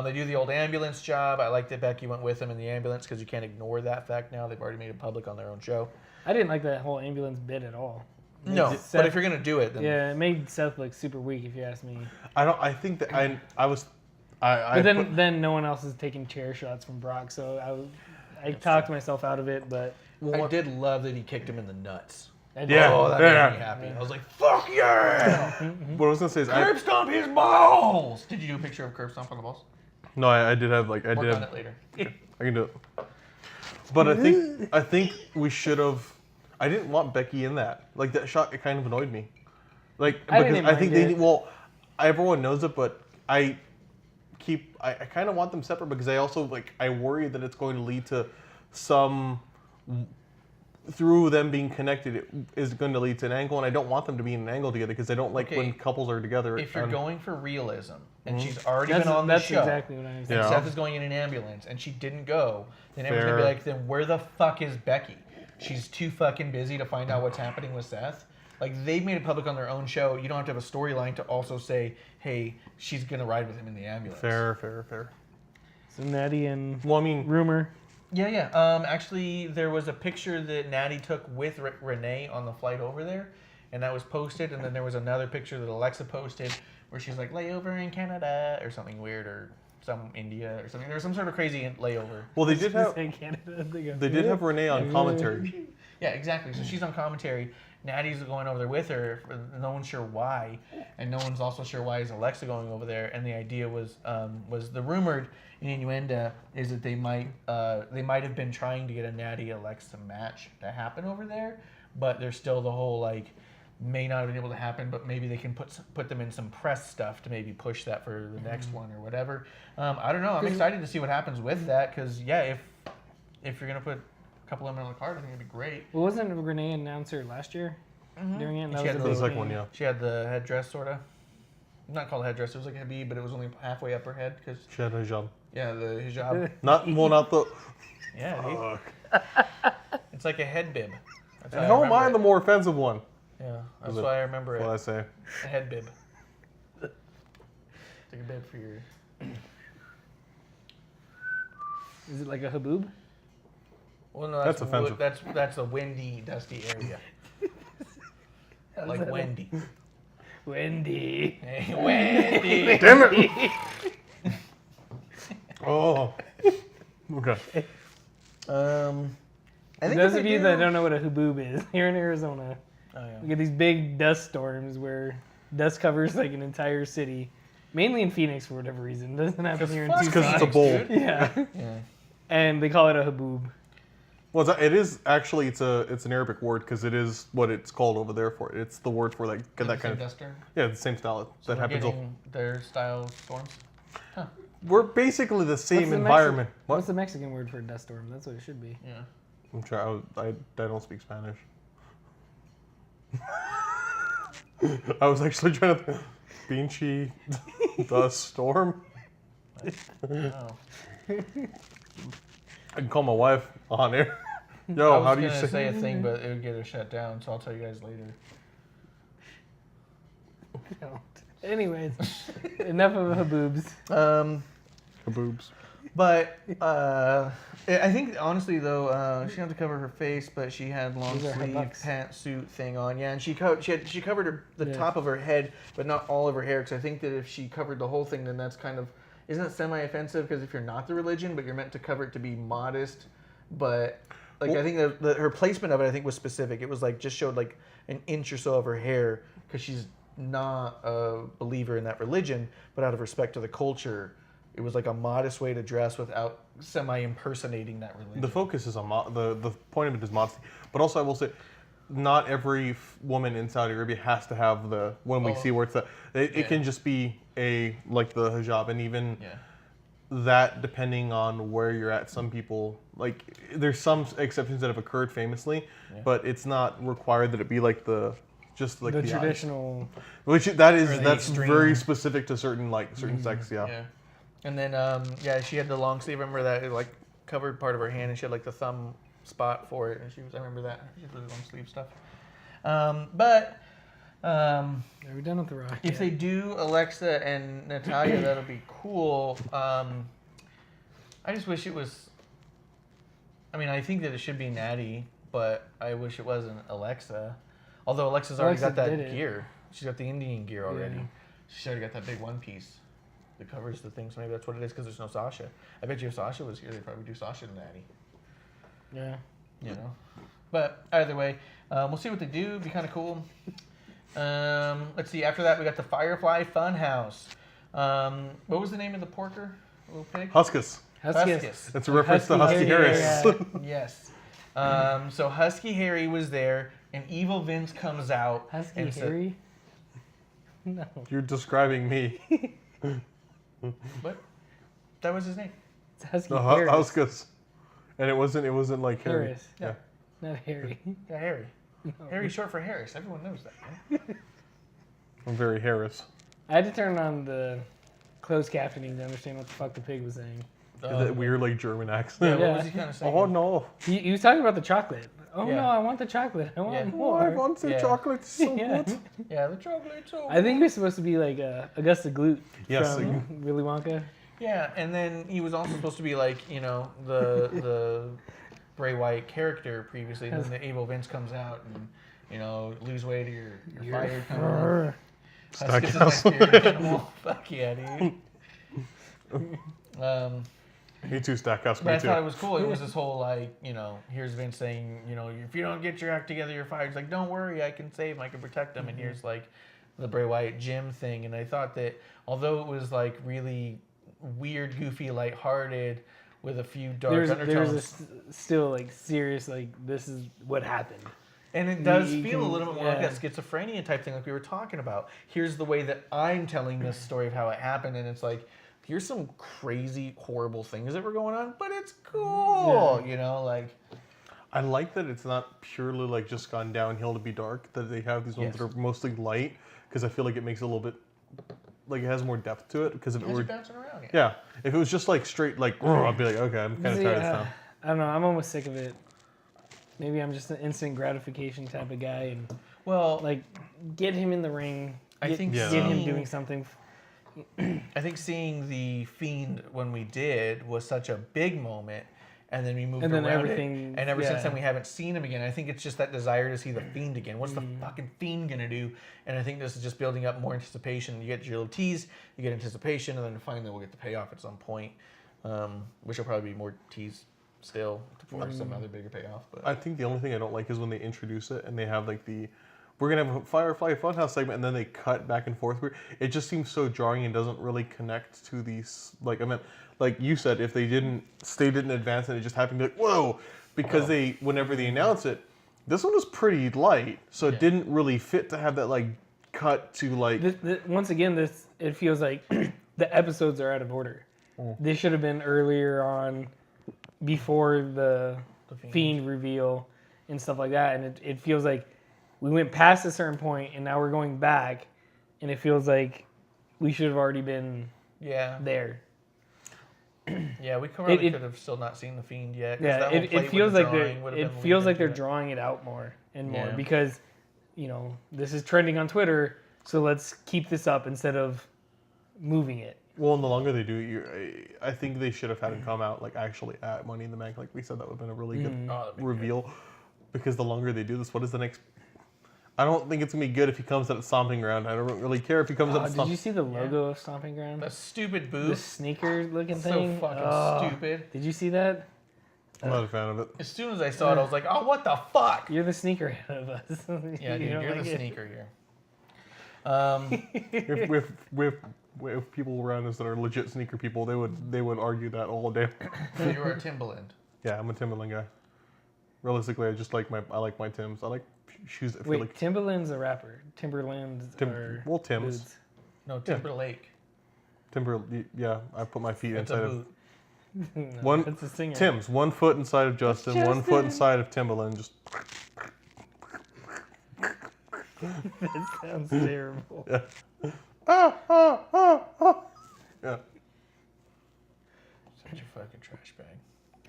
They do the old ambulance job. I like that Becky went with him in the ambulance because you can't ignore that fact now. They've already made it public on their own show.
I didn't like that whole ambulance bit at all.
No, but if you're gonna do it, then
yeah, it made Seth look super weak if you ask me.
I think that I was.
But then no one else is taking chair shots from Brock, so I talked myself out of it. But
I did love that he kicked him in the nuts.
Yeah.
Oh, that made me happy. I was like, fuck yeah!
What I was gonna say is
Curb stomp his balls! Did you do a picture of curb stomp on the balls?
No, I did have like I
Work
did.
on it later.
I can do it. But I think we should have. I didn't want Becky in that. Like that shot, it kind of annoyed me. Like
I
because
didn't
I think
mind
they
it.
well, everyone knows it, but I kind of want them separate because I also I worry that it's going to lead to some. Through them being connected, it is going to lead to an angle, and I don't want them to be in an angle together because I don't like when couples are together.
If you're going for realism, and she's already been on the
that's
show,
exactly what I was
and
saying.
Seth is going in an ambulance, and she didn't go, then everyone's going to be
Fair.
like, then where the fuck is Becky? She's too fucking busy to find out what's happening with Seth. Like, they've made it public on their own show. You don't have to have a storyline to also say, hey, she's going to ride with him in the ambulance.
Fair.
So Natty and
Well, I mean,
Rumor.
Yeah. Actually, there was a picture that Natty took with Renee on the flight over there, and that was posted. And then there was another picture that Alexa posted where she's like, layover in Canada or something weird, or some India or something. There was some sort of crazy layover.
well, they did have
Canada.
they did have Renee on commentary.
Yeah, exactly. So she's on commentary. Natty's going over there with her. No one's sure why, and no one's also sure why is Alexa going over there. And the idea was the rumored innuendo is that they might have been trying to get a Natty Alexa match to happen over there, but there's still the whole may not have been able to happen, but maybe they can put them in some press stuff to maybe push that for the next one or whatever. I don't know. I'm excited to see what happens with that because if you're gonna put a couple of them on the card, I think it'd be great.
Well, wasn't Renee an announcer last year during it? And
She
that
had
was a
The
big
second
thing.
one, yeah.
She had the headdress, sort of. Not called a headdress. It was like a Habib, but it was only halfway up her head because
She had a job.
the hijab.
Not the.
Yeah, it's like a head bib. That's
And
how
how am I
remember
the more offensive one?
it. Yeah, that's why I remember
What I
it.
say.
A head bib. It's like a bib for your.
Is it like a haboob?
Well, no,
That's
that's
offensive.
That's a windy, dusty area. Like Wendy.
Wendy.
Hey, Wendy.
Damn it! Oh. Okay.
I think
Those
if
of
they
you
do-
that don't know what a haboob is, here in Arizona,
Oh, yeah.
we get these big dust storms where dust covers like an entire city, mainly in Phoenix for whatever reason. It doesn't happen here in
fuck
Tucson.
Because it's a bowl.
dude.
Yeah,
Yeah.
and they call it a haboob.
Well, it is actually it's an Arabic word because it is what it's called over there for. It's the word for that kind of
duster.
yeah, the same style
So
that
we're
happens.
getting their style storms.
We're basically the same
What's the
environment.
What's the Mexican word for a dust storm? That's what it should be.
Yeah.
I'm trying. I don't speak Spanish. I was actually trying to think. Pinchy dust storm.
Oh.
I can call my wife on air.
I
Yo,
was
how do you
gonna
say?
say a thing, but it would get her shut down, so I'll tell you guys later.
No. Anyways, enough of haboobs.
Boobs.
But I think honestly though, she had to cover her face, but she had long
These are her
sleeve
bucks.
pantsuit thing on. Yeah, and she covered the
Yeah.
top of her head, but not all of her hair. Because I think that if she covered the whole thing, then that's kind of isn't it semi-offensive? Because if you're not the religion, but you're meant to cover it to be modest, but like
Well-
I think that her placement of it, I think was specific. It was like just showed like an inch or so of her hair because she's not a believer in that religion, but out of respect to the culture. It was like a modest way to dress without semi-impersonating that religion.
The focus is on the point of it is modesty, but also I will say, not every woman in Saudi Arabia has to have the when we
Oh.
see where it's at. It
Yeah.
can just be like the hijab, and even
Yeah.
that depending on where you're at. Some people there's some exceptions that have occurred famously,
Yeah.
but it's not required that it be like the just like
the
the eyes.
traditional.
Which that's
extreme.
very specific to certain sex. Yeah.
Yeah. And then she had the long sleeve. I remember that it like covered part of her hand, and she had like the thumb spot for it. And I remember that. She had the long sleeve stuff.
Are we done with the Rock?
If they do Alexa and Natalia, that'll be cool. I just wish it was. I mean, I think that it should be Natty, but I wish it wasn't Alexa. Although Alexa's already got that gear. She's got the Indian gear already. Yeah. She's already got that big one piece that covers the thing. So maybe that's what it is because there's no Sasha. I bet you if Sasha was here, they'd probably do Sasha and Natty.
Yeah.
You know. But either way, we'll see what they do. It'd be kind of cool. Let's see. After that, we got the Firefly Funhouse. What was the name of the porker? Little pig?
Huskus.
Huskus.
It's a reference to Husky Harris.
Yes. So Husky Harry was there, and Evil Vince comes out.
Husky Harry? No.
You're describing me.
What? That was his name.
It's Husky Harris.
Huskus. And it wasn't like Harry.
Harris.
Yeah.
Not Harry.
Yeah, Harry.
No.
Harry's short for Harris. Everyone knows that, man.
I'm very Harris.
I had to turn on the closed captioning to understand what the fuck the pig was saying.
Is that weird, like, German accent?
Yeah, what was he kind of saying?
Oh, no.
He was talking about the chocolate. Oh,
Yeah.
no, I want the chocolate. I want
Oh, I
more.
want the chocolate so
Yeah.
good.
Yeah, the chocolate too.
I think he was supposed to be like Augusta Gloot
Yes.
from Willy Wonka.
Yeah, and then he was also supposed to be like, the Bray Wyatt character previously. And then the Evil Vince comes out and, lose weight or you're fired. Kind of. Huskus is my spirit animal. Fuck yeah, dude.
Me too, Stackhouse.
But I thought it was cool. It was this whole like, here's Vince saying, if you don't get your act together, you're fired. He's like, don't worry, I can save him, I can protect him. And here's like the Bray Wyatt gym thing. And I thought that although it was like really weird, goofy, lighthearted with a few dark undertones,
still like serious, like this is what happened.
and it does feel a little bit more like that schizophrenia type thing like we were talking about. Here's the way that I'm telling this story of how it happened, and it's like, here's some crazy, horrible things that were going on, but it's cool, like.
I like that it's not purely like just gone downhill to be dark, that they have these ones that are mostly light, because I feel like it makes it a little bit, like it has more depth to it. Because if it were
bouncing around,
yeah, if it was just like straight, like, I'd be like, okay, I'm kind of tired of this now.
I don't know, I'm almost sick of it. Maybe I'm just an instant gratification type of guy, and like get him in the ring. Get him doing something.
I think seeing the Fiend when we did was such a big moment, and then we moved around everything, and ever since then we haven't seen him again. I think it's just that desire to see the Fiend again. What's the fucking Fiend gonna do? And I think this is just building up more anticipation. You get your little tease, you get anticipation, and then finally we'll get the payoff at some point, which will probably be more tease still for some other bigger payoff. But
I think the only thing I don't like is when they introduce it and they have like we're gonna have a Firefly Funhouse segment, and then they cut back and forth. It just seems so jarring and doesn't really connect to these. Like like you said, if they didn't advance and it just happened, to be like, whoa, because whenever they announce it, this one was pretty light, so it didn't really fit to have that like cut to like.
Once again, it feels like the episodes are out of order. This should have been earlier on, before the Fiend reveal and stuff like that, and it feels like we went past a certain point and now we're going back, and it feels like we should have already been there.
Yeah, we probably could have still not seen the Fiend yet.
Yeah, it feels like they're drawing it out more and more because, this is trending on Twitter, so let's keep this up instead of moving it.
Well, and the longer they do it, I think they should have had him come out like actually at Money in the Bank. Like we said, that would have been a really good reveal. Because the longer they do this, what is the next? I don't think it's gonna be good if he comes out at Stomping Ground. I don't really care if he comes out at
Did you see the logo of Stomping Ground?
That stupid booth.
The sneaker looking
so
thing.
Fucking stupid.
Did you see that?
I'm not a fan of it.
As soon as I saw it, I was like, "Oh, what the fuck!"
You're the sneaker head of us.
Yeah, dude, you're the sneaker here.
If people around us that are legit sneaker people, they would argue that all day.
So you are a Timberland.
Yeah, I'm a Timberland guy. Realistically, I just like my Timbs. I like shoes that feel like.
Timberland's a rapper. Timberlands are
Timbs.
dudes.
No, Timberlake.
Yeah, I put my feet inside of.
No, that's a singer.
Tim's, 1 foot inside of Justin, 1 foot inside of Timberland. Just
That sounds terrible.
Yeah. Yeah.
Such a fucking trash bag.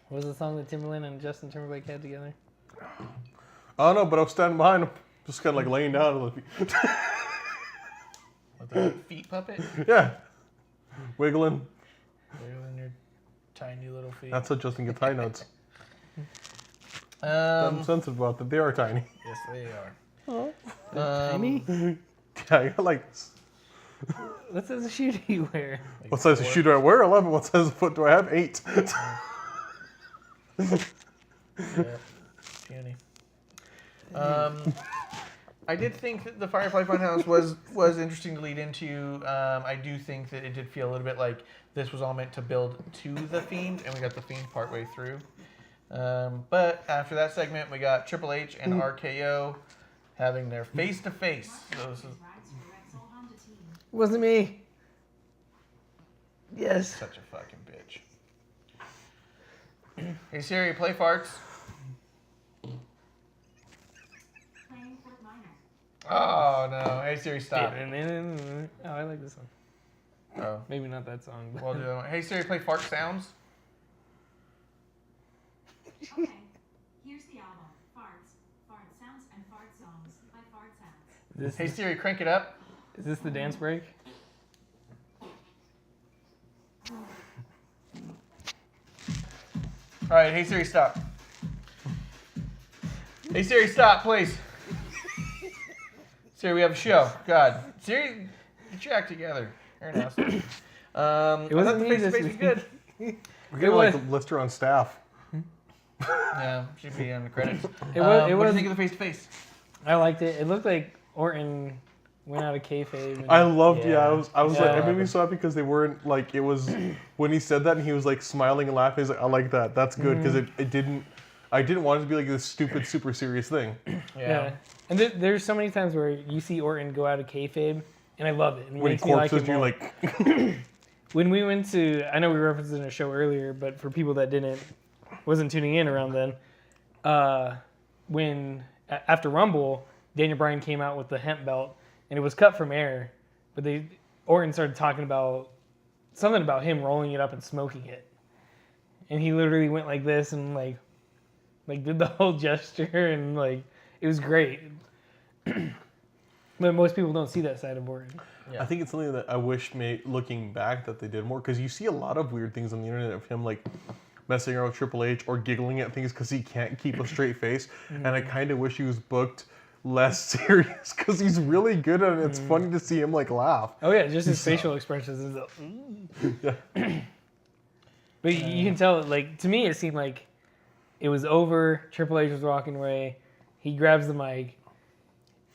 What was the song that Timberland and Justin Timberlake had together?
I don't know, but I was standing behind him, just kind of like laying down.
With the feet puppet?
Yeah. Wiggling.
Wiggling your tiny little feet.
That's how Justin gets high notes.
Um,
Sensitive about that. They are tiny.
yes, they are.
Tiny?
Yeah, I got like.
What size of shoe do you wear?
Like
What size of
4.
shoe do I wear? 11. What size of foot do I have? 8.
Yeah, puny. I did think that the Firefly Funhouse was interesting to lead into. I do think that it did feel a little bit like this was all meant to build to the Fiend, and we got the Fiend partway through. But after that segment, we got Triple H and RKO having their face-to-face. So this is
Wasn't me. Yes.
such a fucking bitch. Hey Siri, play farts. Oh no! Hey Siri, stop.
Oh, I like this one.
Oh,
Maybe not that song. But
well, do that one. Hey Siri, play fart sounds.
Okay, here's the album. Farts, Fart Sounds, and Fart Songs by Fart Sounds.
Hey Siri, crank it up.
Is this the dance break?
All right, hey Siri, stop. Hey Siri, stop, please. Siri, we have a show. God, Siri, get your act together. You're an asshole.
It
I
wasn't
thought the
me
face to
this
face was
week.
good.
We're getting like a lister on staff.
Yeah, should be on the credits.
It
What do
was.
you think of the face to face?
I liked it. It looked like Orton went out of kayfabe. And,
I loved. Yeah, I was like,
Yeah.
it made me so happy because they weren't like it was when he said that and he was like smiling and laughing. He's like, I like that. That's good because it didn't. I didn't want it to be like this stupid, super serious thing.
Yeah. And there's so many times where you see Orton go out of kayfabe, and I love it. And it
When he
makes me like
corpses,
him
you're
more.
like,
When we went to, I know we referenced it in a show earlier, but for people that wasn't tuning in around then, after Rumble, Daniel Bryan came out with the hemp belt, and it was cut from air, but Orton started talking about something about him rolling it up and smoking it, and he literally went like this and like did the whole gesture, and like it was great. But most people don't see that side of Orton.
Yeah.
I think it's something that I wish, looking back, that they did more because you see a lot of weird things on the internet of him like messing around with Triple H or giggling at things because he can't keep a straight face, and I kind of wish he was booked less serious because he's really good at it. It's funny to see him like laugh.
Oh yeah, just his facial expressions is
Yeah.
But you can tell, like, to me it seemed like it was over. Triple H was walking away. He grabs the mic.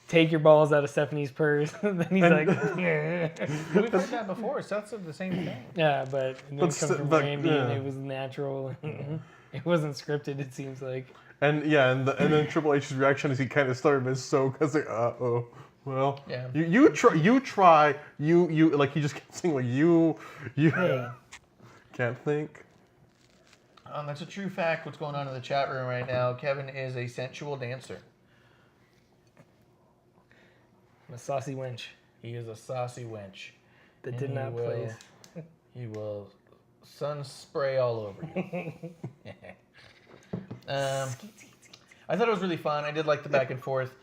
Take your balls out of Stephanie's purse. And then he's like, yeah.
We've heard that before. Seth said the same thing.
Yeah, but it didn't come from
but,
Randy,
yeah.
and it was natural. It wasn't scripted, it seems like.
And yeah, and then Triple H's reaction is he kind of started as so because like, well,
Yeah.
you try, like he just kept saying like you
Hey.
can't think.
That's a true fact. What's going on in the chat room right now? Kevin is a sensual dancer.
I'm a saucy wench
He is a saucy wench.
that
And
did
he
not
will-
play.
He will sun spray all over you. I thought it was really fun. I did like the back and forth.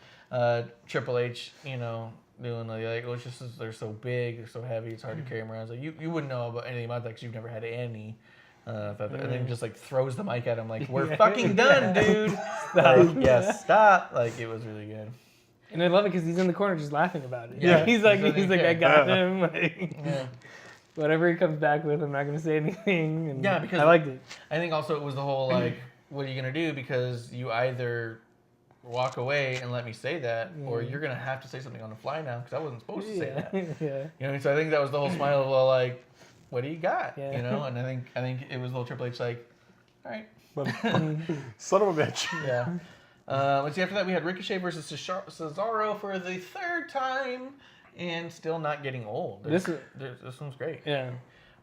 Triple H, doing like, oh, it's just they're so big, they're so heavy, it's hard to carry them around. It's like you wouldn't know about anything about that because you've never had any. And then just like throws the mic at him like, we're fucking done, dude. Like, yes, stop. Like it was really good.
And I love it because he's in the corner just laughing about it.
Yeah.
He's like,
He doesn't
I
care.
got him. Like,
Yeah.
whatever he comes back with, I'm not going to say anything. And
Yeah, because
I liked it.
I think also it was the whole like, what are you gonna do? Because you either walk away and let me say that, or you're gonna have to say something on the fly now because I wasn't supposed to say that.
Yeah.
So I think that was the whole smile of well, like, what do you got?
Yeah.
And I think it was little Triple H like, all right,
But, son of a bitch.
yeah. Let's see. After that, we had Ricochet versus Cesaro for the third time, and still not getting old.
This
This one's great.
Yeah.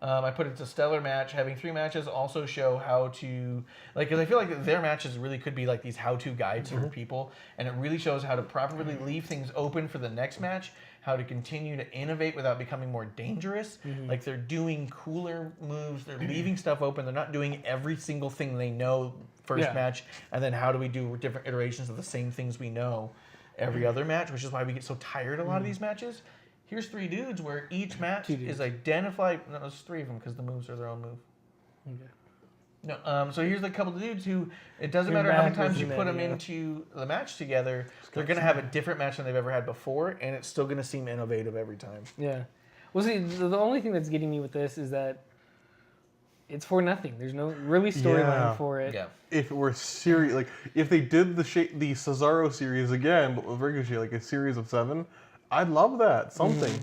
I put it's a stellar match. Having 3 matches also show how to, like, because I feel like their matches really could be like these how-to guides for people, and it really shows how to properly leave things open for the next match, how to continue to innovate without becoming more dangerous. Like, they're doing cooler moves, they're leaving stuff open, they're not doing every single thing they know first match, and then how do we do different iterations of the same things we know every other match, which is why we get so tired a lot of these matches. Here's 3 dudes where each match is identified. No, there's 3 of them because the moves are their own move.
Okay.
No, so here's a couple of dudes who, it doesn't matter how many times you put them into the match together, they're going to have a different match than they've ever had before, and it's still going to seem innovative every time.
Yeah. Well, see, the only thing that's getting me with this is that it's for nothing. There's no really storyline for it.
Yeah.
If it were serious, like if they did the Cesaro series again, but with Ricochet, like a series of 7, I'd love that. Something.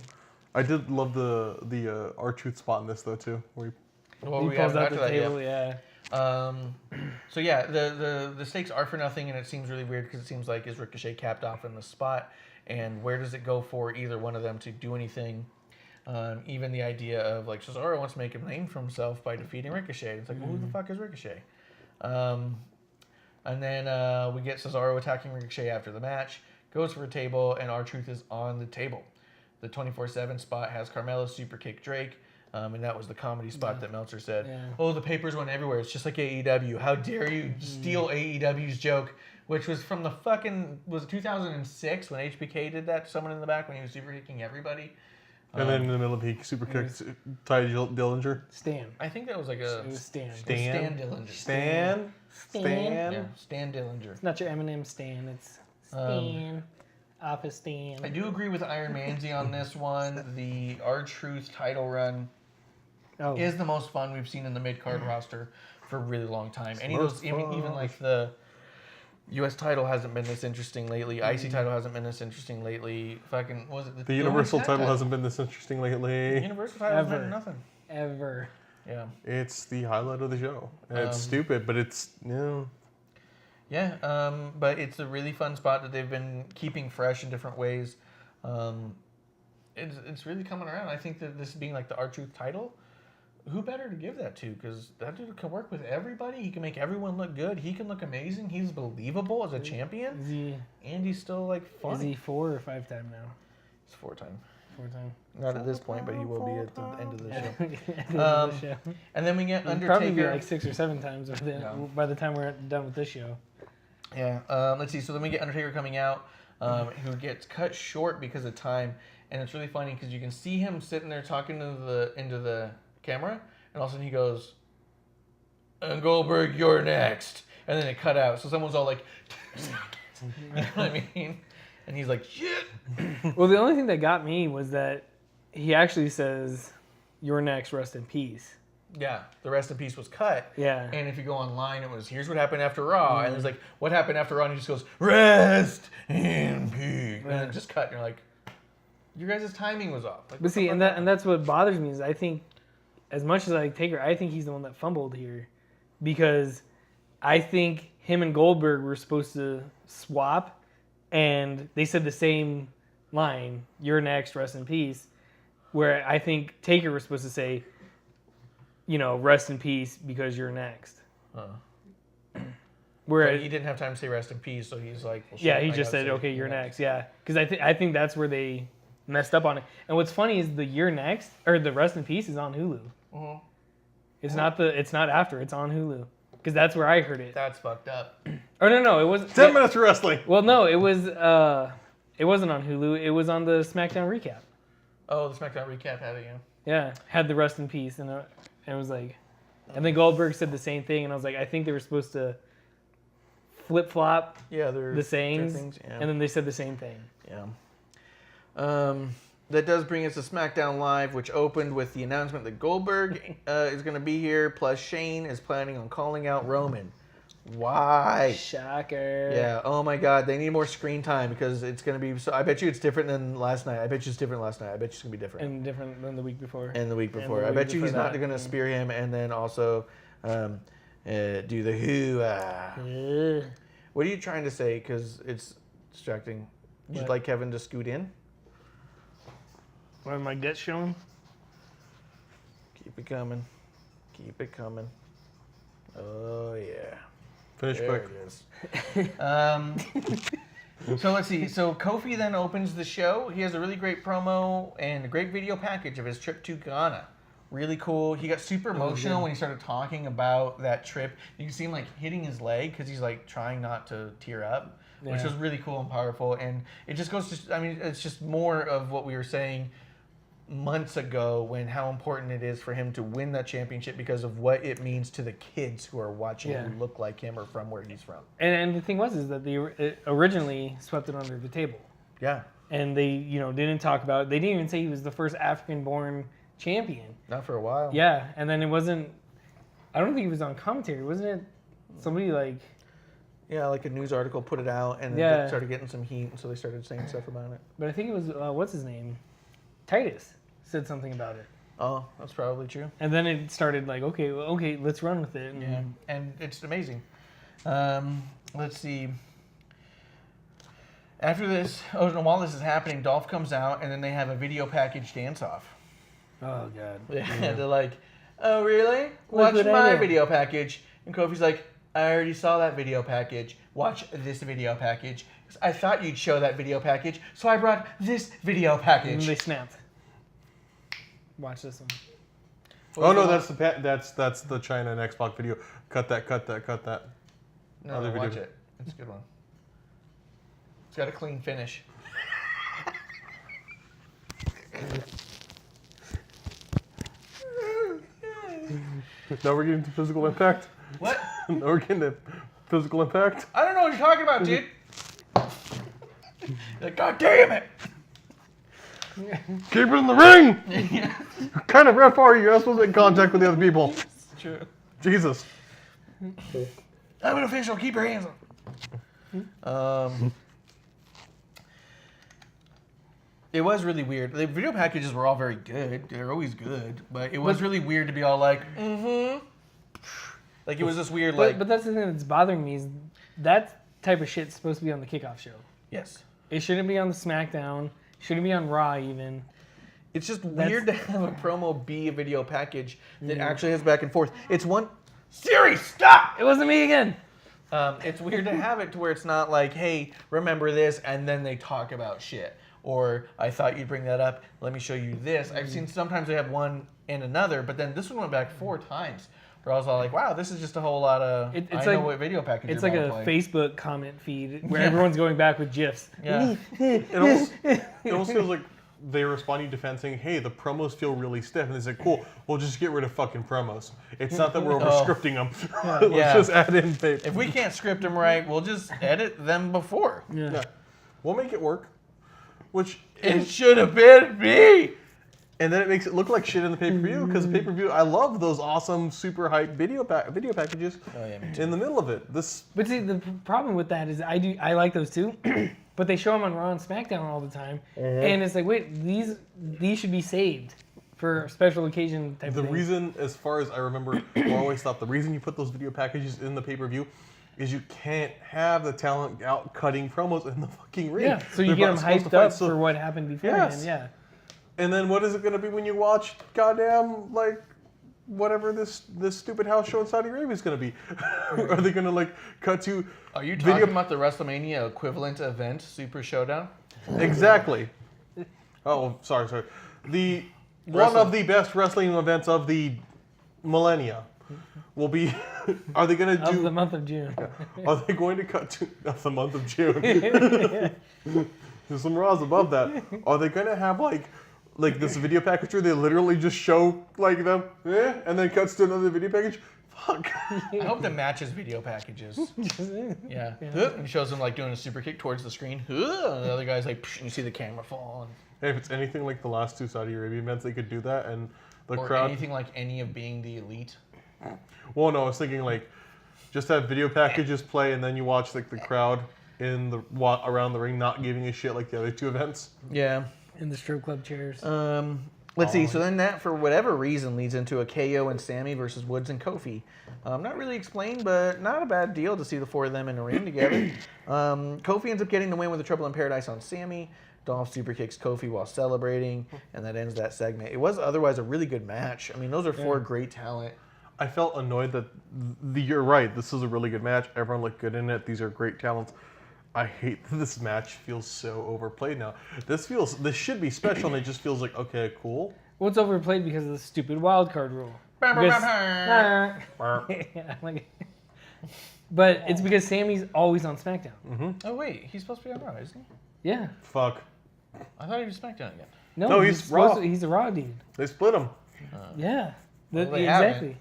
I did love the R-Truth spot in this though too, where
He pulls out the table, yeah.
So yeah, the stakes are for nothing, and it seems really weird because it seems like is Ricochet capped off in the spot, and where does it go for either one of them to do anything? Even the idea of like Cesaro wants to make a name for himself by defeating Ricochet. It's like, well, who the fuck is Ricochet? And then we get Cesaro attacking Ricochet after the match, goes for a table, and R-Truth is on the table. The 24/7 spot has Carmella super kick Drake. And that was the comedy spot that Meltzer said. Yeah. Oh, the papers went everywhere. It's just like AEW. How dare you steal AEW's joke, which was from the fucking, was it 2006 when HBK did that to someone in the back when he was super kicking everybody?
and then in the middle he super kicked Ty Dillinger.
Stan.
I think that was like a...
It was Stan.
Stan Dillinger.
Stan.
Yeah, Stan Dillinger.
It's not your Eminem Stan. It's Stan. Office Stan.
I do agree with Iron Manzi on this one. The R-Truth title run is the most fun we've seen in the mid-card roster for a really long time. Any of those, even like the U.S. title hasn't been this interesting lately. IC title hasn't been this interesting lately. Fucking, what was it?
The Universal title hasn't been this interesting lately.
The Universal title has been nothing.
Ever.
Yeah.
It's the highlight of the show. It's stupid, but it's,
Yeah, but it's a really fun spot that they've been keeping fresh in different ways. It's really coming around. I think that this being like the R-Truth title, who better to give that to? Because that dude can work with everybody. He can make everyone look good. He can look amazing. He's believable as a champion. And he's still like funny.
Is he 4 or 5-time now?
He's 4-time.
4-time.
Not at this point, but he will be at the end of the show. And then we get Undertaker.
Probably be like 6 or 7 times by the time we're done with this show.
Yeah. Let's see. So then we get Undertaker coming out, who gets cut short because of time, and it's really funny because you can see him sitting there talking to into the camera, and all of a sudden he goes, "And Goldberg, you're next," and then it cut out. So someone's all like, you know what I mean? And he's like, "Shit."
Well, the only thing that got me was that he actually says, "You're next, rest in peace."
Yeah, the rest in peace was cut.
Yeah.
And if you go online, it was, here's what happened after Raw. And it's like, what happened after Raw? And he just goes, rest in peace. And it just cut. And you're like, your guys' timing was off. Like,
but see, and that's what bothers me is I think, as much as I like Taker, I think he's the one that fumbled here. Because I think him and Goldberg were supposed to swap. And they said the same line, "You're next, rest in peace." Where I think Taker was supposed to say, rest in peace because you're next.
Where he didn't have time to say rest in peace, so he's like, well,
yeah, he just said, okay, you're next. Yeah, because I think that's where they messed up on it. And what's funny is the "you're next" or the "rest in peace" is on Hulu. Mm-hmm. It's not after. It's on Hulu because that's where I heard it.
That's fucked up.
Oh no, it wasn't.
10 minutes of wrestling.
Well, no, it was. It wasn't on Hulu. It was on the Smackdown recap.
Oh, the Smackdown recap had it, yeah.
Yeah, had the rest in peace, and it was like, and then Goldberg said the same thing, and I was like, I think they were supposed to flip flop the sayings, and then they said the same thing.
Yeah. That does bring us to SmackDown Live, which opened with the announcement that Goldberg is going to be here, plus Shane is planning on calling out Roman. Why?
Shocker.
Yeah. Oh my God. They need more screen time because it's going to be. So I bet you it's different than last night. I bet you it's different last night. I bet you it's going to be different.
And different than the week before.
I bet you he's not going to spear him and then also do the hoo. What are you trying to say? Because it's distracting. Would you like Kevin to scoot in?
What am my guts showing?
Keep it coming. Keep it coming. Oh, yeah.
Finish
There
quick.
it is. So let's see. So Kofi then opens the show. He has a really great promo and a great video package of his trip to Ghana. Really cool. He got super emotional when he started talking about that trip. You can see him like hitting his leg because he's like trying not to tear up, which was really cool and powerful. And it just goes to, I mean, it's just more of what we were saying months ago when how important it is for him to win that championship because of what it means to the kids who are watching who look like him or from where he's from.
And the thing is that they originally swept it under the table.
Yeah.
And they, didn't talk about it. They didn't even say he was the first African-born champion.
Not for a while.
Yeah, and then it wasn't, I don't think it was on commentary. Wasn't it somebody like...
Yeah, like a news article put it out and then it started getting some heat, so they started saying stuff about it.
But I think it was, what's his name? Titus said something about it.
Oh, that's probably true.
And then it started like, okay, let's run with it.
And it's amazing. Let's see. After this, while this is happening, Dolph comes out, and then they have a video package dance-off.
Oh, God.
Yeah, they're like, oh, really? Watch my video package. And Kofi's like, I already saw that video package. Watch this video package. I thought you'd show that video package, so I brought this video package.
And they snapped. Watch this one.
Oh no, that's the China and Xbox video. Cut that.
No,
Other
watch
video.
it. It's a good one. It's got a clean finish.
Now we're getting to physical impact.
What?
Now we're getting to physical impact.
I don't know what you're talking about, dude. Like, God damn it!
Keep it in the ring! What kind of ref are you? You're not supposed to make contact with the other people.
It's true.
Jesus.
I'm an official. Keep your hands up. It was really weird. The video packages were all very good. They're always good. But it was really weird to be all like, Like, it was this weird,
But that's the thing that's bothering me is that type of shit's supposed to be on the kickoff show.
Yes.
It shouldn't be on the Smackdown. Shouldn't be on Raw even.
It's just weird to have a promo be a video package that actually has back and forth. It's one... Siri, stop!
It wasn't me again.
It's weird to have it to where it's not like, hey, remember this, and then they talk about shit. Or, I thought you'd bring that up, let me show you this. I've seen sometimes they have one and another, but then this one went back 4 times. Where I was all like, wow, this is just a whole lot of, know what video package
it's
you're
like a
play.
Facebook comment feed where everyone's going back with GIFs.
Yeah.
It almost feels like they respond in defense saying, hey, the promos feel really stiff. And they said, cool, we'll just get rid of fucking promos. It's not that we're over-scripting them. Let's just add in paper.
If we can't script them right, we'll just edit them before.
Yeah.
We'll make it work. Which...
It should have been me!
And then it makes it look like shit in the pay-per-view, because the pay-per-view, I love those awesome, super hype video packages in the middle of it.
But see, the problem with that is I like those too, but they show them on Raw and SmackDown all the time, and it's like, wait, these should be saved for a special occasion type of thing.
The reason, as far as I remember, I always thought the reason you put those video packages in the pay-per-view is you can't have the talent out cutting promos in the fucking ring.
Yeah, so you get them hyped up for what happened beforehand. Yeah.
And then what is it going to be when you watch goddamn, like, whatever this stupid house show in Saudi Arabia is going to be? Are they going to, like, cut to...
Are you talking about the WrestleMania equivalent event, Super Showdown?
Exactly. Oh, sorry. One of the best wrestling events of the millennia will be... Are they going to do...
Of the month of June.
Are they going to cut to... Of the month of June. There's some Raws above that. Are they going to have, like this video package where they literally just show, like, them, and then cuts to another video package? Fuck.
I hope the matches video packages. Yeah. And he shows them, like, doing a super kick towards the screen. And the other guy's like, and you see the camera fall.
Hey, if it's anything like the last 2 Saudi Arabia events, they could do that, and the
or
crowd...
anything like any of being the elite.
Well, no, I was thinking, like, just have video packages play, and then you watch, like, the crowd around the ring not giving a shit like the other 2 events.
Yeah.
In the strip club chairs.
Let's see. So then that, for whatever reason, leads into a KO and Sammy versus Woods and Kofi. Not really explained, but not a bad deal to see the 4 of them in a ring together. Kofi ends up getting the win with the Trouble in Paradise on Sammy. Dolph super kicks Kofi while celebrating, and that ends that segment. It was otherwise a really good match. I mean, those are 4 great talent.
I felt annoyed that you're right. This is a really good match. Everyone looked good in it. These are great talents. I hate that this match feels so overplayed now. This should be special, and it just feels like, okay, cool.
Well, it's overplayed because of the stupid wild card rule. Yeah, like, but it's because Sammy's always on SmackDown.
Oh wait, he's supposed to be on Raw, isn't he?
Yeah.
Fuck.
I thought he was SmackDown again.
No, he's Raw.
He's a Raw dude.
They split him.
Yeah.
they
Exactly.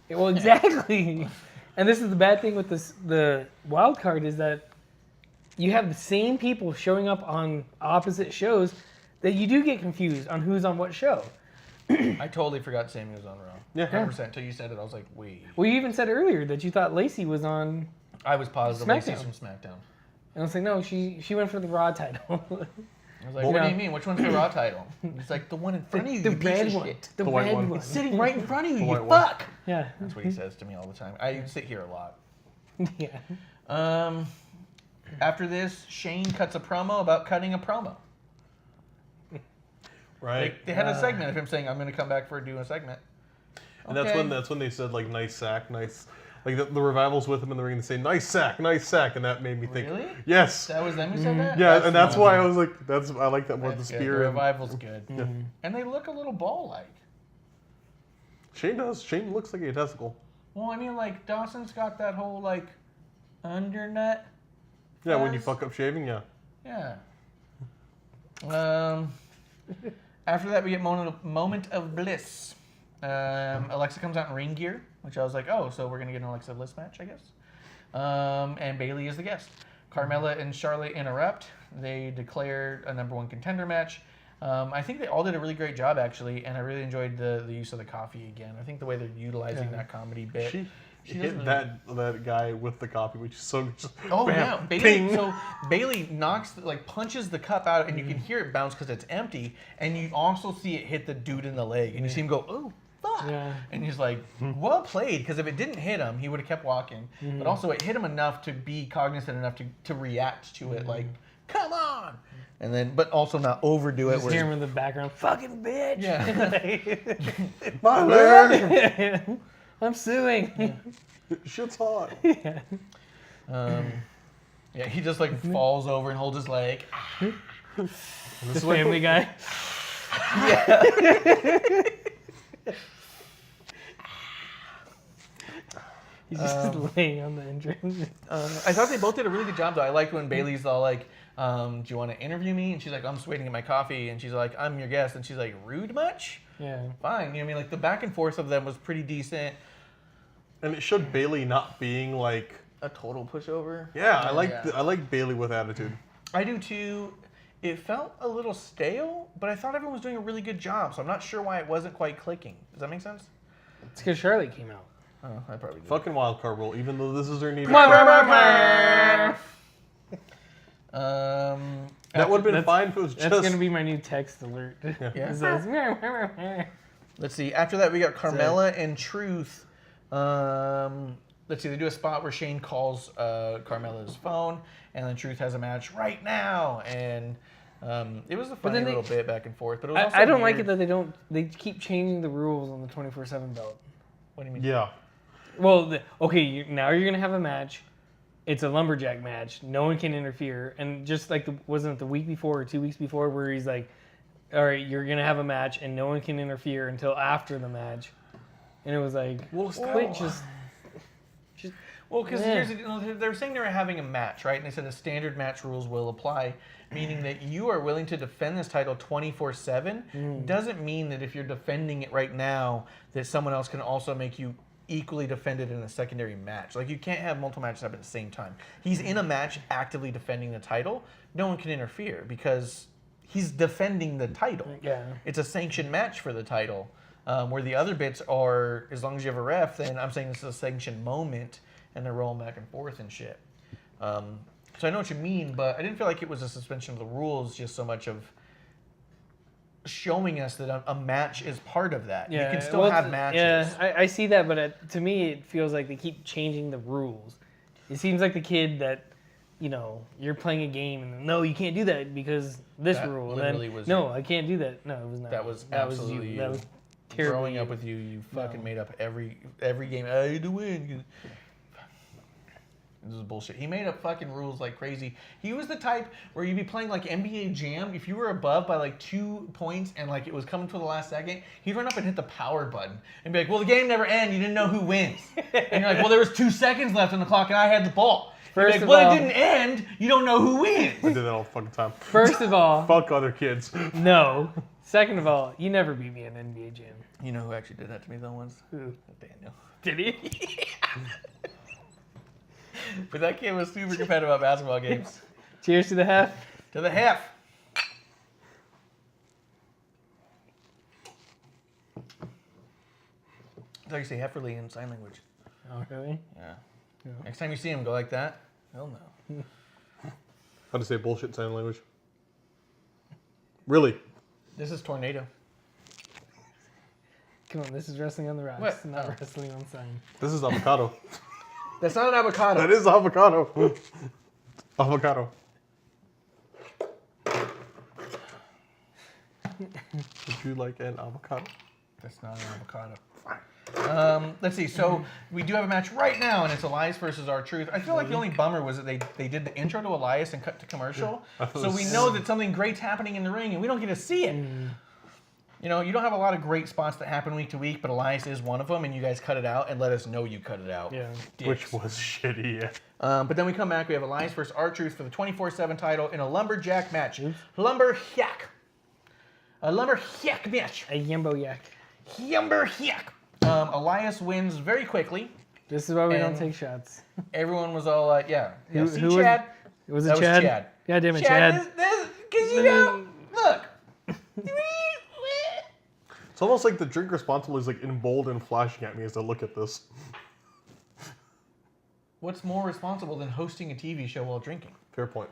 Yeah, well, exactly. And this is the bad thing with the wild card is that you have the same people showing up on opposite shows that you do get confused on who's on what show.
I totally forgot Sammy was on Raw.
Yeah.
100%. Until you said it, I was like, wait.
Well, you even said earlier that you thought Lacey was on,
I was positive Lacey's from SmackDown.
and I was like, no, she went for the Raw title.
I was like, what do you mean? Which one's the Raw title? He's like, the one in front of you,
the
you piece
red
of
one.
shit.
The
white
red
one.
one.
It's sitting right in front of you,
The
you
white one.
fuck.
Yeah.
That's what he says to me all the time. I sit here a lot.
Yeah.
After this, Shane cuts a promo about cutting a promo.
Right.
They had a segment of him saying, "I'm going to come back for doing a segment."
And that's when they said like nice sack, nice. Like the Revival's with him in the ring and they say nice sack, and that made me think.
Really?
Yes.
That was them who said that?
Yeah, and that's why I was like, I like that more.
That's
The
good.
spear.
The
And
Revival's good. And they look a little ball-like.
Shane does. Shane looks like a testicle.
Well, I mean, like, Dawson's got that whole, like, undernut.
Yeah, when you
Fuzz.
fuck up shaving, yeah.
Yeah. After that, we get moment of bliss. Alexa comes out in ring gear, which I was like, oh, so we're going to get an Alexa Bliss match, I guess. And Bayley is the guest. Carmella and Charlotte interrupt. They declare a #1 contender match. I think they all did a really great job, actually, and I really enjoyed the use of the coffee again. I think the way they're utilizing that comedy bit.
She hit that guy with the coffee, which is so just
Oh,
bam,
yeah. Bayley,
ping.
so Bayley punches the cup out, and you can hear it bounce because it's empty, and you also see it hit the dude in the leg, and you see him go, oh, fuck.
Yeah.
And he's like, well played, because if it didn't hit him, he would have kept walking. But also, it hit him enough to be cognizant enough to react to it, like, come on. And then, but also not overdo it.
Just hear him in the background, fucking bitch.
Yeah.
My leg.
I'm suing.
Shit's hot.
Yeah.
Yeah, he just like falls over and holds his leg.
This Family Guy. He's just laying on the entrance.
I thought they both did a really good job, though. I liked when Bailey's all like, do you want to interview me? And she's like, I'm just waiting to get my coffee. And she's like, I'm your guest. And she's like, rude much?
Yeah.
Fine. You know what I mean? Like, the back and forth of them was pretty decent.
And it showed Bailey not being like.
A total pushover.
Yeah, I
Yeah.
like Bailey with attitude.
I do, too. It felt a little stale, but I thought everyone was doing a really good job. So I'm not sure why it wasn't quite clicking. Does that make sense?
It's because Charlotte came out.
Oh, I probably did.
Fucking wild card rule. Even though this is their need.
That
That would have been fine if it was just.
That's gonna be my new text alert.
Yeah.
It says,
Let's see. After that, we got Carmella and Truth. Let's see. They do a spot where Shane calls Carmella's phone, and then Truth has a match right now. And it was a funny little bit back and forth. But it was also
I don't like
weird.
it that they keep changing the rules on the 24/7 belt.
What do you mean?
Yeah.
Well, okay, now you're gonna have a match. It's a lumberjack match. No one can interfere. And just like wasn't it the week before or 2 weeks before where he's like, all right, you're gonna have a match and no one can interfere until after the match. And it was like, quit just.
Well, because they were saying they were having a match, right? And they said the standard match rules will apply, meaning that you are willing to defend this title 24/7. Doesn't mean that if you're defending it right now, that someone else can also make you equally defend it in a secondary match. Like, you can't have multiple matches happen at the same time. He's in a match actively defending the title. No one can interfere because he's defending the title.
Yeah.
It's a sanctioned match for the title. Where the other bits are, as long as you have a ref, then I'm saying this is a sanctioned moment, and they're rolling back and forth and shit. So I know what you mean, but I didn't feel like it was a suspension of the rules, just so much of showing us that a match is part of that.
Yeah,
you can still have matches.
Yeah, I see that, but to me, it feels like they keep changing the rules. It seems like the kid that you're playing a game and no, you can't do that because this
That
rule.
literally
And then,
was
no, I can't do that. No, it was not.
That was
that was
absolutely you.
That was terrible.
Growing up with you, you fucking made up every game. I had to win. This is bullshit. He made up fucking rules like crazy. He was the type where you'd be playing like NBA Jam. If you were above by like 2 points and like it was coming to the last second, he'd run up and hit the power button and be like, well, the game never ended. You didn't know who wins. And you're like, well, there was 2 seconds left on the clock and I had the ball.
First
like,
of
well,
all,
it didn't end. You don't know who wins.
I did that all the fucking time.
First of all,
Fuck other kids.
no. Second of all, you never beat me in NBA Jam.
You know who actually did that to me though once?
Who?
Daniel.
Did he?
But that kid was super competitive about basketball games.
Cheers to the half.
To the half. That's how you say heiferly in sign language.
Oh, really?
Yeah.
Yeah.
Next time you see him, go like that. Hell no.
How to say bullshit sign language? Really?
This is tornado.
Come on, this is wrestling on the rocks,
What?
not
Oh.
wrestling on sign.
This is avocado.
That's not an avocado.
That is avocado. Avocado. Would you like an avocado?
That's not an avocado. Let's see. So we do have a match right now, and it's Elias versus R-Truth. I feel like the only bummer was that they did the intro to Elias and cut to commercial, so we know that something great's happening in the ring, and we don't get to see it. You know, you don't have a lot of great spots that happen week to week, but Elias is one of them, and you guys cut it out and let us know you cut it out.
Yeah.
Which was shitty, yeah.
But then we come back. We have Elias versus R-Truth for the 24/7 title in a lumberjack match. Lumberjack. A lumberjack match.
A Yimbo Yak.
Lumberjack. Elias wins very quickly.
This is why we don't
And-
take shots.
Everyone was all like, yeah.
Who-
See,
who was-
Chad?
Was it
That was
Chad?
Chad.
God damn it, Chad.
Because you know, look.
It's almost like the drink responsible is like in bold and flashing at me as I look at this.
What's more responsible than hosting a TV show while drinking?
Fair point.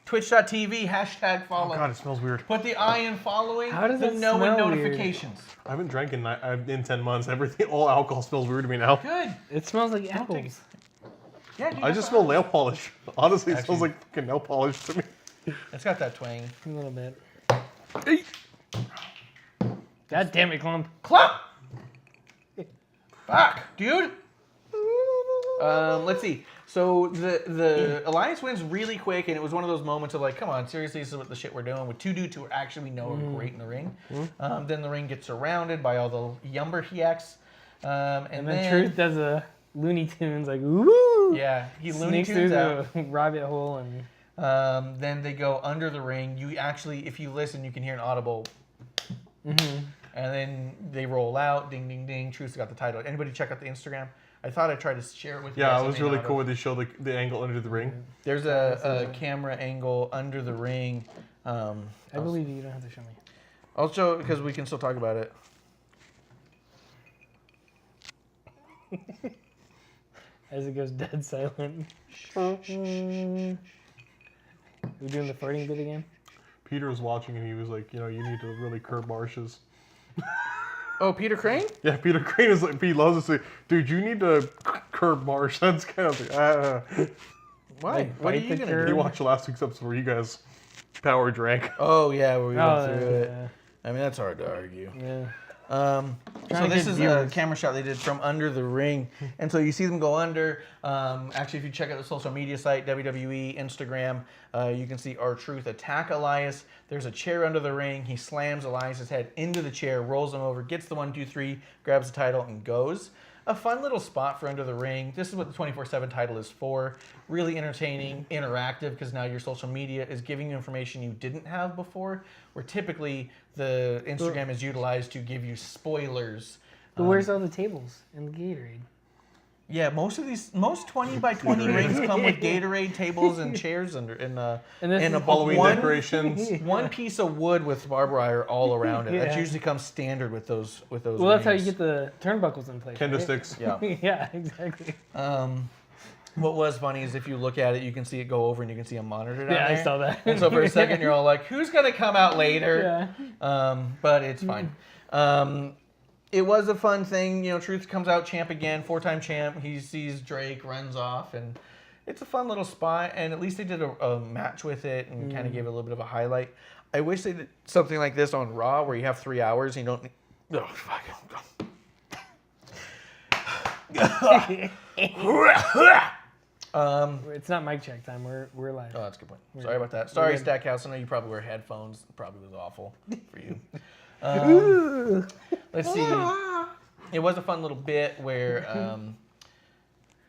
Twitch.tv, hashtag follow.
Oh god, it smells weird.
Put the I in following.
How does
the
it
no in
smell weird?
notifications.
I haven't drank in 10 months. Everything, all alcohol smells weird to me now.
Good.
It smells like
take
apples.
Yeah, dude,
I
that's
just smell
fine.
nail polish. Honestly, it
Actually-
smells like fucking nail polish to me.
It's got that twang.
A little bit. God damn it, Clump.
Clump! Fuck, dude. Let's see. So the Alliance wins really quick, and it was one of those moments of like, come on, seriously, this is what the shit we're doing with two dudes who actually know are great in the ring. Then the ring gets surrounded by all the Yumberhiaks.
And then Truth does a Looney Tunes, like, ooh!
Yeah, he Looney
Sneaks through
Tunes out.
the rabbit hole and...
Then they go under the ring. You actually, if you listen, you can hear an audible. And then they roll out. Ding, ding, ding. Truth's got the title. Anybody check out the Instagram? I thought I'd try to share it with you.
Yeah,
guys.
it was
may
really
not
cool
have.
when they show the angle under the ring.
There's a camera angle under the ring.
I believe you. You don't have to show me.
I'll show it because we can still talk about it.
As it goes dead silent. We're doing the farting bit again?
Peter was watching and he was like, you need to really curb marshes.
Oh, Peter Crane?
Yeah, Peter Crane is like, he loves to say, dude, you need to curb marsh. That's kind of like,
Why?
Like,
What are
bite
you
the
gonna
curb?
He
do?
watched last week's episode where you guys power drank.
Oh yeah, where we went through it.
yeah.
I mean, that's hard to argue.
Yeah.
So
Trying to
this
get
is
viewers.
a camera shot they did from under the ring, and so you see them go under. Actually, if you check out the social media site, WWE, Instagram, you can see R-Truth attack Elias. There's a chair under the ring. He slams Elias's head into the chair, rolls him over, gets the 1, 2, 3, grabs the title, and goes. A fun little spot for under the ring. This is what the 24/7 title is for. Really entertaining, interactive, because now your social media is giving you information you didn't have before, where typically the Instagram is utilized to give you spoilers.
But where's all the tables and the Gatorade?
Yeah, most 20 by 20 rings come with Gatorade tables and chairs and
this
and a
is
Halloween
one,
decorations.
one piece of wood with barbed wire all around it. That
Yeah.
usually comes standard with those.
Well, that's how you
rings.
get the turnbuckles in place.
Kendo
right?
sticks.
Yeah.
Yeah, exactly.
What was funny is if you look at it, you can see it go over and you can see a monitor down
Yeah,
there.
I saw that.
And so for a second, you're all like, "Who's gonna come out later?"
Yeah.
But it's fine. It was a fun thing. Truth comes out champ again, 4-time champ. He sees Drake, runs off, and it's a fun little spot, and at least they did a match with it and kind of gave it a little bit of a highlight. I wish they did something like this on Raw where you have 3 hours and you don't. Oh, fuck.
It's not mic check time. We're live.
Oh, that's a good point. Sorry about that. Sorry, Stackhouse. I know you probably wear headphones. It probably was awful for you. Let's see. It was a fun little bit where,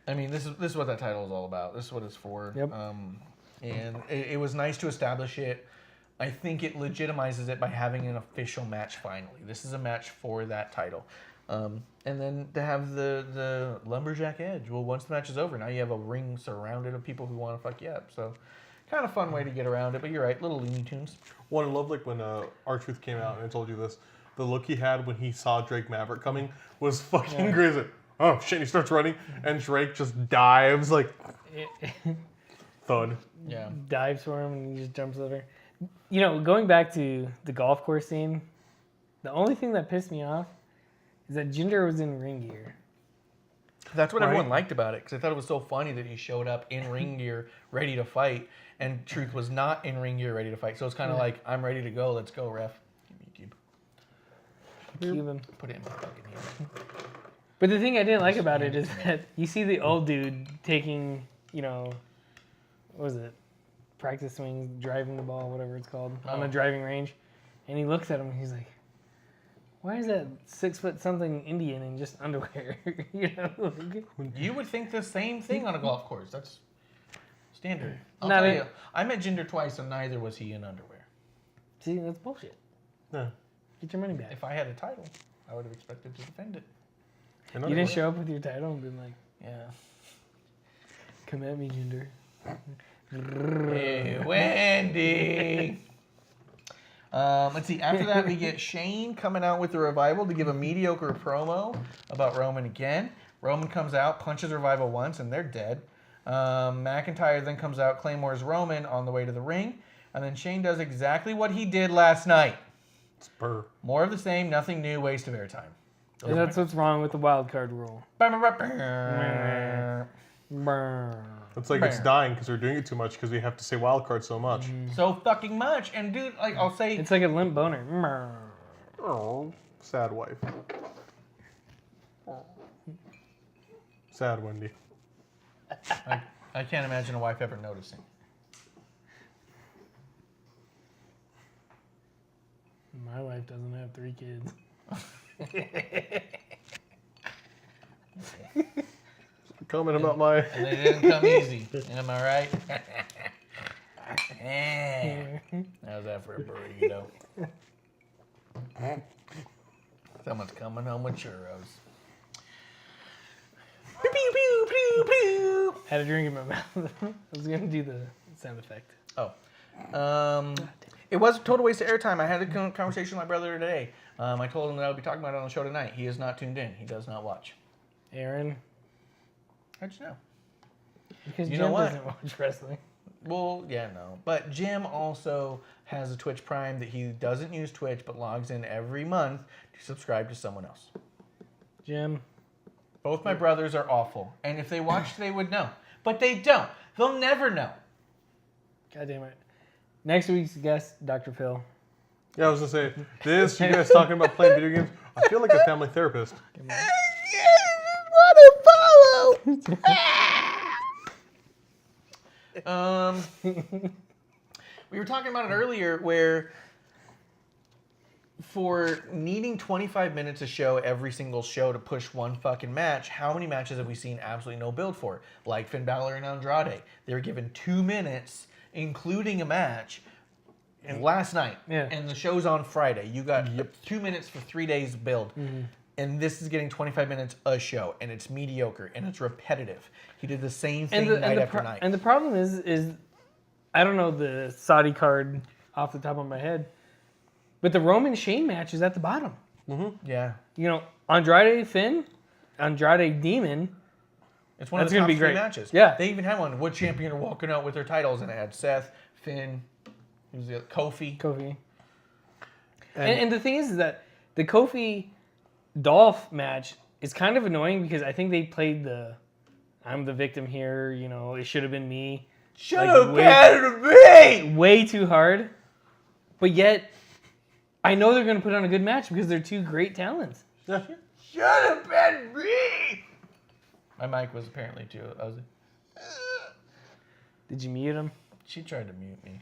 I mean, this is what that title is all about. This is what it's for.
Yep.
And it was nice to establish it. I think it legitimizes it by having an official match finally. This is a match for that title. And then to have the Lumberjack Edge. Well, once the match is over, now you have a ring surrounded of people who want to fuck you up. So kind of fun way to get around it. But you're right, little Looney Tunes.
One, I love like when R-Truth came out and I told you this. The look he had when he saw Drake Maverick coming was fucking crazy. Oh shit, he starts running and Drake just dives like thud.
Yeah.
Dives for him and he just jumps over. You know, going back to the golf course scene, the only thing that pissed me off is that Jinder was in ring gear.
That's what everyone liked about it, because I thought it was so funny that he showed up in ring gear ready to fight, and Truth was not in ring gear ready to fight. So it's kind of like, I'm ready to go, let's go, ref.
Cube him.
Put it in my fucking hand.
But the thing I didn't like about it is that you see the old dude taking, you know, what was it? Practice swings, driving the ball, whatever it's called, on the driving range. And he looks at him and he's like, why is that 6 foot something Indian in just underwear? You know?
You would think the same thing on a golf course. That's standard. I'll
Not
tell
in-
you, I met Jinder twice and neither was he in underwear.
See, that's bullshit.
Yeah.
Get your money back.
If I had a title, I would have expected to defend it.
You didn't show up with your title and been like,
Yeah.
come at me, Jinder.
Hey, Wendy. Let's see. After that, we get Shane coming out with the Revival to give a mediocre promo about Roman again. Roman comes out, punches Revival once, and they're dead. McIntyre then comes out, Claymore's Roman on the way to the ring. And then Shane does exactly what he did last night.
Spur.
More of the same, nothing new, waste of airtime.
And that's what's wrong with the wild card rule.
It's like it's dying because they're doing it too much because we have to say wild card so much.
So fucking much. And dude, like, I'll say...
It's like a limp boner.
Oh, sad wife. Sad Wendy.
I can't imagine a wife ever noticing.
My wife doesn't have 3 kids.
Comment about my...
And they didn't come easy. Am I right? How's that for a burrito? Someone's coming home with churros. Pew, pew, pew, pew, pew.
Had a drink in my mouth. I was going to do the sound effect.
Oh. It was a total waste of airtime. I had a conversation with my brother today. I told him that I would be talking about it on the show tonight. He is not tuned in. He does not watch.
Aaron,
How'd you know?
because
You
Jim
know what?
doesn't watch wrestling.
Well, yeah, no. But Jim also has a Twitch Prime that he doesn't use Twitch, but logs in every month to subscribe to someone else.
Jim,
Both my brothers are awful. And if they watched, they would know. But they don't. They'll never know.
God damn it. Next week's guest, Dr. Phil.
Yeah, I was going to say, this, you guys talking about playing video games, I feel like a family therapist.
We were talking about it earlier where for needing 25 minutes a show every single show to push one fucking match, how many matches have we seen absolutely no build for? Like Finn Balor and Andrade. They were given 2 minutes, including a match, last night.
Yeah.
And the show's on Friday. You got 2 minutes for 3 days build. And this is getting 25 minutes a show, and it's mediocre, and it's repetitive. He did the same thing night after night.
And the problem is I don't know the Saudi card off the top of my head, but the Roman Shane match is at the bottom.
Yeah.
You know, Andrade Finn, Andrade Demon.
It's one of
That's
the
gonna
top
be
three
great.
matches.
Yeah.
They even had one. What champion are walking out with their titles? And it had Seth, Finn, who was the other? Kofi.
And the thing is that the Kofi Dolph match is kind of annoying because I think they played the I'm the victim here. It should have been me.
Should have been me!
Way too hard. But yet, I know they're going to put on a good match because they're two great talents.
Should have been me! My mic was apparently too. I was like,
Did you mute him?
she tried to mute me.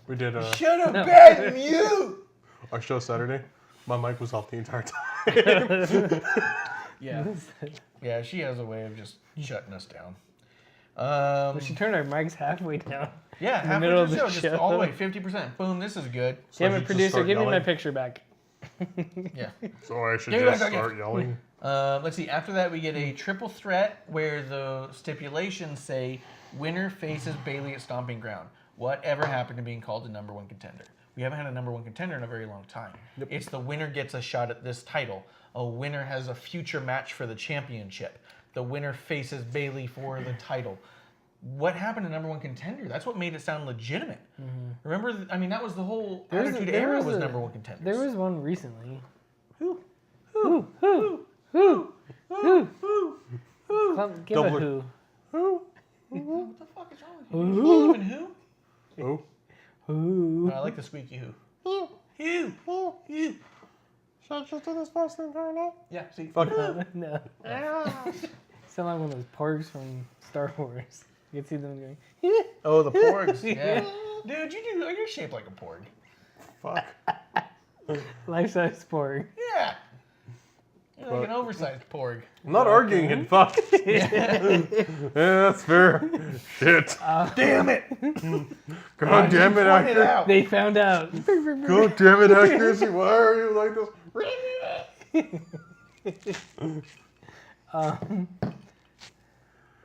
We did
Should have been mute!
our show Saturday. My mic was off the entire time.
Yeah. Yeah, she has a way of just shutting us down.
We should turn our mics halfway down.
Yeah, halfway
middle
through
of
the
the
show, just
show.
all the way, 50%. Boom, this is good.
So I
Damn it,
should just
producer,
start
give me my
yelling?
picture back.
Yeah.
So I should
Give me
just
back,
start yelling.
Let's see. After that, we get a triple threat where the stipulations say winner faces Bailey at Stomping Ground. Whatever happened to being called the number one contender? We haven't had a number one contender in a very long time.
Yep.
It's the winner gets a shot at this title. A winner has a future match for the championship. The winner faces Bailey for the title. What happened to number one contender? That's what made it sound legitimate.
Mm-hmm.
Remember, that was the whole
There was-
Attitude
there
Era
was
was
a-
number one contenders.
There was one recently.
Who?
Who? Give a
Double-
who.
What the fuck is wrong with you? You believe in who?
Oh.
Who?
I like the squeaky who. Who?
Should I just do this first thing, Carla?
Yeah, see.
Fuck it.
No. Sound like one of those porgs from Star Wars. You can see them going.
Oh, the porgs. Yeah. Dude, you're shaped like a porg.
Fuck.
Life-size porg.
Yeah. You're like an oversized porg.
I'm not arguing it. Fuck. Yeah, that's fair. Shit.
Damn it!
God damn it,
Point it
actor.
out.
They found out.
God damn it, accuracy. Why are you like this?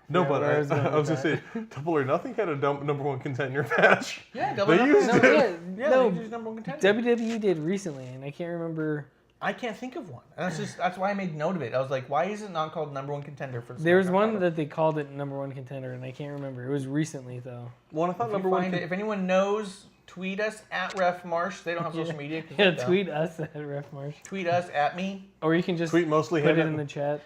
No,
Yeah,
but
where I was going
I was
with
gonna say, Double or Nothing had a number one contender match.
Yeah, double
They used
No,
it.
Yeah,
no,
they used number one contender.
WWE did recently, and I can't remember.
I can't think of one. And that's why I made note of it. I was like, why is it not called number one contender for the
There was
SmackDown
one
title?
that they called it number one contender, and I can't remember. It was recently though.
Well, I thought
If,
number
you
one.
find it, if anyone knows, tweet us at Ref Marsh. They don't have social media. 'cause
Yeah,
they don't.
tweet us at Ref Marsh,
Tweet us at me.
or you can just
Tweet mostly
put
him.
it in the chat.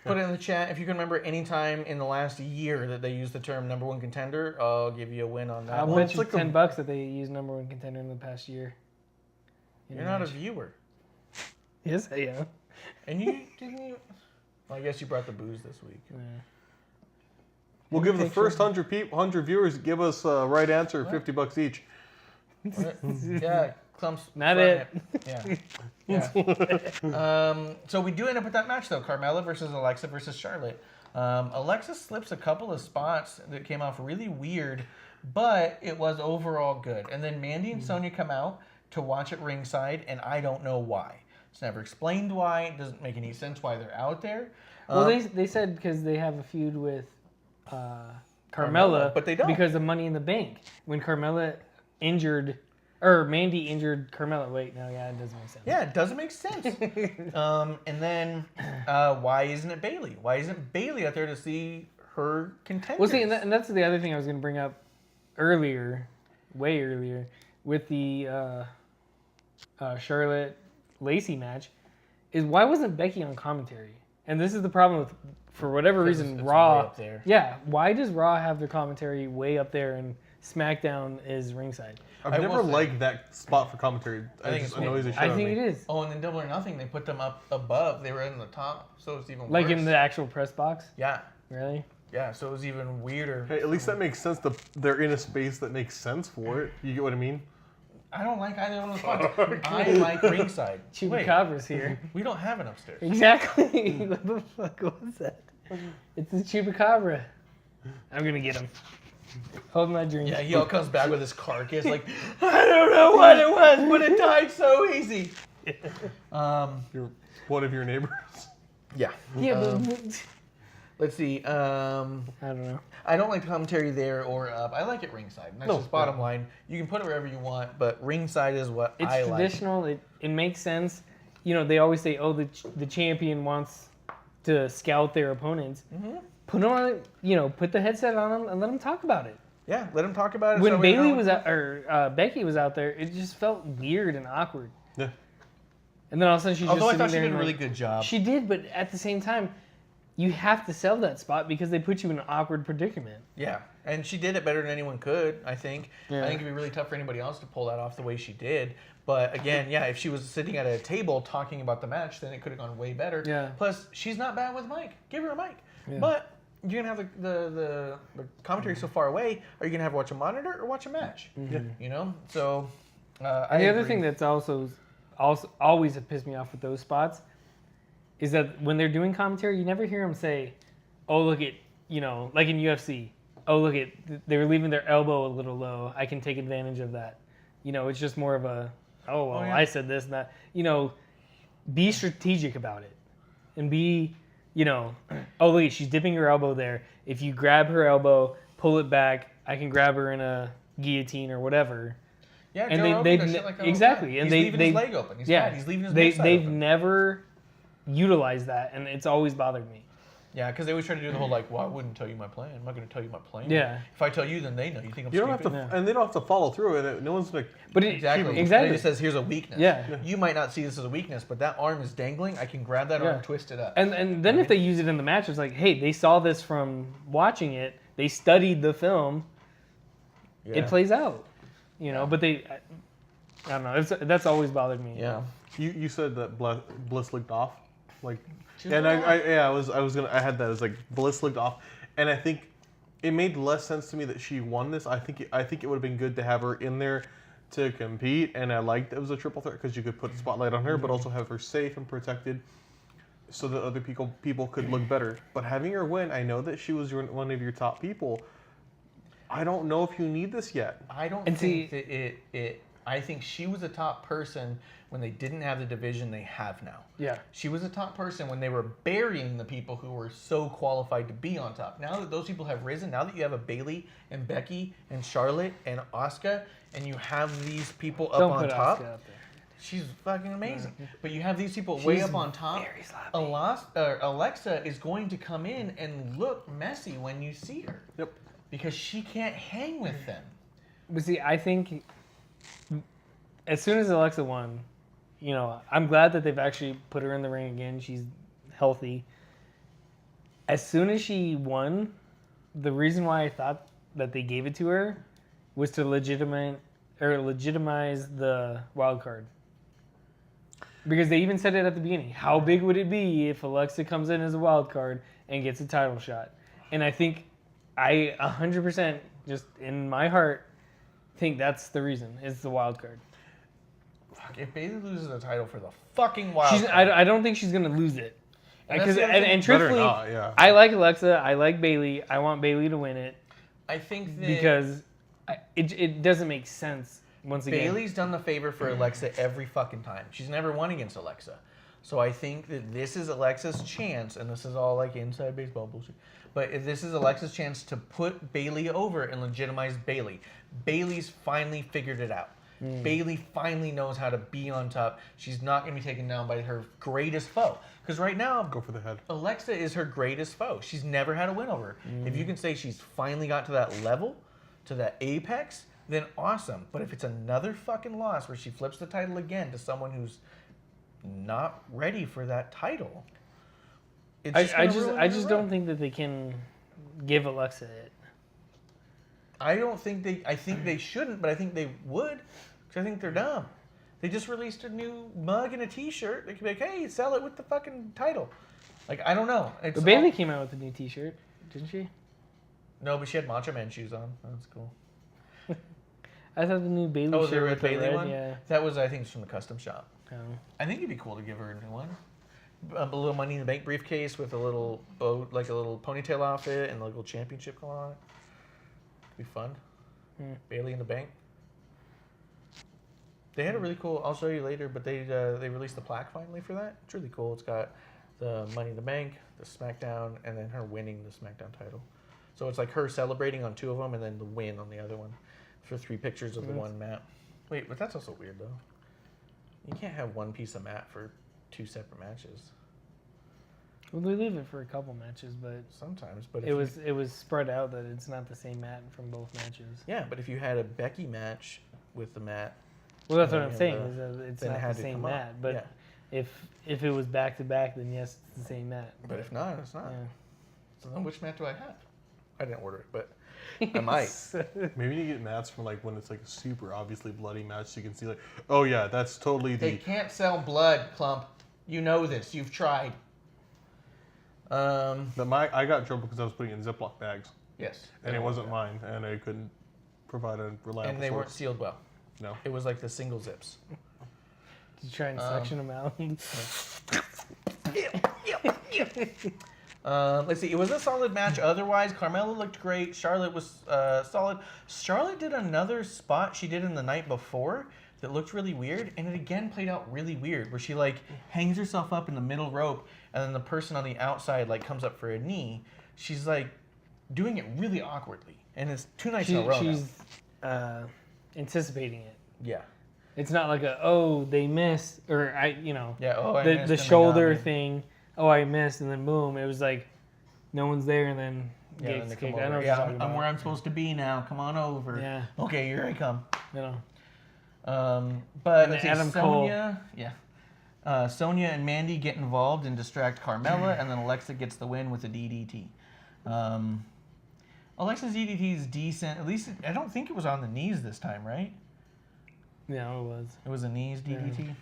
Put it in the chat. If you can remember any time in the last year that they used the term number one contender, I'll give you a win on that
I'll
one.
bet
it's
you
like a-
$10 that they used number one contender in the past year.
You're not a viewer.
Yes, I am.
And you didn't you? Well, I guess you brought the booze this week.
Yeah.
We'll give the
Picture.
first 100 viewers give us a right answer, $50 each.
Yeah, Clump's
Not
fronting
it.
Yeah. Yeah. So we do end up with that match though: Carmella versus Alexa versus Charlotte. Alexa slips a couple of spots that came off really weird, but it was overall good. And then Mandy and Sonya come out to watch at ringside, and I don't know why. It's never explained why. It doesn't make any sense why they're out there.
Well, they said because they have a feud with Carmella,
but they don't.
because of Money in the Bank. When Carmella injured, or Mandy injured Carmella. Wait, no, yeah, it doesn't make sense.
Yeah, it doesn't make sense. And then why isn't it Bailey? Why isn't Bailey out there to see her contenders?
Well, see, and that's the other thing I was going to bring up earlier, way earlier, with the Charlotte Lacey match, is why wasn't Becky on commentary? And this is the problem with, for whatever reason,
it's
Raw.
way up there.
Yeah, why does Raw have their commentary way up there and SmackDown is ringside?
I've
I
never
will say-
liked that spot for commentary.
I think
It just
it's
annoys the shit
I
out of
think
me.
it is.
Oh, and then Double or Nothing, they put them up above. They were in the top, so it's even
Like
worse.
in the actual press box?
Yeah,
Really?
yeah. So it was even weirder.
Hey, at least that makes sense. They're in a space that makes sense for it. You get what I mean?
I don't like either one of those spots. I like ringside. Wait,
Chupacabra's here.
we don't have it upstairs.
Exactly. What the fuck was that? It's the Chupacabra. I'm gonna get him. Hold my drink.
Yeah, he all comes back with his carcass, like, I don't know what it was, but it died so easy.
You're one of your neighbors.
Yeah.
Yeah, but
Let's see.
I don't know.
I don't like commentary there or up. I like it ringside. And that's
No,
just bottom line. You can put it wherever you want, but ringside is what
It's
I like.
traditional. It makes sense. You know, they always say, "Oh, the champion wants to scout their opponents."
Mm-hmm.
Put them on. You know, put the headset on them and let them talk about it.
Yeah, let him talk about it.
When
so we
Bailey
know.
was out, or Becky was out there, it just felt weird and awkward.
Yeah.
And then all of a sudden she's
Although I
just
thought
sitting
she
there
did a
and
really good job.
She did, but at the same time, you have to sell that spot because they put you in an awkward predicament.
Yeah, and she did it better than anyone could, I think.
Yeah.
I think it'd be really tough for anybody else to pull that off the way she did. But again, yeah, if she was sitting at a table talking about the match, then it could have gone way better.
Yeah.
Plus, she's not bad with a mic. Give her a mic.
Yeah.
But you're going to have the commentary so far away. Are you going to have to watch a monitor or watch a match? You know? So,
And the other thing that's also always have pissed me off with those spots is that when they're doing commentary, you never hear them say, oh, look at, like in UFC, oh, look at, they were leaving their elbow a little low. I can take advantage of that. It's just more of a,
yeah.
I said this and that. Be strategic about it. And be, oh, look, she's dipping her elbow there. If you grab her elbow, pull it back, I can grab her in a guillotine or whatever.
Yeah,
and
Joe
they
does shit like that
exactly. And
he's leaving his leg open. He's fat. He's leaving his backside
they've
open.
never utilized that, and it's always bothered me.
Yeah, because they always try to do the whole well, I wouldn't tell you my plan. I'm not going to tell you my plan.
Yeah.
If I tell you, then they know. You think I'm
You don't
stupid?
have to, and they don't have to follow through. And no one's like,
But
Exactly.
exactly.
It just says, here's a weakness.
Yeah.
You might not see this as a weakness, but that arm is dangling. I can grab that arm, twist it up.
And then if they use it in the match, it's like, hey, they saw this from watching it. They studied the film.
Yeah.
It plays out. But I don't know. That's always bothered me.
Yeah.
you said that Bliss licked off, like,
She's
and
off.
I had that as like Bliss licked off, and I think it made less sense to me that she won this. I think it would have been good to have her in there to compete, and I liked it was a triple threat because you could put the spotlight on her, but also have her safe and protected, so that other people could look better. But having her win, I know that she was one of your top people. I don't know if you need this yet.
I don't think that it. I think she was a top person when they didn't have the division they have now.
Yeah.
She was a top person when they were burying the people who were so qualified to be on top. Now that those people have risen, now that you have a Bayley and Becky and Charlotte and Asuka, and you have these people up
Don't
on
put
top,
Asuka up there.
she's fucking amazing. But you have these people way up on top.
very sloppy.
Alexa is going to come in and look messy when you see her.
Yep.
Because she can't hang with them.
But see, I think as soon as Alexa won, I'm glad that they've actually put her in the ring again. She's healthy. As soon as she won, the reason why I thought that they gave it to her was to legitimize the wild card. Because they even said it at the beginning. How big would it be if Alexa comes in as a wild card and gets a title shot? And I think I 100% just in my heart think that's the reason. It's the wild card.
Fuck, if Bayley loses the title for the fucking wild card.
I don't think she's gonna lose it.
And that's the other thing.
And truthfully,
not, yeah.
I like Alexa. I like Bayley. I want Bayley to win it
I think that
because it doesn't make sense. Once again,
Bayley's done the favor for Alexa every fucking time. She's never won against Alexa. So I think that this is Alexa's chance, and this is all like inside baseball bullshit, but if this is Alexa's chance to put Bayley over and legitimize Bayley. Bayley's finally figured it out. Bayley finally knows how to be on top. She's not going to be taken down by her greatest foe. Because right now,
Go for the head.
Alexa is her greatest foe. She's never had a win over her. If you can say she's finally got to that level, to that apex, then awesome. But if it's another fucking loss where she flips the title again to someone who's not ready for that title, it's
I
ruin
just
her
don't
run.
think that they can give Alexa it.
I think they shouldn't, but I think they would, because I think they're dumb. They just released a new mug and a T-shirt. They could be like, hey, sell it with the fucking title. Like, I don't know. It's
But Bayley came out with a new T-shirt, didn't she?
No, but she had Macho Man shoes on. That's cool.
I thought the new Bayley
Oh,
shirt
the
with
Red
the
Bayley
red,
one?
yeah.
That was, I think, from the custom shop.
Oh.
I think it'd be cool to give her a new one. A little Money in the Bank briefcase with a little boat, like a little ponytail outfit and a little championship going on it. It'd be fun. Bayley in the Bank. They had a really cool. I'll show you later, but they released the plaque finally for that. It's really cool. It's got the Money in the Bank, the Smackdown, and then her winning the Smackdown title. So it's like her celebrating on two of them, and then the win on the other one. For 3 pictures of the one mat. Wait, but that's also weird though. You can't have one piece of mat for 2 separate matches.
Well, they leave it for a couple matches, but
Sometimes, but
it was spread out that it's not the same mat from both matches.
yeah. But if you had a Becky match with the mat,
Well, that's
And
what
then
I'm saying.
you have
Is that it's
then it
not
had
the
to
same
come up.
mat, but
Yeah.
If it was back to back, then yes, it's the same match.
But if not, it's not.
Yeah.
So then which mat do I have? I didn't order it, but I might.
Maybe you get mats from like when it's like a super obviously bloody match, so you can see like, oh yeah, that's totally the.
They can't sell blood, Clump. You know this. You've tried.
I got trouble because I was putting it in Ziploc bags,
Yes.
and it wasn't mine, and I couldn't provide a reliable.
And they weren't
source.
sealed well.
No.
It was like the single zips.
Did you try and suction them out?
Let's see. It was a solid match. Otherwise, Carmella looked great. Charlotte was solid. Charlotte did another spot she did in the night before that looked really weird, and it again played out really weird, where she like hangs herself up in the middle rope, and then the person on the outside like comes up for a knee. She's like doing it really awkwardly, and it's 2 nights in a row.
She's anticipating it.
Yeah.
It's not like they missed, or
Yeah. Oh, I
the
missed and they
shoulder
got me.
thing. Oh, I missed, and then boom, it was like no one's there, and then
Yeah,
gates
then they come
kicked. I know
over.
what
Yeah,
you're talking
I'm
about.
where I'm supposed to be now. Come on over.
Yeah.
Okay, here I come.
You know.
But
And
let's see,
Adam Cole.
Sonya, Sonya and Mandy get involved and distract Carmella, and then Alexa gets the win with a DDT. Alexa's DDT is decent. At least I don't think it was on the knees this time, right?
Yeah, it was.
It was a knees DDT.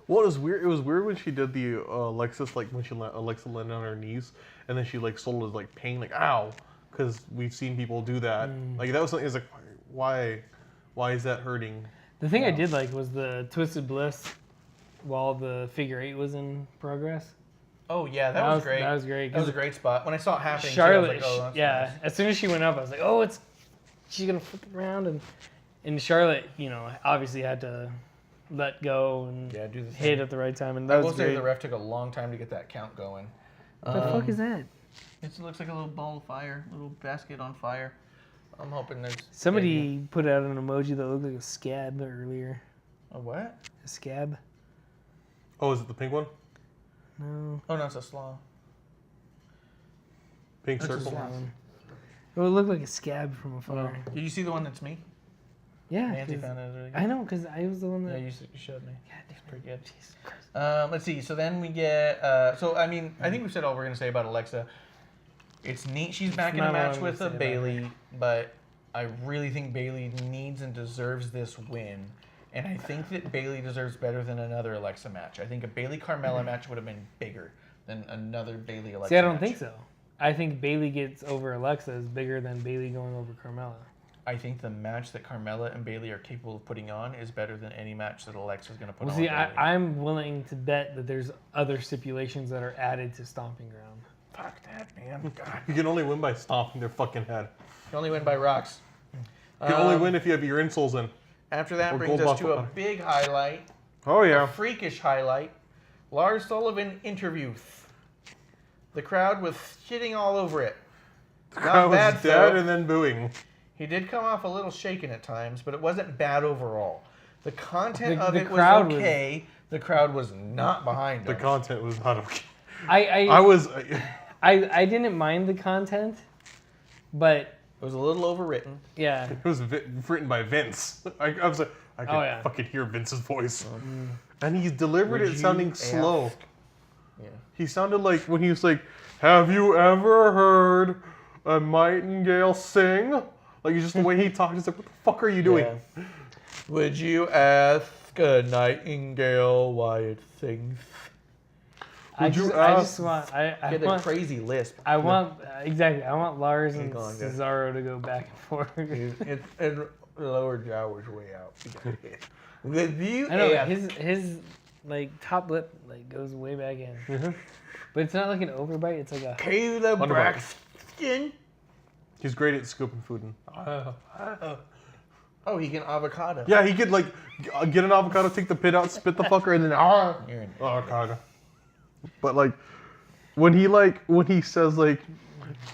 Well, it was weird. It was weird when she did the Alexis, like when she let Alexa land on her knees, and then she like sold as like pain, like ow, because we've seen people do that. Like that was something. It's like, why is that hurting?
The thing I did like was the Twisted Bliss while the figure 8 was in progress.
Oh yeah, that was great.
That was great.
That was a great spot. When I saw it happening,
Charlotte,
too, I was like, oh, that's
yeah.
nice.
As soon as she went up, I was like, oh, she's gonna flip it around, and Charlotte, obviously had to let go and
Yeah, do the
hit
thing.
at the right time, and
I
that
will
was
say
great.
the ref took a long time to get that count going.
What the fuck is that?
It looks like a little ball of fire, little basket on fire. I'm hoping there's
Somebody put out an emoji that looked like a scab earlier.
a what?
A scab?
Oh, is it the pink one?
No.
Oh no, it's a slaw.
Pink
That's a
circle.
slaw.
It would look like a scab from afar.
Did you see the one that's me?
Yeah.
Nancy
'cause-
found it really good.
I know, because I was the one
Yeah,
that.
you showed me.
God damn,
Pretty good.
Jesus Christ.
Let's see. So then we get. I think we've said all we're gonna say about Alexa. It's neat she's back in a
not a lot
match
to
with
say about
Bailey, but I really think Bailey needs and deserves this win. And I think that Bailey deserves better than another Alexa match. I think a Bailey Carmella match would have been bigger than another Bailey Alexa.
See, I don't
match.
think so. I think Bailey gets over Alexa is bigger than Bailey going over Carmella.
I think the match that Carmella and Bailey are capable of putting on is better than any match that Alexa's going to put
Well,
on.
see,
with Bailey.
I'm willing to bet that there's other stipulations that are added to Stomping Ground.
Fuck that, man. God.
You can only win by stomping their fucking head.
You only win by rocks.
You can only win if you have your insoles in.
After that
Or
brings
gold
us to a
buckle.
big highlight,
Oh
a
yeah.
freakish highlight. Lars Sullivan interview. The crowd was shitting all over it.
The
Not
crowd
bad,
was dead
though.
and then booing.
He did come off a little shaken at times, but it wasn't bad overall. The content of
The
it was
crowd
okay. The crowd was not behind
The
him.
content was not okay.
I didn't mind the content, but
It was a little overwritten.
yeah.
It was written by Vince. I was like, I could
Oh, yeah.
fucking hear Vince's voice. And he delivered
Would
it
you
sounding
ask-
slow.
Yeah.
He sounded like when he was like, have you ever heard a nightingale sing? Like, it's just the way he talked. He's like, what the fuck are you doing?
Yeah. Would you ask a nightingale why it sings?
I just want
He had a crazy lisp.
I want Lars and
Go on, go.
Cesaro to go back and forth.
It's and lower jaw was way out. Would you
I know
ask?
his like top lip like goes way back in, but it's not like an overbite. It's like a
Caleb
Underbite.
Braxton.
He's great at scooping food.
Oh, he can avocado.
Yeah, he could like get an avocado, take the pit out, spit the fucker, and then
You're an
avocado. But like when he says like,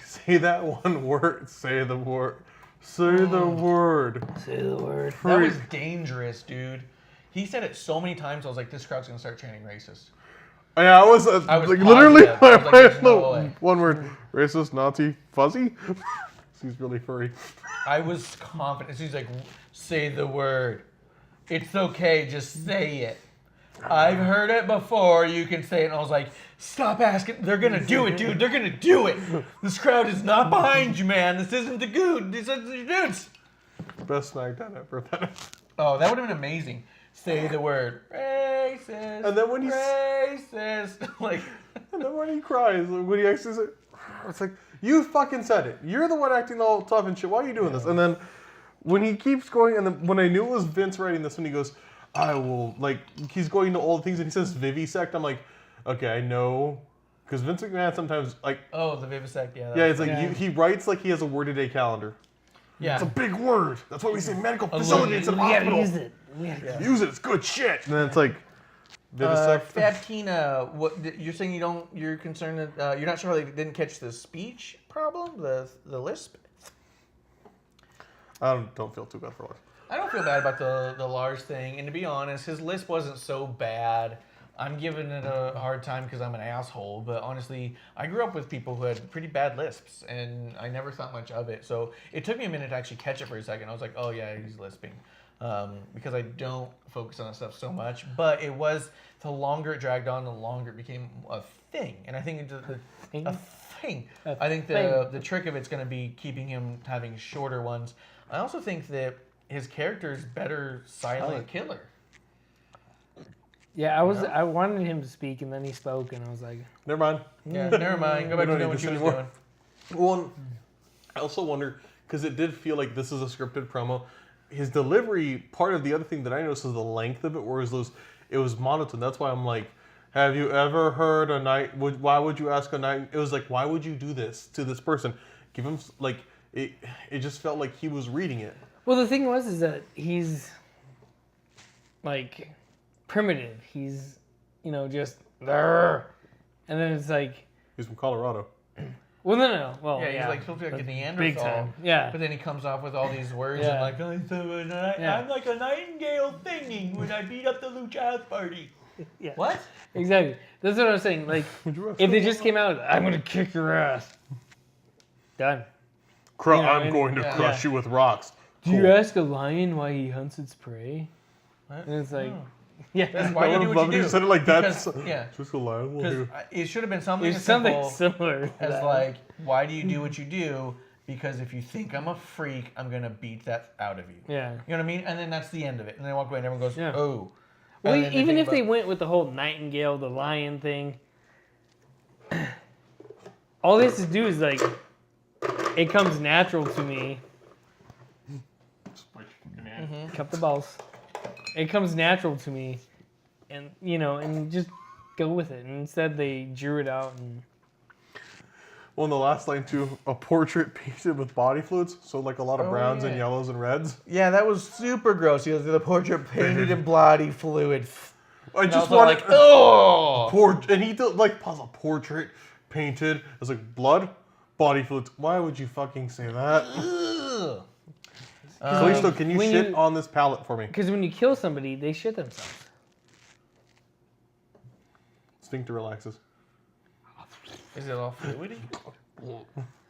say that one word, say the word, say the word.
say the word.
That was dangerous, dude. He said it so many times. I was like, this crowd's gonna start chanting racist.
Yeah, I was
I was
like literally
positive. I was like, there's no way.
one word, racist, Nazi, fuzzy. He's really furry.
I was confident. He's like, say the word. It's okay, just say it. I've heard it before. You can say it. And I was like, stop asking. They're going to do it, dude. They're going to do it. This crowd is not behind you, man. This isn't the good. These are the dudes.
Best Smackdown ever.
Oh, that would have been amazing. Say the word racist.
And then when he's
racist, like,
and then when he cries, when he actually says, it's like, you fucking said it. You're the one acting all tough and shit. Why are you doing this? And then when he keeps going, and then when I knew it was Vince writing this, when he goes, I will, like, he's going to all the things, and he says vivisect. I'm like, okay, I know, because Vince McMahon sometimes, like,
oh, the vivisect, yeah.
yeah, it's like he writes like he has a word a day calendar.
Yeah.
It's a big word. That's why we say medical facility. It's a
We gotta
hospital.
use it.
Use it. It's good shit. And then it's like, vivisect.
Fabtina, what you're saying? You're concerned that you're not sure how they didn't catch the speech problem, the lisp.
I don't feel too bad for Lars.
I don't feel bad about the Lars thing, and to be honest, his lisp wasn't so bad. I'm giving it a hard time because I'm an asshole, but honestly, I grew up with people who had pretty bad lisps, and I never thought much of it. So it took me a minute to actually catch it for a second. I was like, oh yeah, he's lisping. Because I don't focus on that stuff so much. But it was, the longer it dragged on, the longer it became a thing. And I think it's a thing. I think the trick of it's going to be keeping him having shorter ones. I also think that his character is better silent killer.
Yeah, I wanted him to speak, and then he spoke, and I was like,
Never mind.
Yeah, never mind. Go back to doing what you was doing.
Well, I also wonder, because it did feel like this is a scripted promo. His delivery, part of the other thing that I noticed is the length of it, whereas it was monotone. That's why I'm like, have you ever heard a night? Why would you ask a night? It was like, why would you do this to this person? Give him, like, it just felt like he was reading it.
well, the thing is that he's, like, primitive. He's, just, and then it's like,
He's from Colorado.
well, no. Well,
Yeah, he's like supposed to be like a Neanderthal.
big time. Yeah.
But then he comes off with all these words
Yeah.
and like, I'm like a nightingale singing when I beat up the Lucha House Party.
Yeah.
What?
Exactly. That's what I'm saying. Like, if they just came out, I'm gonna kick your ass. Done.
I'm going to crush you with rocks.
Do you ask a lion why he hunts its prey?
What?
And it's like,
Oh.
yeah.
That's why you do what you do.
You said it like that.
Because, yeah.
Just a line.
Because it should have been something
There's
as
something
simple
similar. to
as
that.
like, why do you do what you do? Because if you think I'm a freak, I'm gonna beat that out of you.
Yeah.
You know what I mean? And then that's the end of it. And then they walk away and everyone goes,
Yeah.
oh.
Well,
And then
even
think
if they
about-
went with the whole nightingale, the lion thing, all they have to do is like, it comes natural to me. Cup the balls. It comes natural to me, and and just go with it. And instead, they drew it out and.
Well, in the last line too, a portrait painted with body fluids, so like a lot of browns and
yeah.
yellows and reds.
Yeah, that was super gross. He goes, the portrait painted in bloody fluid.
I just
also
wanted
like, oh!
and he did like pause a portrait painted. It was like blood, body fluids. Why would you fucking say that?
Ugh.
Kalisto, can you
when
shit
you-
on this palette for me?
Because when you kill somebody, they shit themselves.
Sphincter relaxes.
Is it all fluidy?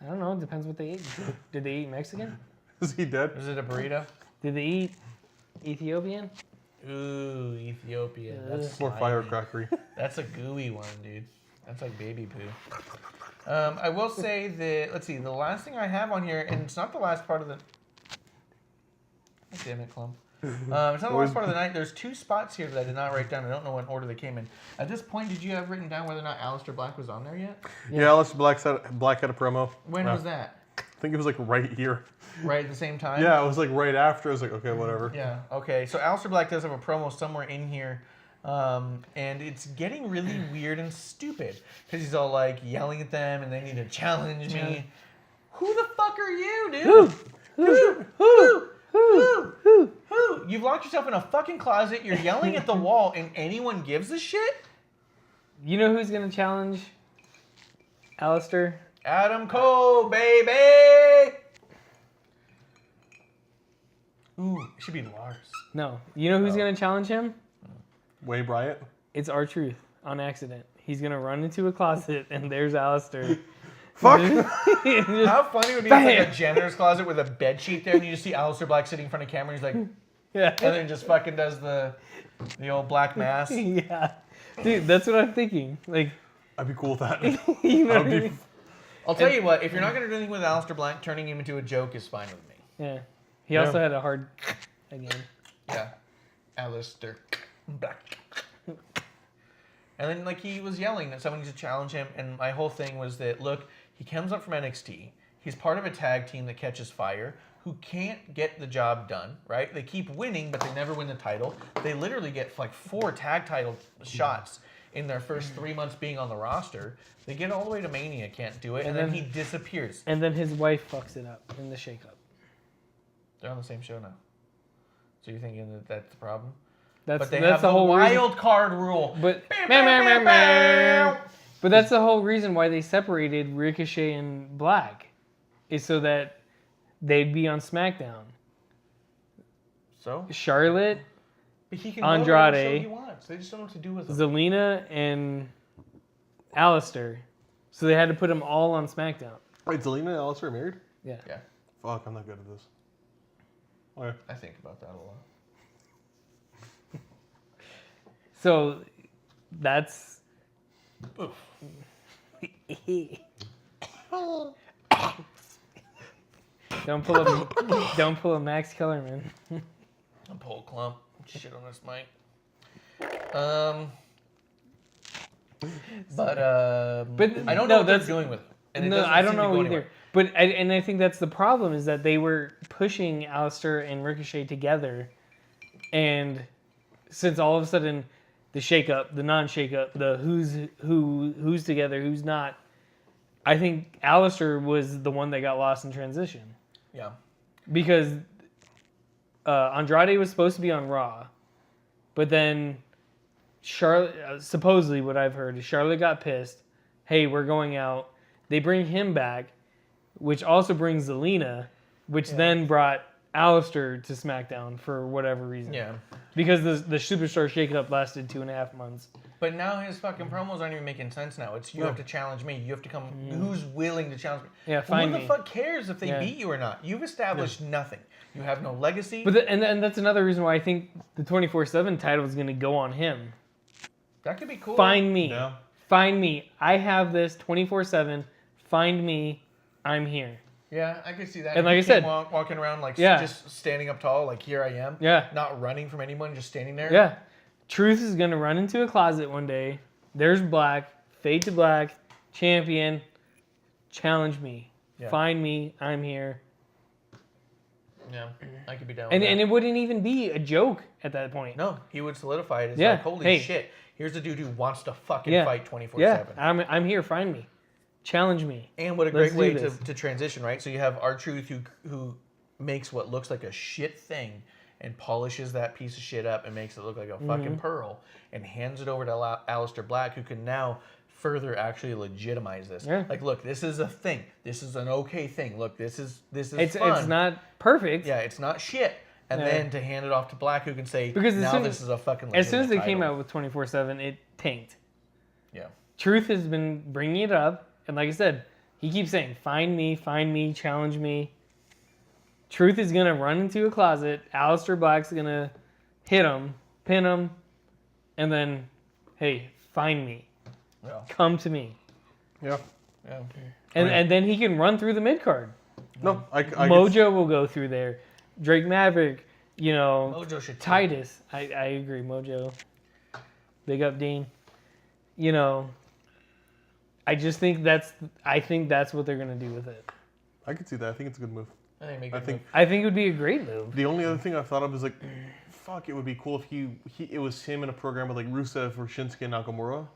I don't know. It depends what they ate. Did they eat Mexican?
Is he dead?
Is it a burrito?
Did they eat Ethiopian?
Ooh, Ethiopia. That's
More
slimy.
firecrackery.
That's a gooey one, dude. That's like baby poo. I will say that, let's see, the last thing I have on here, and it's not the last part of the... Oh, damn it, Clump. It's not the last part of the night. There's two spots here that I did not write down. I don't know what order they came in. At this point, did you have written down whether or not Aleister Black was on there yet?
Yeah, Alistair Black had a promo.
When was that?
I think it was like right here.
Right at the same time?
Yeah, it was like right after. I was like, okay, whatever.
Yeah, okay. So Aleister Black does have a promo somewhere in here. And it's getting really weird and stupid. Because he's all like yelling at them and they need to challenge me. Who the fuck are you, dude? Who? You've locked yourself in a fucking closet, you're yelling at the wall, and anyone gives a shit?
You know who's gonna challenge Alistair?
Adam Cole, baby! Ooh, it should be Lars.
No. You know who's gonna challenge him?
Way Bryant.
It's R-Truth on accident. He's gonna run into a closet and there's Alistair.
Fuck.
How funny would it be if like a janitor's closet with a bed sheet there and you just see Aleister Black sitting in front of camera and he's like,
Yeah.
And then just fucking does the old black mass.
Yeah. Dude, that's what I'm thinking. Like,
I'd be cool with that.
you know
I'd
what I
be-
mean?
I'll tell you what, if you're not going to do anything with Aleister Black, turning him into a joke is fine with me.
Yeah. He also had a hard again.
Yeah. Aleister Black. And then, like, he was yelling that someone needs to challenge him, and my whole thing was that, look, he comes up from NXT. He's part of a tag team that catches fire, who can't get the job done, right? They keep winning, but they never win the title. They literally get, like, 4 tag title shots in their first 3 months being on the roster. They get all the way to Mania, can't do it, and then he disappears.
And then his wife fucks it up in the shakeup.
They're on the same show now. So you're thinking that that's the problem?
That's
But they
that's
have
the
the
whole
wild card rule.
But but that's the whole reason why they separated Ricochet and Black, is so that they'd be on SmackDown.
So?
Charlotte,
But he can
Andrade,
go whatever show he wants. They just don't know what to do with him.
Zelina, and Aleister. So they had to put them all on SmackDown.
Wait, Zelina and Aleister are married?
Yeah.
Yeah,
Fuck, I'm not good at this. Okay.
I think about that a lot.
So that's don't pull a Max Kellerman.
I'm Paul Clump. Shit on this mic. But I don't know what they're doing with it. And it
No,
doesn't
I don't
seem to
know
go
either.
anywhere.
But I think that's the problem, is that they were pushing Aleister and Ricochet together, and since all of a sudden the shake-up, the non-shake-up, the who's together, who's not, I think Aleister was the one that got lost in transition.
Yeah.
Because Andrade was supposed to be on Raw, but then Charlotte, supposedly what I've heard is Charlotte got pissed. Hey, we're going out. They bring him back, which also brings Zelina, which then brought Aleister to SmackDown for whatever reason.
Yeah.
Because the Superstar Shake-Up lasted 2.5 months.
But now his fucking promos aren't even making sense now. It's you have to challenge me. You have to come. Who's willing to challenge me?
Yeah,
Well,
find
who
me.
the fuck cares if they beat you or not? You've established nothing. You have no legacy.
But and that's another reason why I think the 24/7 title is going to go on him.
That could be cool.
Find me.
Yeah.
Find me. I have this 24/7. Find me. I'm here.
Yeah, I could see that.
And
If
like
you
I said-
came walking around like
Yeah.
just standing up tall, like here I am.
Yeah.
Not running from anyone, just standing there.
Yeah. Truth is going to run into a closet one day. There's Black. Fade to Black. Champion. Challenge me.
Yeah.
Find me. I'm here.
Yeah, I could be down with
And
that.
it wouldn't even be a joke at that point.
No, he would solidify it as
Yeah,
like, holy
hey.
shit, here's a dude who wants to fucking
Yeah.
fight 24/7.
Yeah. I'm here. Find me. Challenge me.
And what a
Let's
great
do
way
this.
to transition, right? So you have R-Truth who makes what looks like a shit thing and polishes that piece of shit up and makes it look like a
Mm-hmm.
fucking pearl and hands it over to Aleister Black, who can now further actually legitimize this.
Yeah.
Like, look, this is a thing. This is an okay thing. Look, this is
It's
fun.
not perfect.
Yeah, it's not shit. And
Yeah.
then to hand it off to Black, who can say,
Because
now this is a fucking
as soon as they
legitimate
came
title.
out with 24/7, it tanked.
Yeah.
Truth has been bringing it up, and like I said, he keeps saying, find me, challenge me. Truth is going to run into a closet. Aleister Black's going to hit him, pin him, and then, hey, find me.
Yeah.
Come to me.
Yeah.
Yeah.
And then he can run through the mid-card.
No, I
Mojo will go through there. Drake Maverick,
Mojo should
Titus. I agree, Mojo. Big up, Dean. I just think that's what they're gonna do with it.
I could see that. I think it's a good move.
I think, make
I
it
think
move.
I think it would be a great move.
the only other thing I thought of is like, fuck, it would be cool if it was him in a program with like Rusev or Shinsuke Nakamura.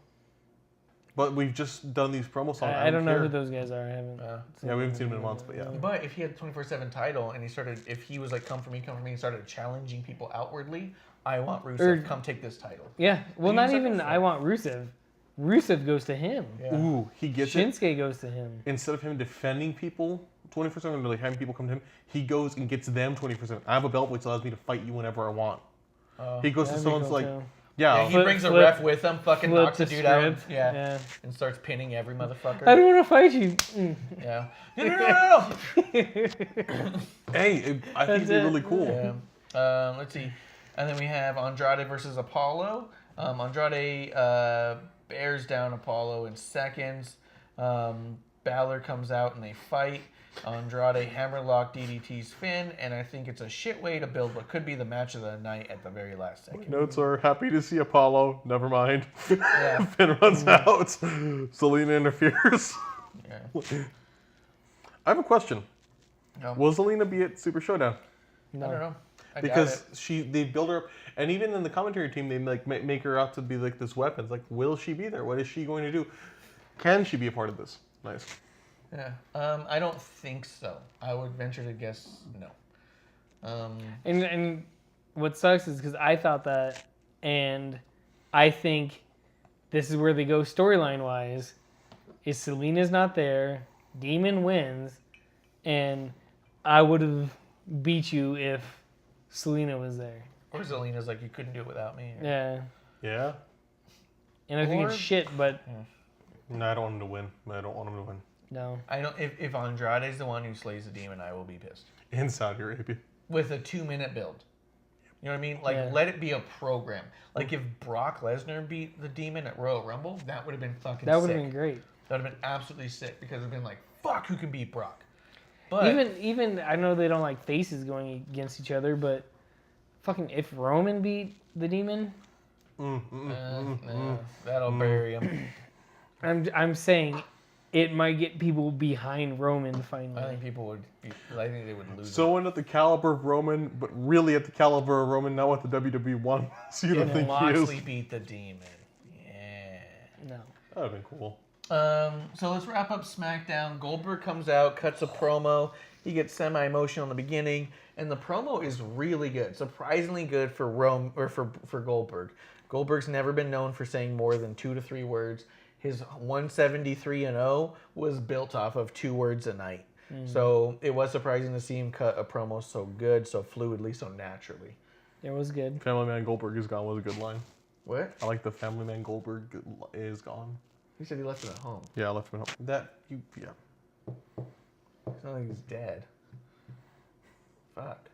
But we've just done these promo songs.
I don't know
care.
who those guys are. I haven't.
Yeah, we haven't seen him in months, but yeah.
But if he had 24/7 title and if he was like, come for me, and started challenging people outwardly, I want Rusev, come take this title.
Yeah. Well,
He
not
was like,
even.
"Go for
I
it."
want Rusev. Rusev goes to him.
Yeah.
Ooh, he gets it.
Shinsuke goes to him.
Instead of him defending people 24/7, like having people come to him, he goes and gets them 24/7. I have a belt which allows me to fight you whenever I want. He goes to
That'd be
someone's
cool,
like,
too.
yeah,
Yeah, he brings a ref with him, fucking
flip
knocks the
the
dude out,
script.
yeah, and starts pinning every
I
motherfucker.
don't want to fight you. Mm.
Yeah. No.
hey, I think it'd be
it.
really cool.
Yeah. Let's see. And then we have Andrade versus Apollo. Andrade bears down Apollo in seconds. Balor comes out and they fight. Andrade hammerlock DDT's Finn, and I think it's a shit way to build what could be the match of the night at the very last second.
Notes are happy to see Apollo. Never mind.
Yeah.
Finn runs out. Selena interferes.
Yeah.
I have a question.
No.
Will Selena be at Super Showdown?
I don't know. I doubt
Because
it.
they build her up, and even in the commentary team, they like make her out to be like this weapon. It's like, will she be there? What is she going to do? Can she be a part of this? Nice.
Yeah. I don't think so. I would venture to guess no.
And what sucks is because I thought that, and I think this is where they go storyline wise. Is Selena's not there, Demon wins, and I would have beat you if Selena was there.
Or Zelina's like, you couldn't do it without me. Or...
Yeah.
Yeah.
And I think
Or-
it's shit, but
No, I don't want him to win. I don't want him to win.
no.
I don't. If Andrade's the one who slays the demon, I will be pissed.
In Saudi Arabia.
With a 2-minute build. You know what I mean? Like,
Yeah.
let it be a program. Like, if Brock Lesnar beat the demon at Royal Rumble, that would have been fucking
That would
sick.
have been great.
That would have been absolutely sick because it would have been like, fuck, who can beat Brock? But
Even I know they don't like faces going against each other, but fucking if Roman beat the Demon,
that'll bury him.
I'm saying it might get people behind Roman finally.
I think people would be, I think they would lose.
Someone at the caliber of Roman, but really at the caliber of Roman, not what the WWE wants you to
if
think he
Moxley
is.
beat the demon. Yeah.
No.
That would have been cool.
So let's wrap up SmackDown. Goldberg comes out, cuts a promo. He gets semi-emotional in the beginning, and the promo is really good, surprisingly good for for Goldberg. Goldberg's never been known for saying more than 2 to 3 words. His 173-0 was built off of 2 words a night. So it was surprising to see him cut a promo so good, so fluidly, so naturally.
It was good.
Family Man Goldberg is gone was a good line.
What?
I like the Family Man Goldberg is gone.
He said he left it at home.
Yeah, I left him at home. Yeah.
It's not like he's dead. Fuck.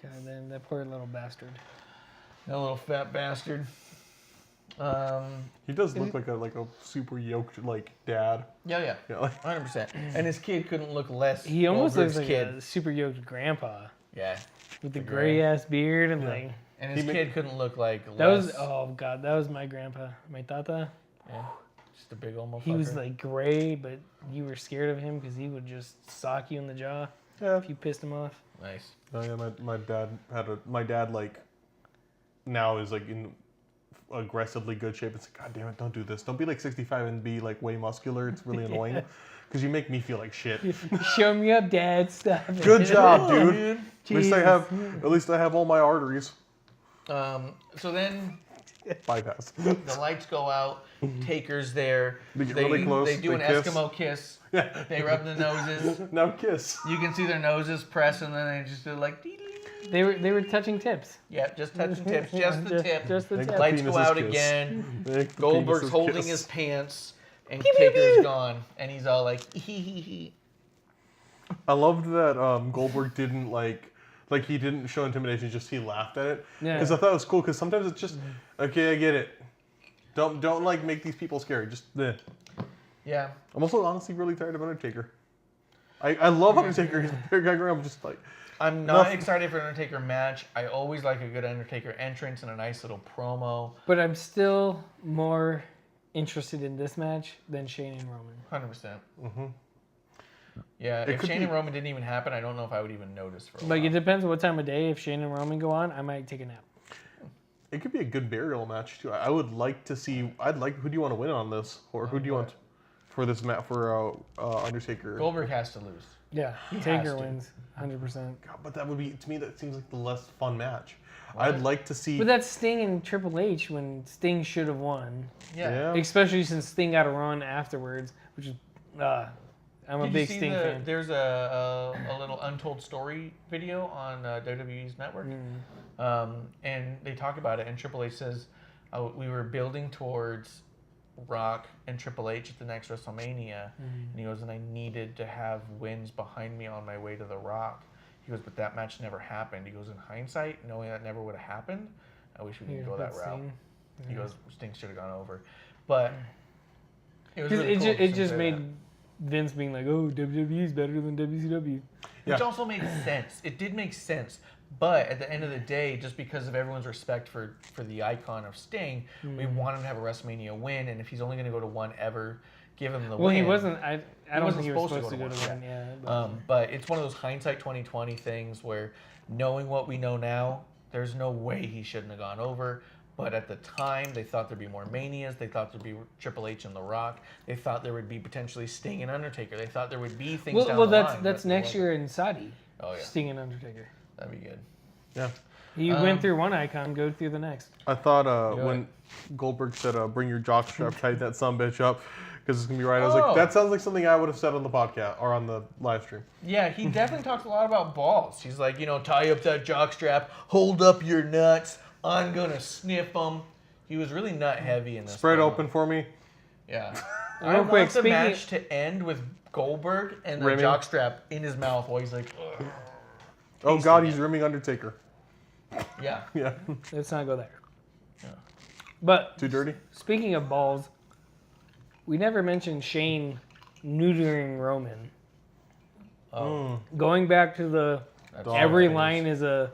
God damn, that poor little bastard.
That little fat bastard.
He does look like a super yoked like dad.
Yeah.
Yeah, like,
100%. And his kid couldn't look less.
He almost looks
Goldberg's
like
kid.
a super yoked grandpa
Yeah.
with the gray ass beard and like
And his kid couldn't look like
that
less.
was that was my grandpa, my tata.
Yeah. Just a big old motherfucker.
He was like gray, but you were scared of him because he would just sock you in the jaw if you pissed him off.
Nice.
oh yeah, my dad like now is like in aggressively good shape. It's like, God damn it, don't do this. Don't be like 65 and be like way muscular. It's really annoying because you make me feel like shit.
Show me up, Dad. Stop it.
Good job, dude.
Jesus.
At least I have all my arteries.
So then
Bypass.
the lights go out. Taker's there.
They get really close,
They do
they
an
kiss.
Eskimo kiss.
Yeah.
They rub the noses.
Now kiss.
You can see their noses press, and then they just do like. Dee-dee.
They were touching tips.
Yeah, just touching tips. Just the tip.
Just the
Make
tip.
the
Lights go
penises
out
kiss.
again.
Make the
Goldberg's
penises
holding
kiss.
his pants, and
Pew, pew,
Taker's
pew.
gone, and he's all like, hee hee hee.
I loved that Goldberg didn't like he didn't show intimidation. Just he laughed at it.
Yeah.
Because I thought it was cool. Because sometimes it's just okay. I get it. Don't like make these people scary. Just
Yeah.
I'm also honestly really tired of Undertaker. I love Undertaker. He's a big guy. I'm just like
I'm not
Nothing.
excited for an Undertaker match. I always like a good Undertaker entrance and a nice little promo.
But I'm still more interested in this match than Shane and Roman.
100%. Mm-hmm. Yeah,
It
if
could
Shane
be-
and Roman didn't even happen, I don't know if I would even notice for a
Like, it
while.
depends on what time of day. If Shane and Roman go on, I might take a nap.
it could be a good burial match too. I would like to see. Who do you want to win on this, or who do you want for this match for Undertaker?
Goldberg has to lose.
Yeah,
has
Taker
to.
wins, 100%.
God, but that would be to me. That seems like the less fun match. I'd like to see.
But that's Sting and Triple H when Sting should have won.
Yeah.
Especially since Sting got a run afterwards, which is, I'm a
Did you
big
see
Sting fan.
There's a little untold story video on WWE's network, and they talk about it. And Triple H says we were building towards Rock and Triple H at the next WrestleMania, and he goes, and I needed to have wins behind me on my way to the Rock. He goes, but that match never happened. He goes, in hindsight, knowing that never would have happened, I wish we didn't go that route. He goes, Sting should have gone over. But it was really cool.
It just made Vince being like, oh, WWE is better than WCW.
Which also made sense. It did make sense. But at the end of the day, just because of everyone's respect for the icon of Sting, we want him to have a WrestleMania win. And if he's only going to go to one ever, give him the win.
Well, he wasn't. I don't think he was supposed to go to
one.
one. Yeah.
But it's one of those hindsight 2020 things where, knowing what we know now, there's no way he shouldn't have gone over. But at the time, they thought there'd be more Manias. They thought there'd be Triple H and The Rock. They thought there would be potentially Sting and Undertaker. They thought there would be things down the line.
That's next year in Saudi.
Oh, yeah.
Sting and Undertaker.
That'd be good.
Yeah.
You went through one icon, go through the next.
I thought when Goldberg said, bring your jockstrap, tight that sumbitch up, because it's going to be right. I was like, that sounds like something I would have said on the podcast or on the live stream.
Yeah, he definitely talks a lot about balls. He's like, tie up that jockstrap, hold up your nuts, I'm going to sniff them. He was really nut heavy in this.
Spread open for me.
Yeah.
Real quick,
want the match to end with Goldberg and the jockstrap in his mouth while he's like, ugh.
Oh, God, he's rimming Undertaker.
Yeah.
Yeah.
Let's not go there.
Yeah.
But
Too dirty?
Speaking of balls, we never mentioned Shane neutering Roman. Going back to the every line is a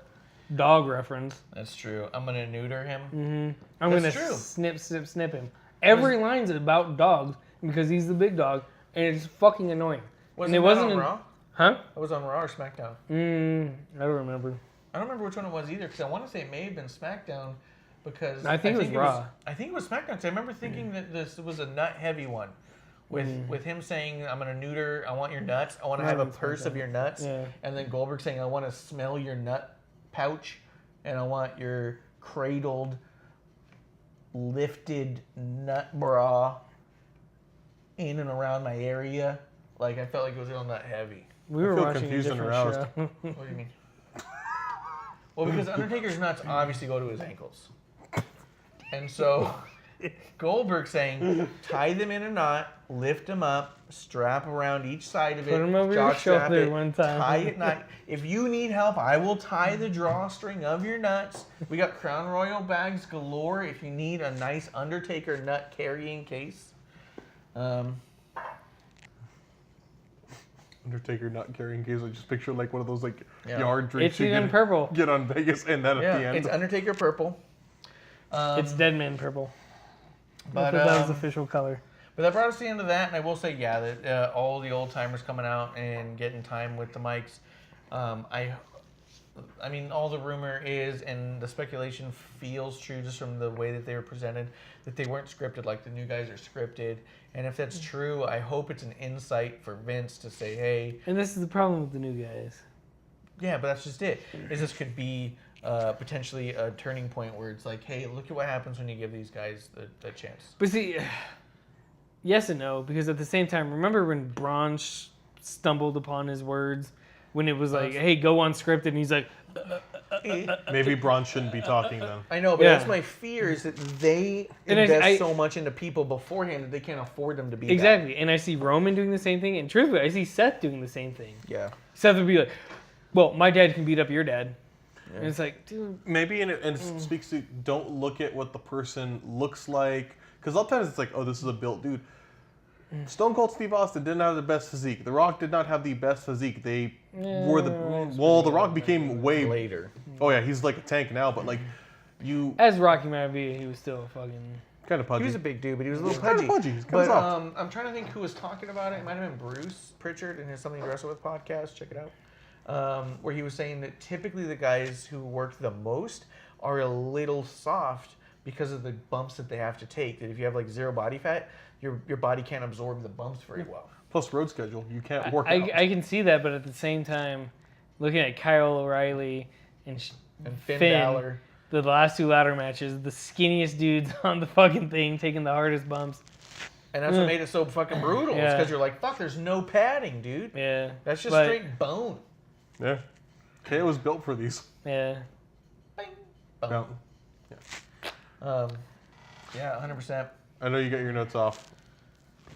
dog reference.
That's true. I'm going to neuter him.
I'm going to snip him. Every line's about dogs because he's the big dog, and it's fucking annoying.
Wasn't it on Raw?
Huh?
It was on Raw or SmackDown?
I don't remember.
I don't remember which one it was either, because I want to say it may have been SmackDown, because
I think it was Raw.
I think it was SmackDown, because I remember thinking that this was a nut heavy one, with him saying, "I'm gonna neuter. I want your nuts. I want to have a purse of your nuts," and then Goldberg saying, "I want to smell your nut pouch, and I want your cradled, lifted nut bra in and around my area." Like, I felt like it was real nut heavy.
We were
feel
watching
confused
a
and
different
aroused.
show.
What do you mean? Well, because Undertaker's nuts obviously go to his ankles. And so Goldberg saying, tie them in a knot, lift them up, strap around each side of it.
Put them over your shoulder one time.
Tie it not. If you need help, I will tie the drawstring of your nuts. We got Crown Royal bags galore if you need a nice Undertaker nut carrying case.
Undertaker not carrying case. I just picture like one of those yard drinks
Itchy and purple.
Get on Vegas and then at the end.
It's Undertaker purple.
It's Dead Man purple.
But
that was official color.
But that brought us to the end of that, and I will say, that all the old timers coming out and getting time with the mics. I mean, all the rumor is, and the speculation feels true just from the way that they were presented, that they weren't scripted like the new guys are scripted. And if that's true, I hope it's an insight for Vince to say, hey.
And this is the problem with the new guys.
Yeah, but that's just it. Is this could be potentially a turning point where it's like, hey, look at what happens when you give these guys the chance.
But see, yes and no, because at the same time, remember when Braun stumbled upon his words? When it was like, hey, go unscripted, and he's like...
Maybe Braun shouldn't be talking then.
I know, but that's my fear, is that they invest so much into people beforehand that they can't afford them to be
Exactly, and I see Roman doing the same thing, and truthfully, I see Seth doing the same thing.
Yeah.
Seth would be like, well, my dad can beat up your dad. Yeah. And it's like, dude...
Maybe, and it speaks to, don't look at what the person looks like, because a lot of times it's like, oh, this is a built dude. Stone Cold Steve Austin didn't have the best physique. The Rock did not have the best physique. They were the... Well, The Rock became way...
Later.
Oh, yeah, he's like a tank now, but like, you...
As Rocky might be, he was still fucking...
Kind of pudgy.
He was a big dude, but he was a little pudgy.
Kind of pudgy. He's
but
soft.
I'm trying to think who was talking about it. It might have been Bruce Pritchard in his Something to Wrestle With podcast. Check it out. Where he was saying that typically the guys who work the most are a little soft because of the bumps that they have to take. That if you have like zero body fat, your body can't absorb the bumps very well.
Plus road schedule. You can't work out.
I can see that, but at the same time, looking at Kyle O'Reilly and
Finn Balor.
The last two ladder matches, the skinniest dudes on the fucking thing taking the hardest bumps.
And that's what made it so fucking brutal. It's because you're like, fuck, there's no padding, dude.
Yeah.
That's just straight bone.
Yeah. KO was built for these.
Yeah.
Bing. Bone.
Yeah.
Yeah, 100%.
I know you got your notes off.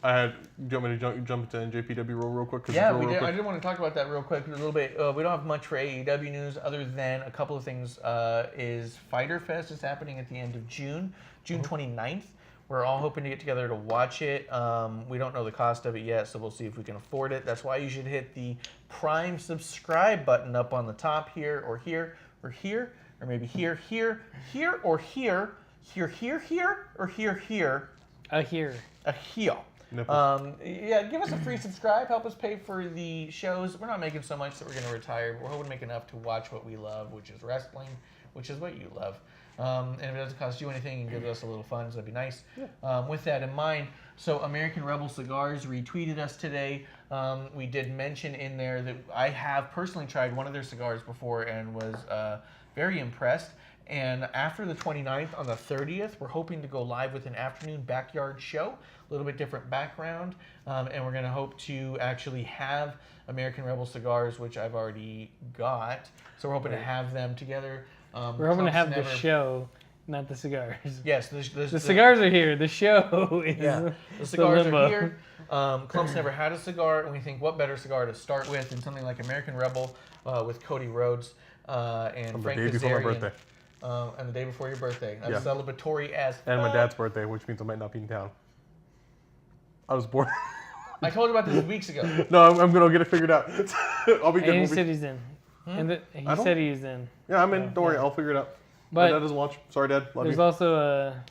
Do you want me to jump into NJPW real quick?
Yeah, we did. I did want to talk about that real quick a little bit. We don't have much for AEW news other than a couple of things. Is Fyter Fest is happening at the end of June 29th. We're all hoping to get together to watch it. We don't know the cost of it yet, so we'll see if we can afford it. That's why you should hit the Prime subscribe button up on the top here, or here, or here, or maybe here, here, here, or here, here, here, here, or here, here.
A here.
A here. Yeah, give us a free subscribe. Help us pay for the shows. We're not making so much that we're going to retire, but we're hoping to make enough to watch what we love, which is wrestling, which is what you love. And if it doesn't cost you anything and gives us a little funds, that'd be nice. Yeah. With that in mind, so American Rebel Cigars retweeted us today. We did mention in there that I have personally tried one of their cigars before and was very impressed. And after the 29th, on the 30th, we're hoping to go live with an afternoon backyard show, a little bit different background, and we're going to hope to actually have American Rebel Cigars, which I've already got. So we're hoping to have them together.
We're hoping to have the show, not the cigars.
Yes,
the cigars are here. The show is
the cigars are here. Clump's never had a cigar, and we think what better cigar to start with than something like American Rebel with Cody Rhodes and Frank
the day before my
Kazarian.
birthday.
And the day before your birthday. That's celebratory as fuck.
And my dad's birthday, which means I might not be in town. I was born.
I told you about this weeks ago.
No, I'm going to get it figured out. I'll be good.
And he said he's in. And he said he's in.
Yeah, I'm in. Don't worry. I'll figure it out.
But
my dad doesn't watch. Sorry, Dad. Love
there's
you.
also a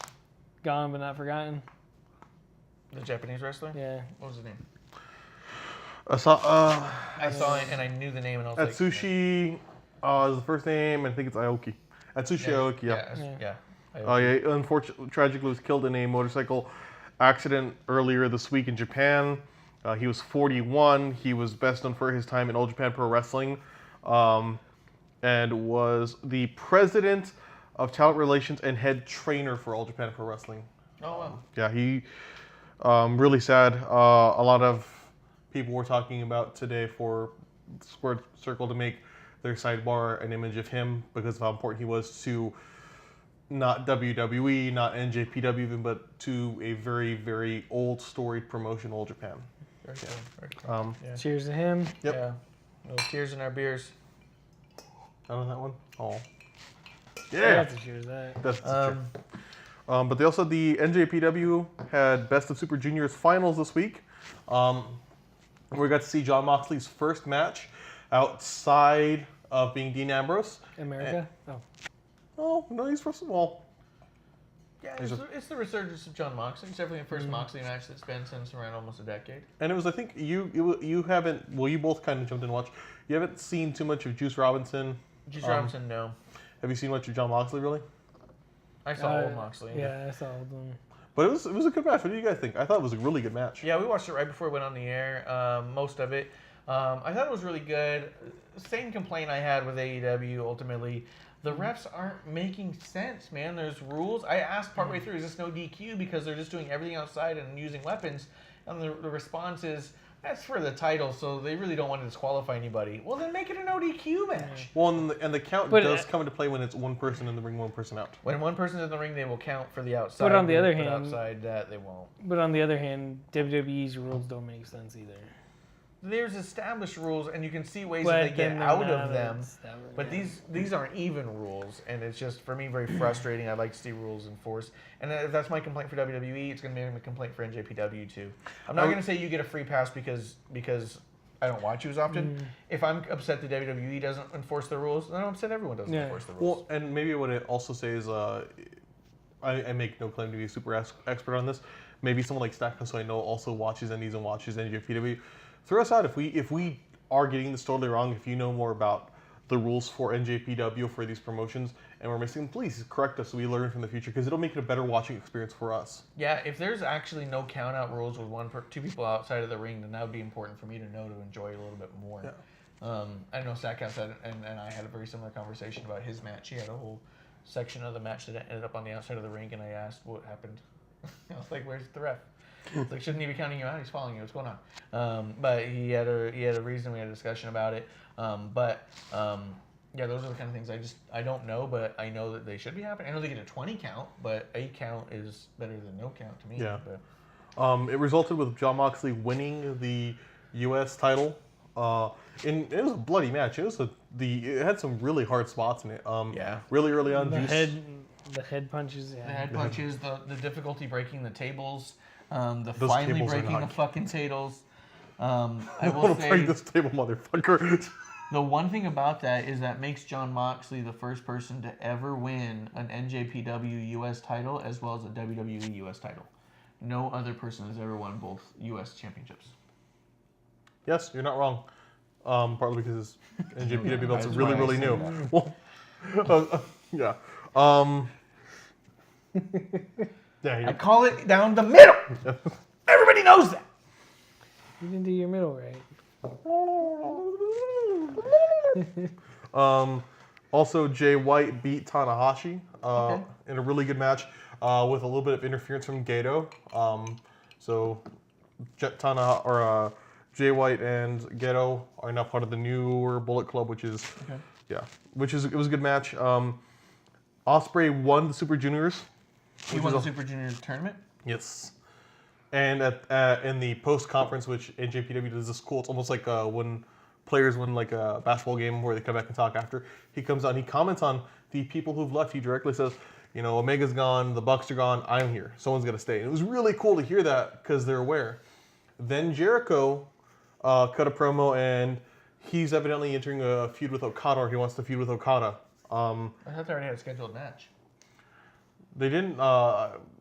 Gone But Not Forgotten.
The Japanese wrestler?
Yeah.
What was his name?
I saw
it and I knew the name and I was
Atsushi is the first name. I think it's Aoki. Atsushi Aoki,
yeah.
Unfortunately, tragically was killed in a motorcycle accident earlier this week in Japan. He was 41. He was best known for his time in All Japan Pro Wrestling, and was the president of talent relations and head trainer for All Japan Pro Wrestling.
Oh wow.
Yeah, he really sad. A lot of people were talking about today for Squared Circle to make their sidebar an image of him because of how important he was to not WWE, not NJPW even, but to a very, very old storied promotion, All Japan.
Very cool. Very cool.
Cheers to him.
Yep.
Yeah. No tears in our beers.
I know that one. Oh.
Yeah. That's a cheers to that.
That's a cheer. But they also, the NJPW had Best of Super Juniors finals this week. We got to see Jon Moxley's first match outside of being Dean Ambrose.
America?
Oh, no, he's first of all.
Yeah, it's the resurgence of Jon Moxley. It's definitely the first Moxley match that's been since around almost a decade.
And it was, I think, you haven't, well, you both kind of jumped in and watched. You haven't seen too much of Juice Robinson.
Juice Robinson, no.
Have you seen much of Jon Moxley, really?
I saw old Moxley.
Yeah, I saw old one.
But it was a good match. What do you guys think? I thought it was a really good match.
Yeah, we watched it right before it went on the air, most of it. I thought it was really good. Same complaint I had with AEW, ultimately. The refs aren't making sense, man. There's rules. I asked partway through, is this no DQ? Because they're just doing everything outside and using weapons. And the response is, that's for the title, so they really don't want to disqualify anybody. Well, then make it a no DQ match.
Well, and the count does come into play when it's one person in the ring, one person out.
When one person's in the ring, they will count for the outside.
But on the other hand,
outside that they won't.
But on the other hand, WWE's rules don't make sense either.
There's established rules, and you can see ways that they get out of them. But these aren't even rules, and it's just, for me, very frustrating. I'd like to see rules enforced. And if that's my complaint for WWE, it's going to be my complaint for NJPW, too. I'm not going to say you get a free pass because I don't watch you as often. If I'm upset that WWE doesn't enforce the rules, then I'm upset everyone doesn't enforce the rules.
Well, and maybe what it also says, I make no claim to be a super expert on this. Maybe someone like Stackhouse, who I know also watches Indies and watches NJPW. Throw us out if we are getting this totally wrong. If you know more about the rules for NJPW for these promotions and we're missing them, please correct us so we learn from the future, because it'll make it a better watching experience for us.
Yeah, if there's actually no count out rules with two people outside of the ring, then that would be important for me to know to enjoy a little bit more. Yeah. I know Stackhouse and I had a very similar conversation about his match. He had a whole section of the match that ended up on the outside of the ring, and I asked what happened. I was like, "Where's the ref?" It's like, shouldn't he be counting you out? He's following you. What's going on? But he had a reason. We had a discussion about it. Yeah, those are the kind of things I don't know, but I know that they should be happening. I know they get a 20 count, but a count is better than no count to me.
Yeah.
But.
It resulted with Jon Moxley winning the U.S. title. It was a bloody match. It had some really hard spots in it. Really early on,
The
Juice.
head punches. Yeah.
The head punches, the difficulty breaking the tables, the
Those
finally
tables are
breaking
not-
the fucking tables. I
I
will
want to
say
break this table, motherfucker.
the one thing about that is that makes Jon Moxley the first person to ever win an NJPW US title as well as a WWE US title. No other person has ever won both US championships.
Yes, you're not wrong. Partly because his NJPW belts are
That's
really,
why I
really
say
new.
that.
Well, yeah. Yeah.
I call it down the middle. Everybody knows that.
You didn't do your middle right.
Also, Jay White beat Tanahashi
Okay.
in a really good match with a little bit of interference from Gato. So Jay White and Gato are now part of the newer Bullet Club, which is it was a good match. Ospreay won the Super Juniors.
He won the Super Juniors tournament.
Yes. And in the post conference, which NJPW does this cool, it's almost like when players win like a basketball game where they come back and talk after. He comes out and he comments on the people who've left. He directly says, you know, Omega's gone, the Bucks are gone, I'm here. Someone's gonna stay. And it was really cool to hear that because they're aware. Then Jericho cut a promo and he's evidently entering a feud with Okada, or he wants to feud with Okada.
I thought they already had a scheduled match.
They didn't.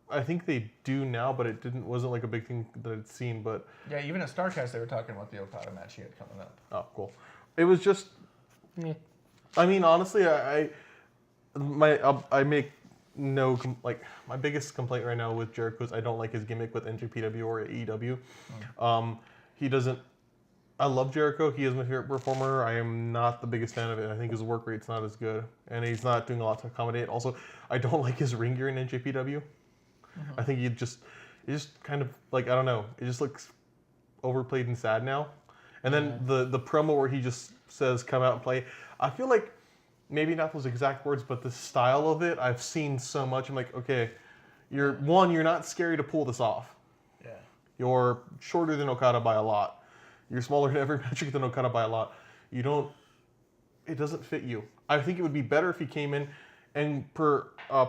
I think they do now, but wasn't like a big thing that I'd seen. But
Yeah, even at StarCast they were talking about the Okada match he had coming up.
oh, cool. It was just.
Yeah.
I mean, honestly, I make no my biggest complaint right now with Jericho is I don't like his gimmick with NJPW or AEW. He doesn't. I love Jericho. He is my favorite performer. I am not the biggest fan of it. I think his work rate's not as good, and he's not doing a lot to accommodate. Also, I don't like his ring gear in NJPW. I think it just kind of like, I don't know. It just looks overplayed and sad now. And then the promo where he just says, "Come out and play." I feel like maybe not those exact words, but the style of it I've seen so much. I'm like, okay, you're not scary to pull this off.
Yeah.
You're shorter than Okada by a lot. You're smaller than every metric than Okada by a lot. It doesn't fit you. I think it would be better if he came in and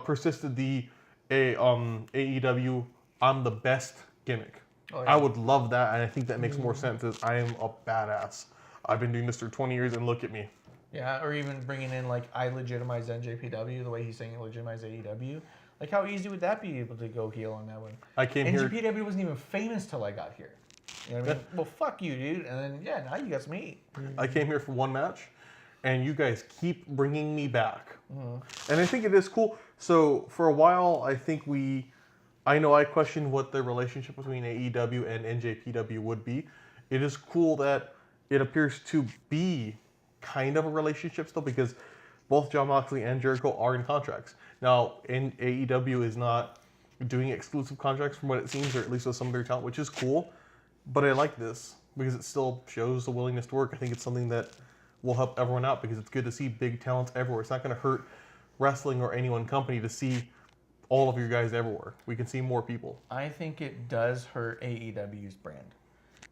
persisted the AEW, I'm the best gimmick.
Oh, yeah.
I would love that, and I think that makes more sense as I am a badass. I've been doing this for 20 years, and look at me.
Yeah, or even bringing in like I legitimize NJPW the way he's saying he legitimize AEW. Like how easy would that be able to go heel on that one?
I came here.
NJPW wasn't even famous till I got here. You know what I mean? Well, fuck you, dude. And then now you got some heat.
I came here for one match, and you guys keep bringing me back. And I think it is cool. So for a while, I know I questioned what the relationship between AEW and NJPW would be. It is cool that it appears to be kind of a relationship still, because both Jon Moxley and Jericho are in contracts. Now, AEW is not doing exclusive contracts from what it seems, or at least with some of their talent, which is cool. But I like this because it still shows the willingness to work. I think it's something that will help everyone out because it's good to see big talents everywhere. It's not going to hurt wrestling or any one company to see all of your guys everywhere. We can see more people.
I think it does hurt AEW's brand.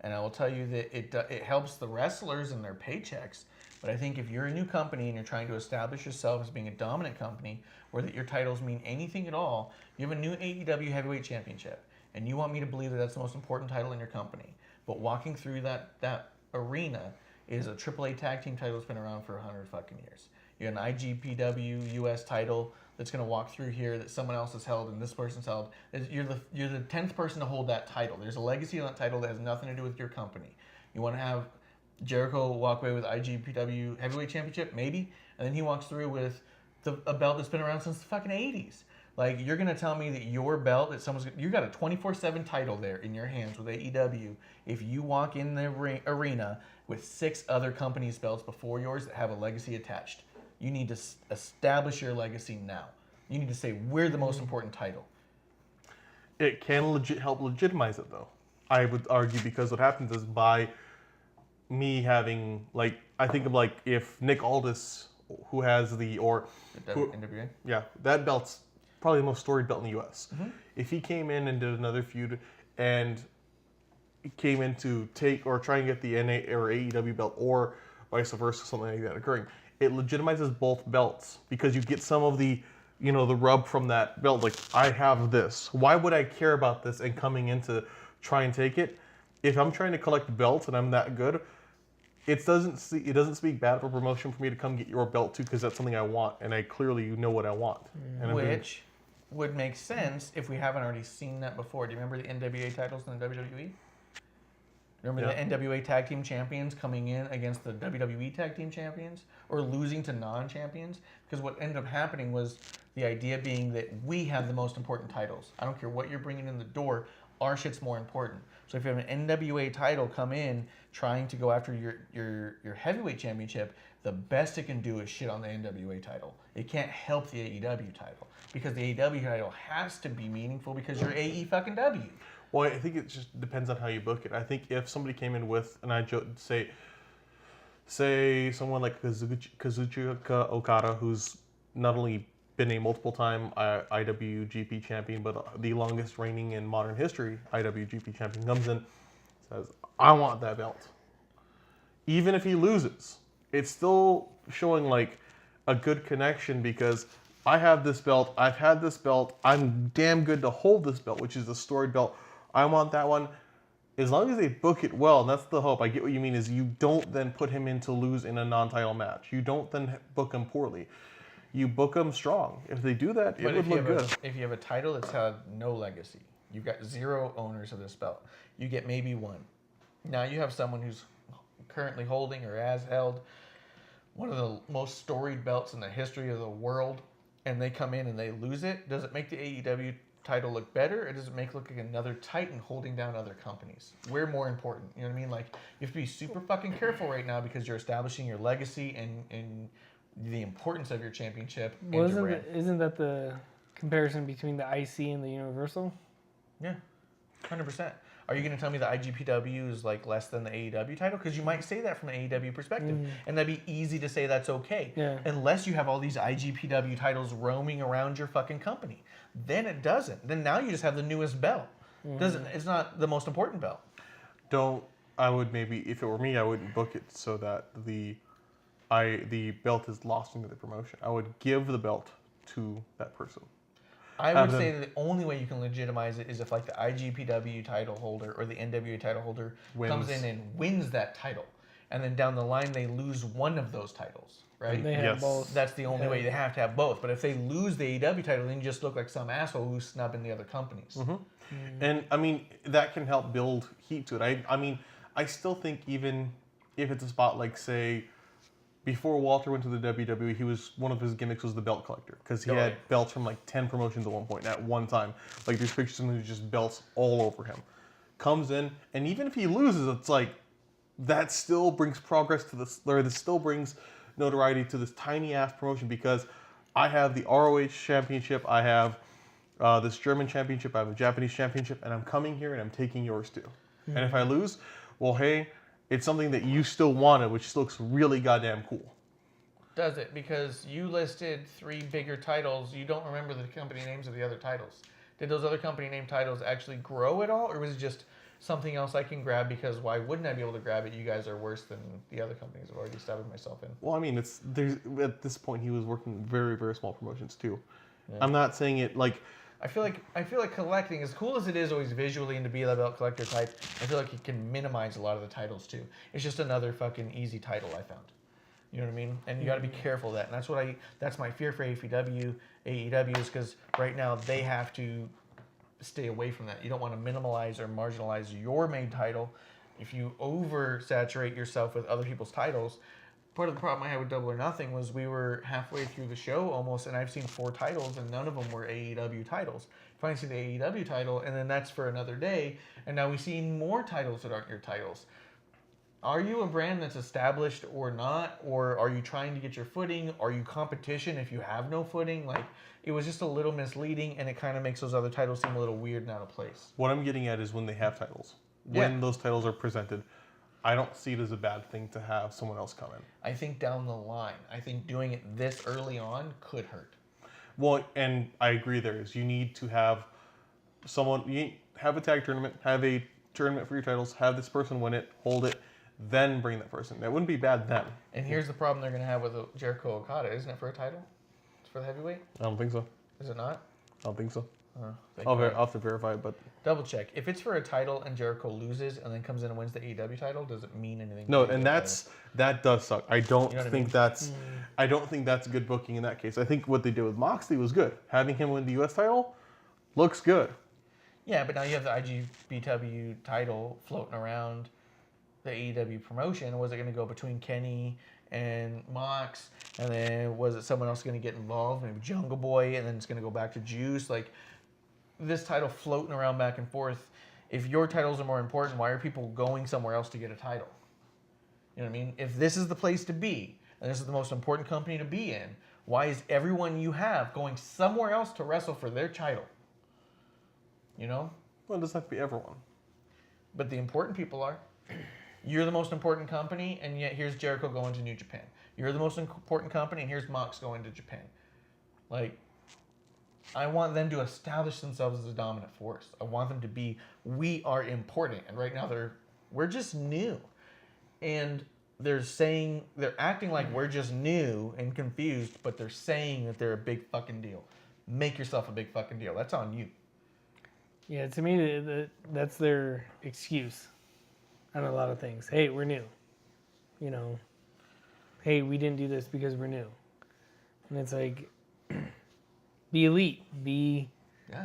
And I will tell you that it helps the wrestlers and their paychecks. But I think if you're a new company and you're trying to establish yourself as being a dominant company, or that your titles mean anything at all, you have a new AEW Heavyweight Championship. And you want me to believe that that's the most important title in your company. But walking through that arena is a AAA tag team title that's been around for 100 fucking years. You have an IGPW US title that's going to walk through here that someone else has held and this person's held. You're the 10th person to hold that title. There's a legacy on that title that has nothing to do with your company. You want to have Jericho walk away with IGPW Heavyweight Championship? Maybe. And then he walks through with a belt that's been around since the fucking 80s. Like, you're going to tell me that your belt, you got a 24/7 title there in your hands with AEW. If you walk in the arena with 6 other companies' belts before yours that have a legacy attached, you need to establish your legacy now. You need to say, we're the most important title.
It can help legitimize it, though. I would argue, because what happens is by me having, like, I think of like if Nick Aldis, who has
NWA?
Yeah, that belt's probably the most storied belt in the U.S. If he came in and did another feud, and came in to take or try and get the NA or AEW belt or vice versa, something like that occurring, it legitimizes both belts because you get some of the, you know, the rub from that belt. Like, I have this. Why would I care about this and coming in to try and take it? If I'm trying to collect belts and I'm that good, it doesn't speak bad for promotion for me to come get your belt too, because that's something I want, and I clearly know what I want. And
Which would make sense if we haven't already seen that before. Do you remember the NWA titles in the WWE? Remember the NWA Tag Team Champions coming in against the WWE Tag Team Champions or losing to non-champions? Because what ended up happening was the idea being that we have the most important titles. I don't care what you're bringing in the door, our shit's more important. So if you have an NWA title come in trying to go after your heavyweight championship, the best it can do is shit on the NWA title. It can't help the AEW title because the AEW title has to be meaningful because you're AE-fucking-W.
Well, I think it just depends on how you book it. I think if somebody came in with, and I say someone like Kazuchika Okada, who's not only been a multiple-time IWGP champion, but the longest reigning in modern history IWGP champion, comes in, says, I want that belt. Even if he loses, it's still showing like a good connection because I have this belt, I've had this belt, I'm damn good to hold this belt, which is the storied belt. I want that one. As long as they book it well, and that's the hope, I get what you mean, is you don't then put him in to lose in a non-title match. You don't then book him poorly. You book him strong. If they do that, it would look good.
If you have a title that's had no legacy, you've got 0 owners of this belt, you get maybe 1. Now you have someone who's currently holding or has held one of the most storied belts in the history of the world, and they come in and they lose it. Does it make the AEW title look better, or does it make it look like another titan holding down other companies? We're more important. You know what I mean? Like, you have to be super fucking careful right now because you're establishing your legacy and the importance of your championship.
Well, isn't that the comparison between the IC and the Universal?
Yeah, 100%. Are you going to tell me the IGPW is like less than the AEW title? Because you might say that from the AEW perspective, and that'd be easy to say that's okay.
Yeah.
Unless you have all these IGPW titles roaming around your fucking company, then it doesn't. Then now you just have the newest belt. It's not the most important belt.
I would maybe, if it were me, I wouldn't book it so that the belt is lost into the promotion. I would give the belt to that person.
I would say that the only way you can legitimize it is if like the IGPW title holder or the NWA title holder comes in and wins that title. And then down the line they lose one of those titles, right?
They have both.
That's the only way. They have to have both. But if they lose the AEW title, then you just look like some asshole who's snubbing the other companies.
And I mean, that can help build heat to it. I mean, I still think even if it's a spot like, say, before Walter went to the WWE, one of his gimmicks was the belt collector because he had belts from like 10 promotions at one point at one time. Like, there's pictures of him who's just belts all over him. Comes in, and even if he loses, it's like that still brings progress to this, or this still brings notoriety to this tiny ass promotion because I have the ROH championship, I have this German championship, I have a Japanese championship, and I'm coming here and I'm taking yours too. And if I lose, well, hey, it's something that you still wanted, which looks really goddamn cool.
Does it? Because you listed 3 bigger titles. You don't remember the company names of the other titles. Did those other company name titles actually grow at all? Or was it just something else I can grab because why wouldn't I be able to grab it? You guys are worse than the other companies I've already established myself in.
Well, I mean, at this point, he was working very, very small promotions too. Yeah. I'm not saying it like...
I feel like collecting, as cool as it is always visually and to be a belt collector type, I feel like it can minimize a lot of the titles too. It's just another fucking easy title I found. You know what I mean? And you got to be careful of that. And that's my fear for AEW is because right now they have to stay away from that. You don't want to minimalize or marginalize your main title. If you oversaturate yourself with other people's titles, part of the problem I had with Double or Nothing was we were halfway through the show almost, and I've seen 4 titles, and none of them were AEW titles. Finally see the AEW title, and then that's for another day, and now we see more titles that aren't your titles. Are you a brand that's established or not, or are you trying to get your footing? Are you competition if you have no footing? Like, it was just a little misleading, and it kind of makes those other titles seem a little weird and out of place.
What I'm getting at is when they have titles. When those titles are presented, I don't see it as a bad thing to have someone else come in.
I think down the line, doing it this early on could hurt.
Well, and I agree you need to have you have a tag tournament, have a tournament for your titles, have this person win it, hold it, then bring that person. That wouldn't be bad then.
And here's the problem they're going to have with Jericho Okada. Isn't it for a title? It's for the heavyweight?
I don't think so.
Is it not?
I don't think so.
I'll
I'll have to verify it, but
double check. If it's for a title and Jericho loses and then comes in and wins the AEW title, does it mean anything?
no, and that does suck. I don't
You know what I
think
mean?
that's I don't think that's good booking in that case. I think what they did with Moxley was good. Having him win the US title looks good.
Yeah, but now you have the IGBW title floating around the AEW promotion. Was it going to go between Kenny and Mox? And then was it someone else going to get involved? Maybe Jungle Boy, and then it's going to go back to Juice? Like, this title floating around back and forth. If your titles are more important, why are people going somewhere else to get a title? You know what I mean? If this is the place to be, and this is the most important company to be in, why is everyone you have going somewhere else to wrestle for their title? You know?
Well, it doesn't have to be everyone.
But the important people are. You're the most important company, and yet here's Jericho going to New Japan. You're the most important company, and here's Mox going to Japan. Like, I want them to establish themselves as a dominant force. I want them to be, we are important. And right now we're just new. And they're acting like we're just new and confused, but they're saying that they're a big fucking deal. Make yourself a big fucking deal. That's on you.
Yeah, to me, that's their excuse on a lot of things. Hey, we're new. You know, hey, we didn't do this because we're new. And it's like, be elite. Be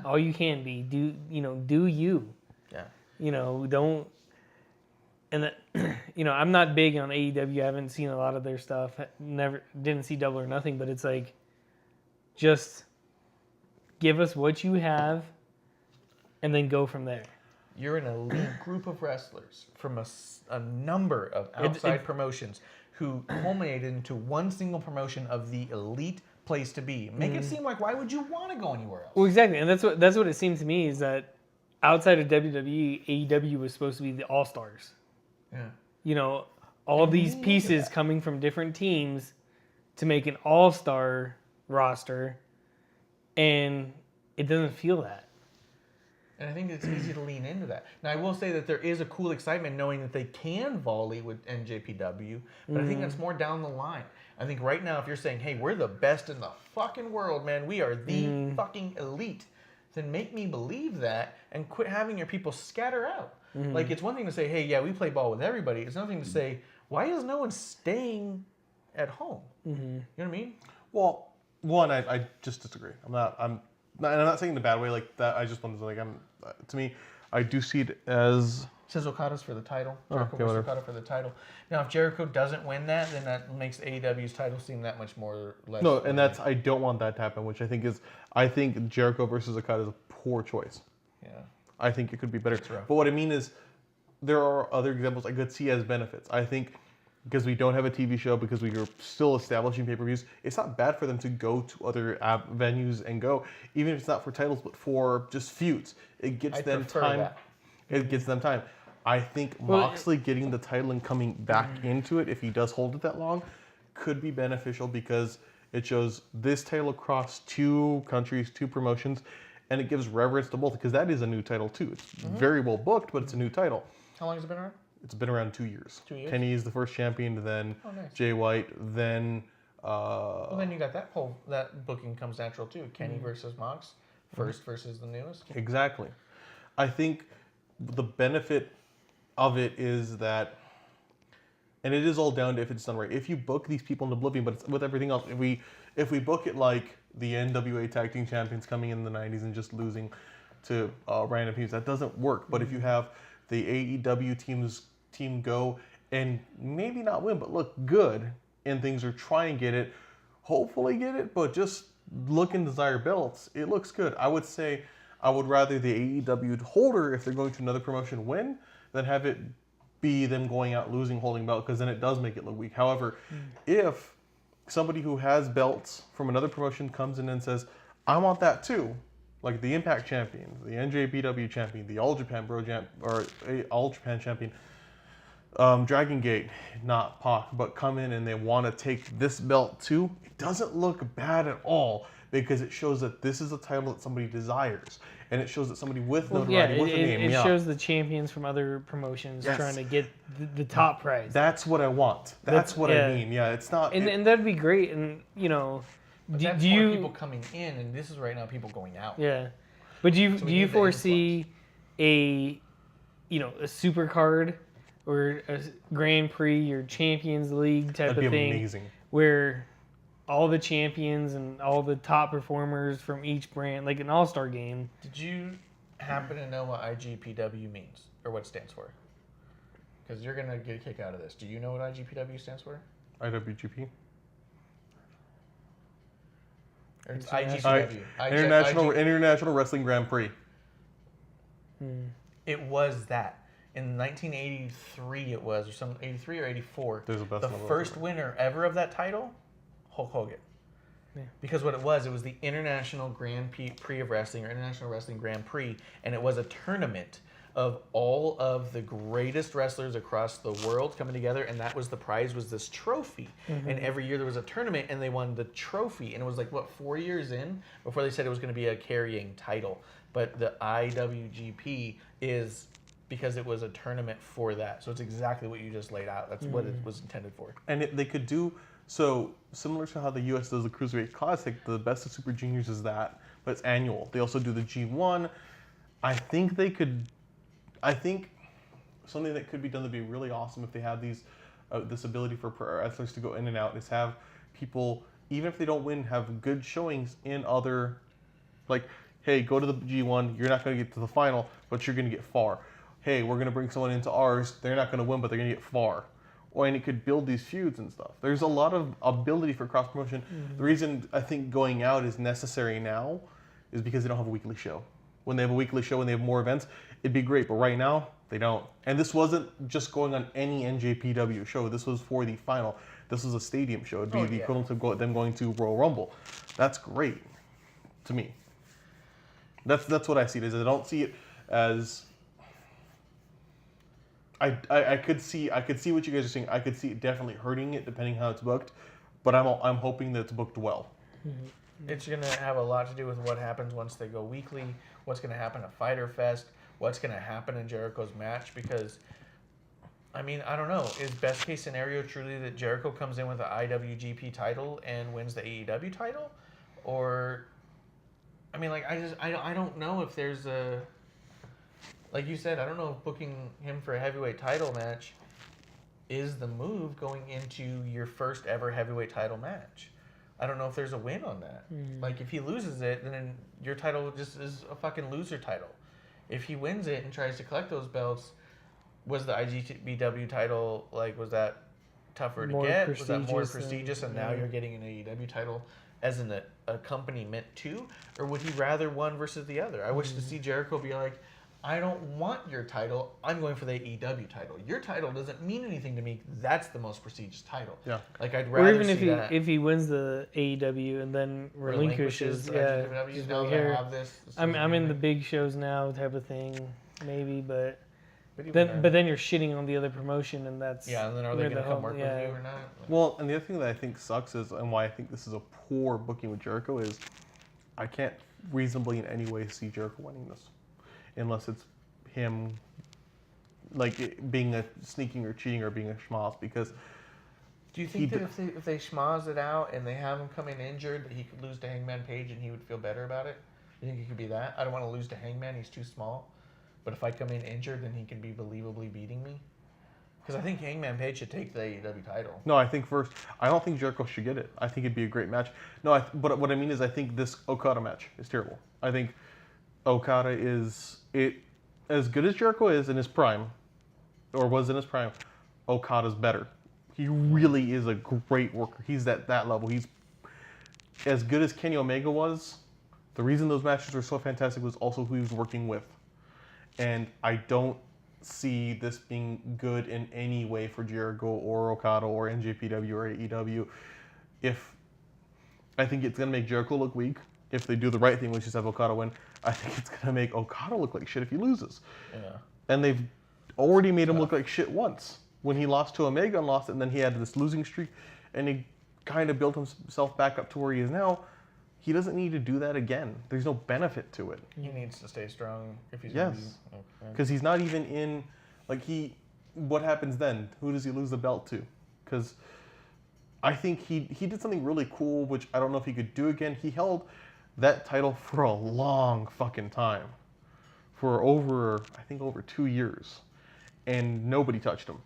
all you can be. Do you.
Yeah.
You know, don't. And that, you know, I'm not big on AEW. I haven't seen a lot of their stuff. Didn't see Double or Nothing, but it's like, just give us what you have and then go from there.
You're an elite group of wrestlers from a number of outside promotions who culminated into one single promotion of the elite place to be. Make it seem like, why would you want to go anywhere else?
Well, exactly, and that's what it seemed to me, is that outside of WWE, AEW was supposed to be the all-stars.
Yeah.
You know, all these pieces coming from different teams to make an all-star roster, and it doesn't feel that.
And I think it's easy to lean into that. Now, I will say that there is a cool excitement knowing that they can volley with NJPW, but I think that's more down the line. I think right now, if you're saying, hey, we're the best in the fucking world, man, we are the fucking elite, then make me believe that and quit having your people scatter out. Like, it's one thing to say, hey, yeah, we play ball with everybody. It's another thing to say, why is no one staying at home? You know what I mean?
Well, one, I just disagree. I'm not saying in a bad way like that. I just wanted to, like, to me, I do see it as...
Says Okada's for the title.
Jericho
versus Okada for the title. Now, if Jericho doesn't win that, then that makes AEW's title seem that much more less.
No, and I don't want that to happen, which I think Jericho versus Okada is a poor choice.
Yeah.
I think it could be better. But what I mean is, there are other examples I could see as benefits. I think because we don't have a TV show, because we are still establishing pay-per-views, it's not bad for them to go to other venues and go, even if it's not for titles, but for just feuds. It gets them time.
That.
It gets them time. I think Moxley getting the title and coming back into it, if he does hold it that long, could be beneficial because it shows this title across 2 countries, 2 promotions, and it gives reverence to both, because that is a new title too. It's very well booked, but it's a new title.
How long has it been around?
It's been around 2 years.
2 years?
Kenny is the first champion, then
nice.
Jay White, then...
well, then you got that booking comes natural too. Kenny versus Mox, first versus the newest.
Exactly. I think the benefit of it is that, and it is all down to if it's done right. If you book these people in oblivion, but it's with everything else, if we book it like the NWA Tag Team Champions coming in the 90s and just losing to random teams, that doesn't work. But if you have the AEW team go and maybe not win, but look good, and things are try and get it, hopefully get it, but just look and desire belts, it looks good. I would say I would rather the AEW holder, if they're going to another promotion, win than have it be them going out losing, holding belt, because then it does make it look weak. However, if somebody who has belts from another promotion comes in and says, I want that too, like the Impact Champion, the NJPW Champion, the All Japan All Japan Champion, Dragon Gate, not Pac, but come in and they want to take this belt too, it doesn't look bad at all, because it shows that this is a title that somebody desires. and it shows that somebody with
Yeah,
notoriety, with a name,
it shows the champions from other promotions trying to get the top prize.
That's what I want. That's what I mean. Yeah, it's not.
And that'd be great. And
That's more people coming in, and this is right now people going out.
Yeah, but do you foresee a super card or a Grand Prix or Champions League type
That'd
of
be
thing
amazing.
where all the champions and all the top performers from each brand, like an all-star game?
Did you happen to know what IGPW means or what it stands for? Because you're gonna get a kick out of this. Do you know what IGPW stands for?
IWGP.
Or it's IGPW.
International Wrestling Grand Prix.
It was that. In 1983 it was, or some 83 or 84.
There's a best
the first winner ever of that title, Hulk Hogan.
Yeah.
Because what it was the International Grand Prix of Wrestling, or International Wrestling Grand Prix, and it was a tournament of all of the greatest wrestlers across the world coming together, and that was the prize, was this trophy. And every year there was a tournament, and they won the trophy, and it was 4 years in before they said it was going to be a carrying title. But the IWGP is because it was a tournament for that, so it's exactly what you just laid out. That's what it was intended for.
And they could do so similar to how the U.S. does the Cruiserweight Classic. The Best of Super Juniors is that, but it's annual. They also do the G1. I think something that could be done to be really awesome if they have this ability for pro wrestlers to go in and out is have people, even if they don't win, have good showings in other, like, hey, go to the G1, you're not going to get to the final, but you're going to get far. Hey, we're going to bring someone into ours, they're not going to win, but they're going to get far. And it could build these feuds and stuff. There's a lot of ability for cross promotion. The reason I think going out is necessary now is because they don't have a weekly show. When they have a weekly show and they have more events, it'd be great. But right now, they don't. And this wasn't just going on any NJPW show. This was for the final. This was a stadium show. It'd be the equivalent of them going to Royal Rumble. That's great to me. That's what I see it as. I don't see it as... I could see what you guys are saying. I could see it definitely hurting it depending how it's booked, but I'm hoping that it's booked well.
It's going to have a lot to do with what happens once they go weekly, what's going to happen at Fyter Fest, what's going to happen in Jericho's match, because, I mean, I don't know. Is best case scenario truly that Jericho comes in with the IWGP title and wins the AEW title? Or, I mean, I don't know if there's a... Like you said, I don't know if booking him for a heavyweight title match is the move going into your first ever heavyweight title match. I don't know if there's a win on that. Like, if he loses it, then your title just is a fucking loser title. If he wins it and tries to collect those belts, was the IGBW title, was that tougher to get? Was that more prestigious? And now you're getting an AEW title as an accompaniment too? Or would he rather one versus the other? I wish to see Jericho be like, I don't want your title. I'm going for the AEW title. Your title doesn't mean anything to me. That's the most prestigious title.
Yeah.
I'd rather
or even
see that.
if he wins the AEW and then relinquishes, I'm in the big shows now type of thing, maybe, but then you're shitting on the other promotion, and that's
and then are they going to come work with you or not?
Well, and the other thing that I think sucks is, and why I think this is a poor booking with Jericho is, I can't reasonably in any way see Jericho winning this. Unless it's him, being a sneaking or cheating or being a schmoz, because...
Do you think that if they schmoz it out and they have him come in injured, that he could lose to Hangman Page and he would feel better about it? You think it could be that? I don't want to lose to Hangman, he's too small. But if I come in injured, then he can be believably beating me? Because I think Hangman Page should take the AEW title.
No, I don't think Jericho should get it. I think it'd be a great match. No, but what I mean is I think this Okada match is terrible. I think Okada is... as good as Jericho is in his prime, or was in his prime, Okada's better. He really is a great worker. He's at that level. He's as good as Kenny Omega was. The reason those matches were so fantastic was also who he was working with. And I don't see this being good in any way for Jericho or Okada or NJPW or AEW. I think it's going to make Jericho look weak. If they do the right thing, which is have Okada win, I think it's going to make Okada look like shit if he loses. Yeah. And they've already made him look like shit once. When he lost to Omega and lost it, and then he had this losing streak, and he kind of built himself back up to where he is now. he doesn't need to do that again. There's no benefit to it.
He needs to stay strong if he's
Yes.
gonna be, okay.
Because he's not even in, like, what happens then? Who does he lose the belt to? Because I think he did something really cool, which I don't know if he could do again. He held that title for a long fucking time. For over 2 years. And nobody touched him.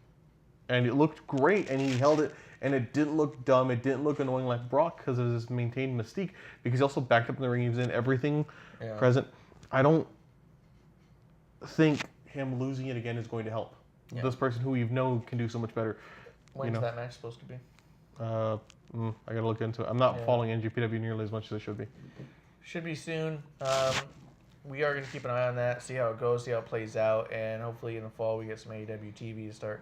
And it looked great, and he held it, and it didn't look dumb, it didn't look annoying like Brock, because of his maintained mystique, because he also backed up in the ring, he was in everything present. I don't think him losing it again is going to help.
Yeah.
This person who we've known can do so much better.
When's that match supposed to be?
I gotta look into it. I'm not following NGPW nearly as much as I should be.
Should be soon. We are going to keep an eye on that, see how it goes, see how it plays out, and hopefully in the fall we get some AEW TV to start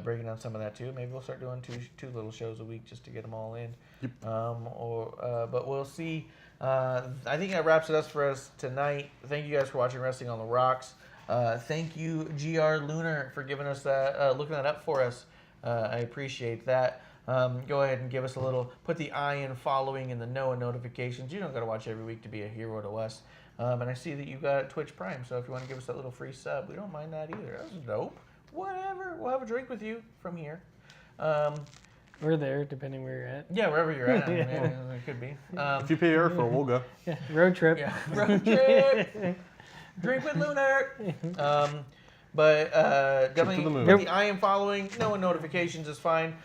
breaking down some of that too. Maybe we'll start doing two little shows a week just to get them all in.
Yep.
But we'll see. I think that wraps it up for us tonight. Thank you guys for watching Wrestling on the Rocks. Thank you, GR Lunar, for giving us that, looking that up for us. I appreciate that. Go ahead and give us a little, put the I in following and the no in notifications. You don't got to watch every week to be a hero to us. And I see that you got Twitch Prime, so if you want to give us that little free sub, we don't mind that either. That's dope. Whatever. We'll have a drink with you from here.
We're there, depending where you're at.
Yeah, wherever you're at. I mean, it could be.
If you pay airfare, we'll go.
Yeah, road trip.
Yeah, road trip. Drink with Lunar. But definitely put the I in following. No notifications is fine.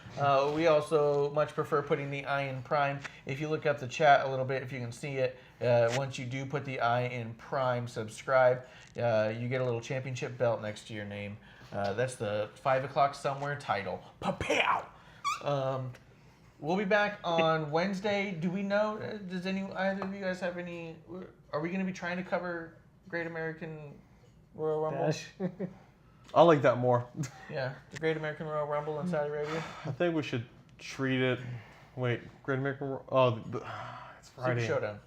We also much prefer putting the I in Prime. If you look up the chat a little bit, if you can see it, once you do put the I in Prime, subscribe, you get a little championship belt next to your name. That's the 5 o'clock somewhere title. Pa-pow! We'll be back on Wednesday. Do we know? Does either of you guys have any? Are we going to be trying to cover Great American Royal Rumble?
Dash.
I like that more.
Yeah, the Great American Royal Rumble in Saudi Arabia.
I think we should treat it. Wait, Great American. Oh, it's Friday.
Super Showdown.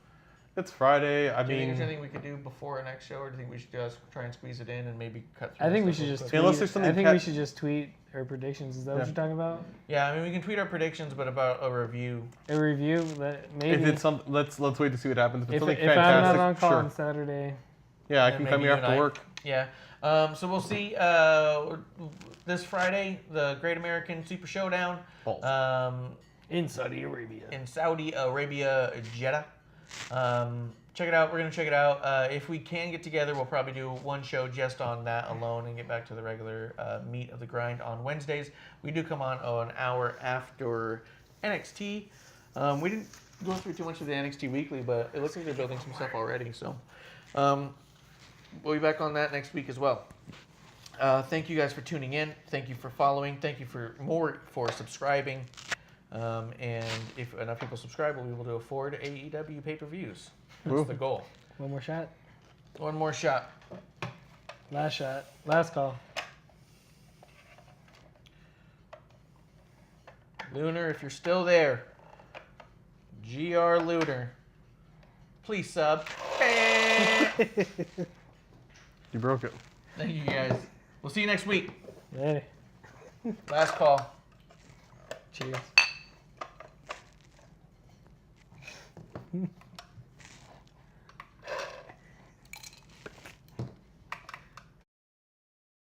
It's Friday.
Do you think there's anything we could do before our next show, or do you think we should just try and squeeze it in and maybe cut through?
I think we should just tweet.
Unless there's something
I think we should just tweet our predictions. Is that what you're talking about?
Yeah, I mean we can tweet our predictions, but about a review.
A review that maybe.
If it's something, let's wait to see what happens. If it's something
if
fantastic,
I'm not on call
sure.
on Saturday.
Yeah, I
then
can
maybe
come here
you and
after
I-
work.
Yeah. So we'll see this Friday the Great American Super Showdown
In Saudi Arabia.
in Saudi Arabia, Jeddah. Check it out. We're gonna check it out. If we can get together, we'll probably do one show just on that alone and get back to the regular meat of the grind on Wednesdays. We do come on an hour after NXT. We didn't go through too much of the NXT Weekly, but it looks like they're building some stuff already. So we'll be back on that next week as well. Thank you guys for tuning in. Thank you for following. Thank you for subscribing. And if enough people subscribe, we'll be able to afford AEW pay-per-views. That's the goal.
One more shot.
One more shot.
Last shot. Last call.
Lunar, if you're still there, GR Lunar, please sub.
You broke it.
Thank you guys. We'll see you next week.
Hey.
Last call.
Cheers.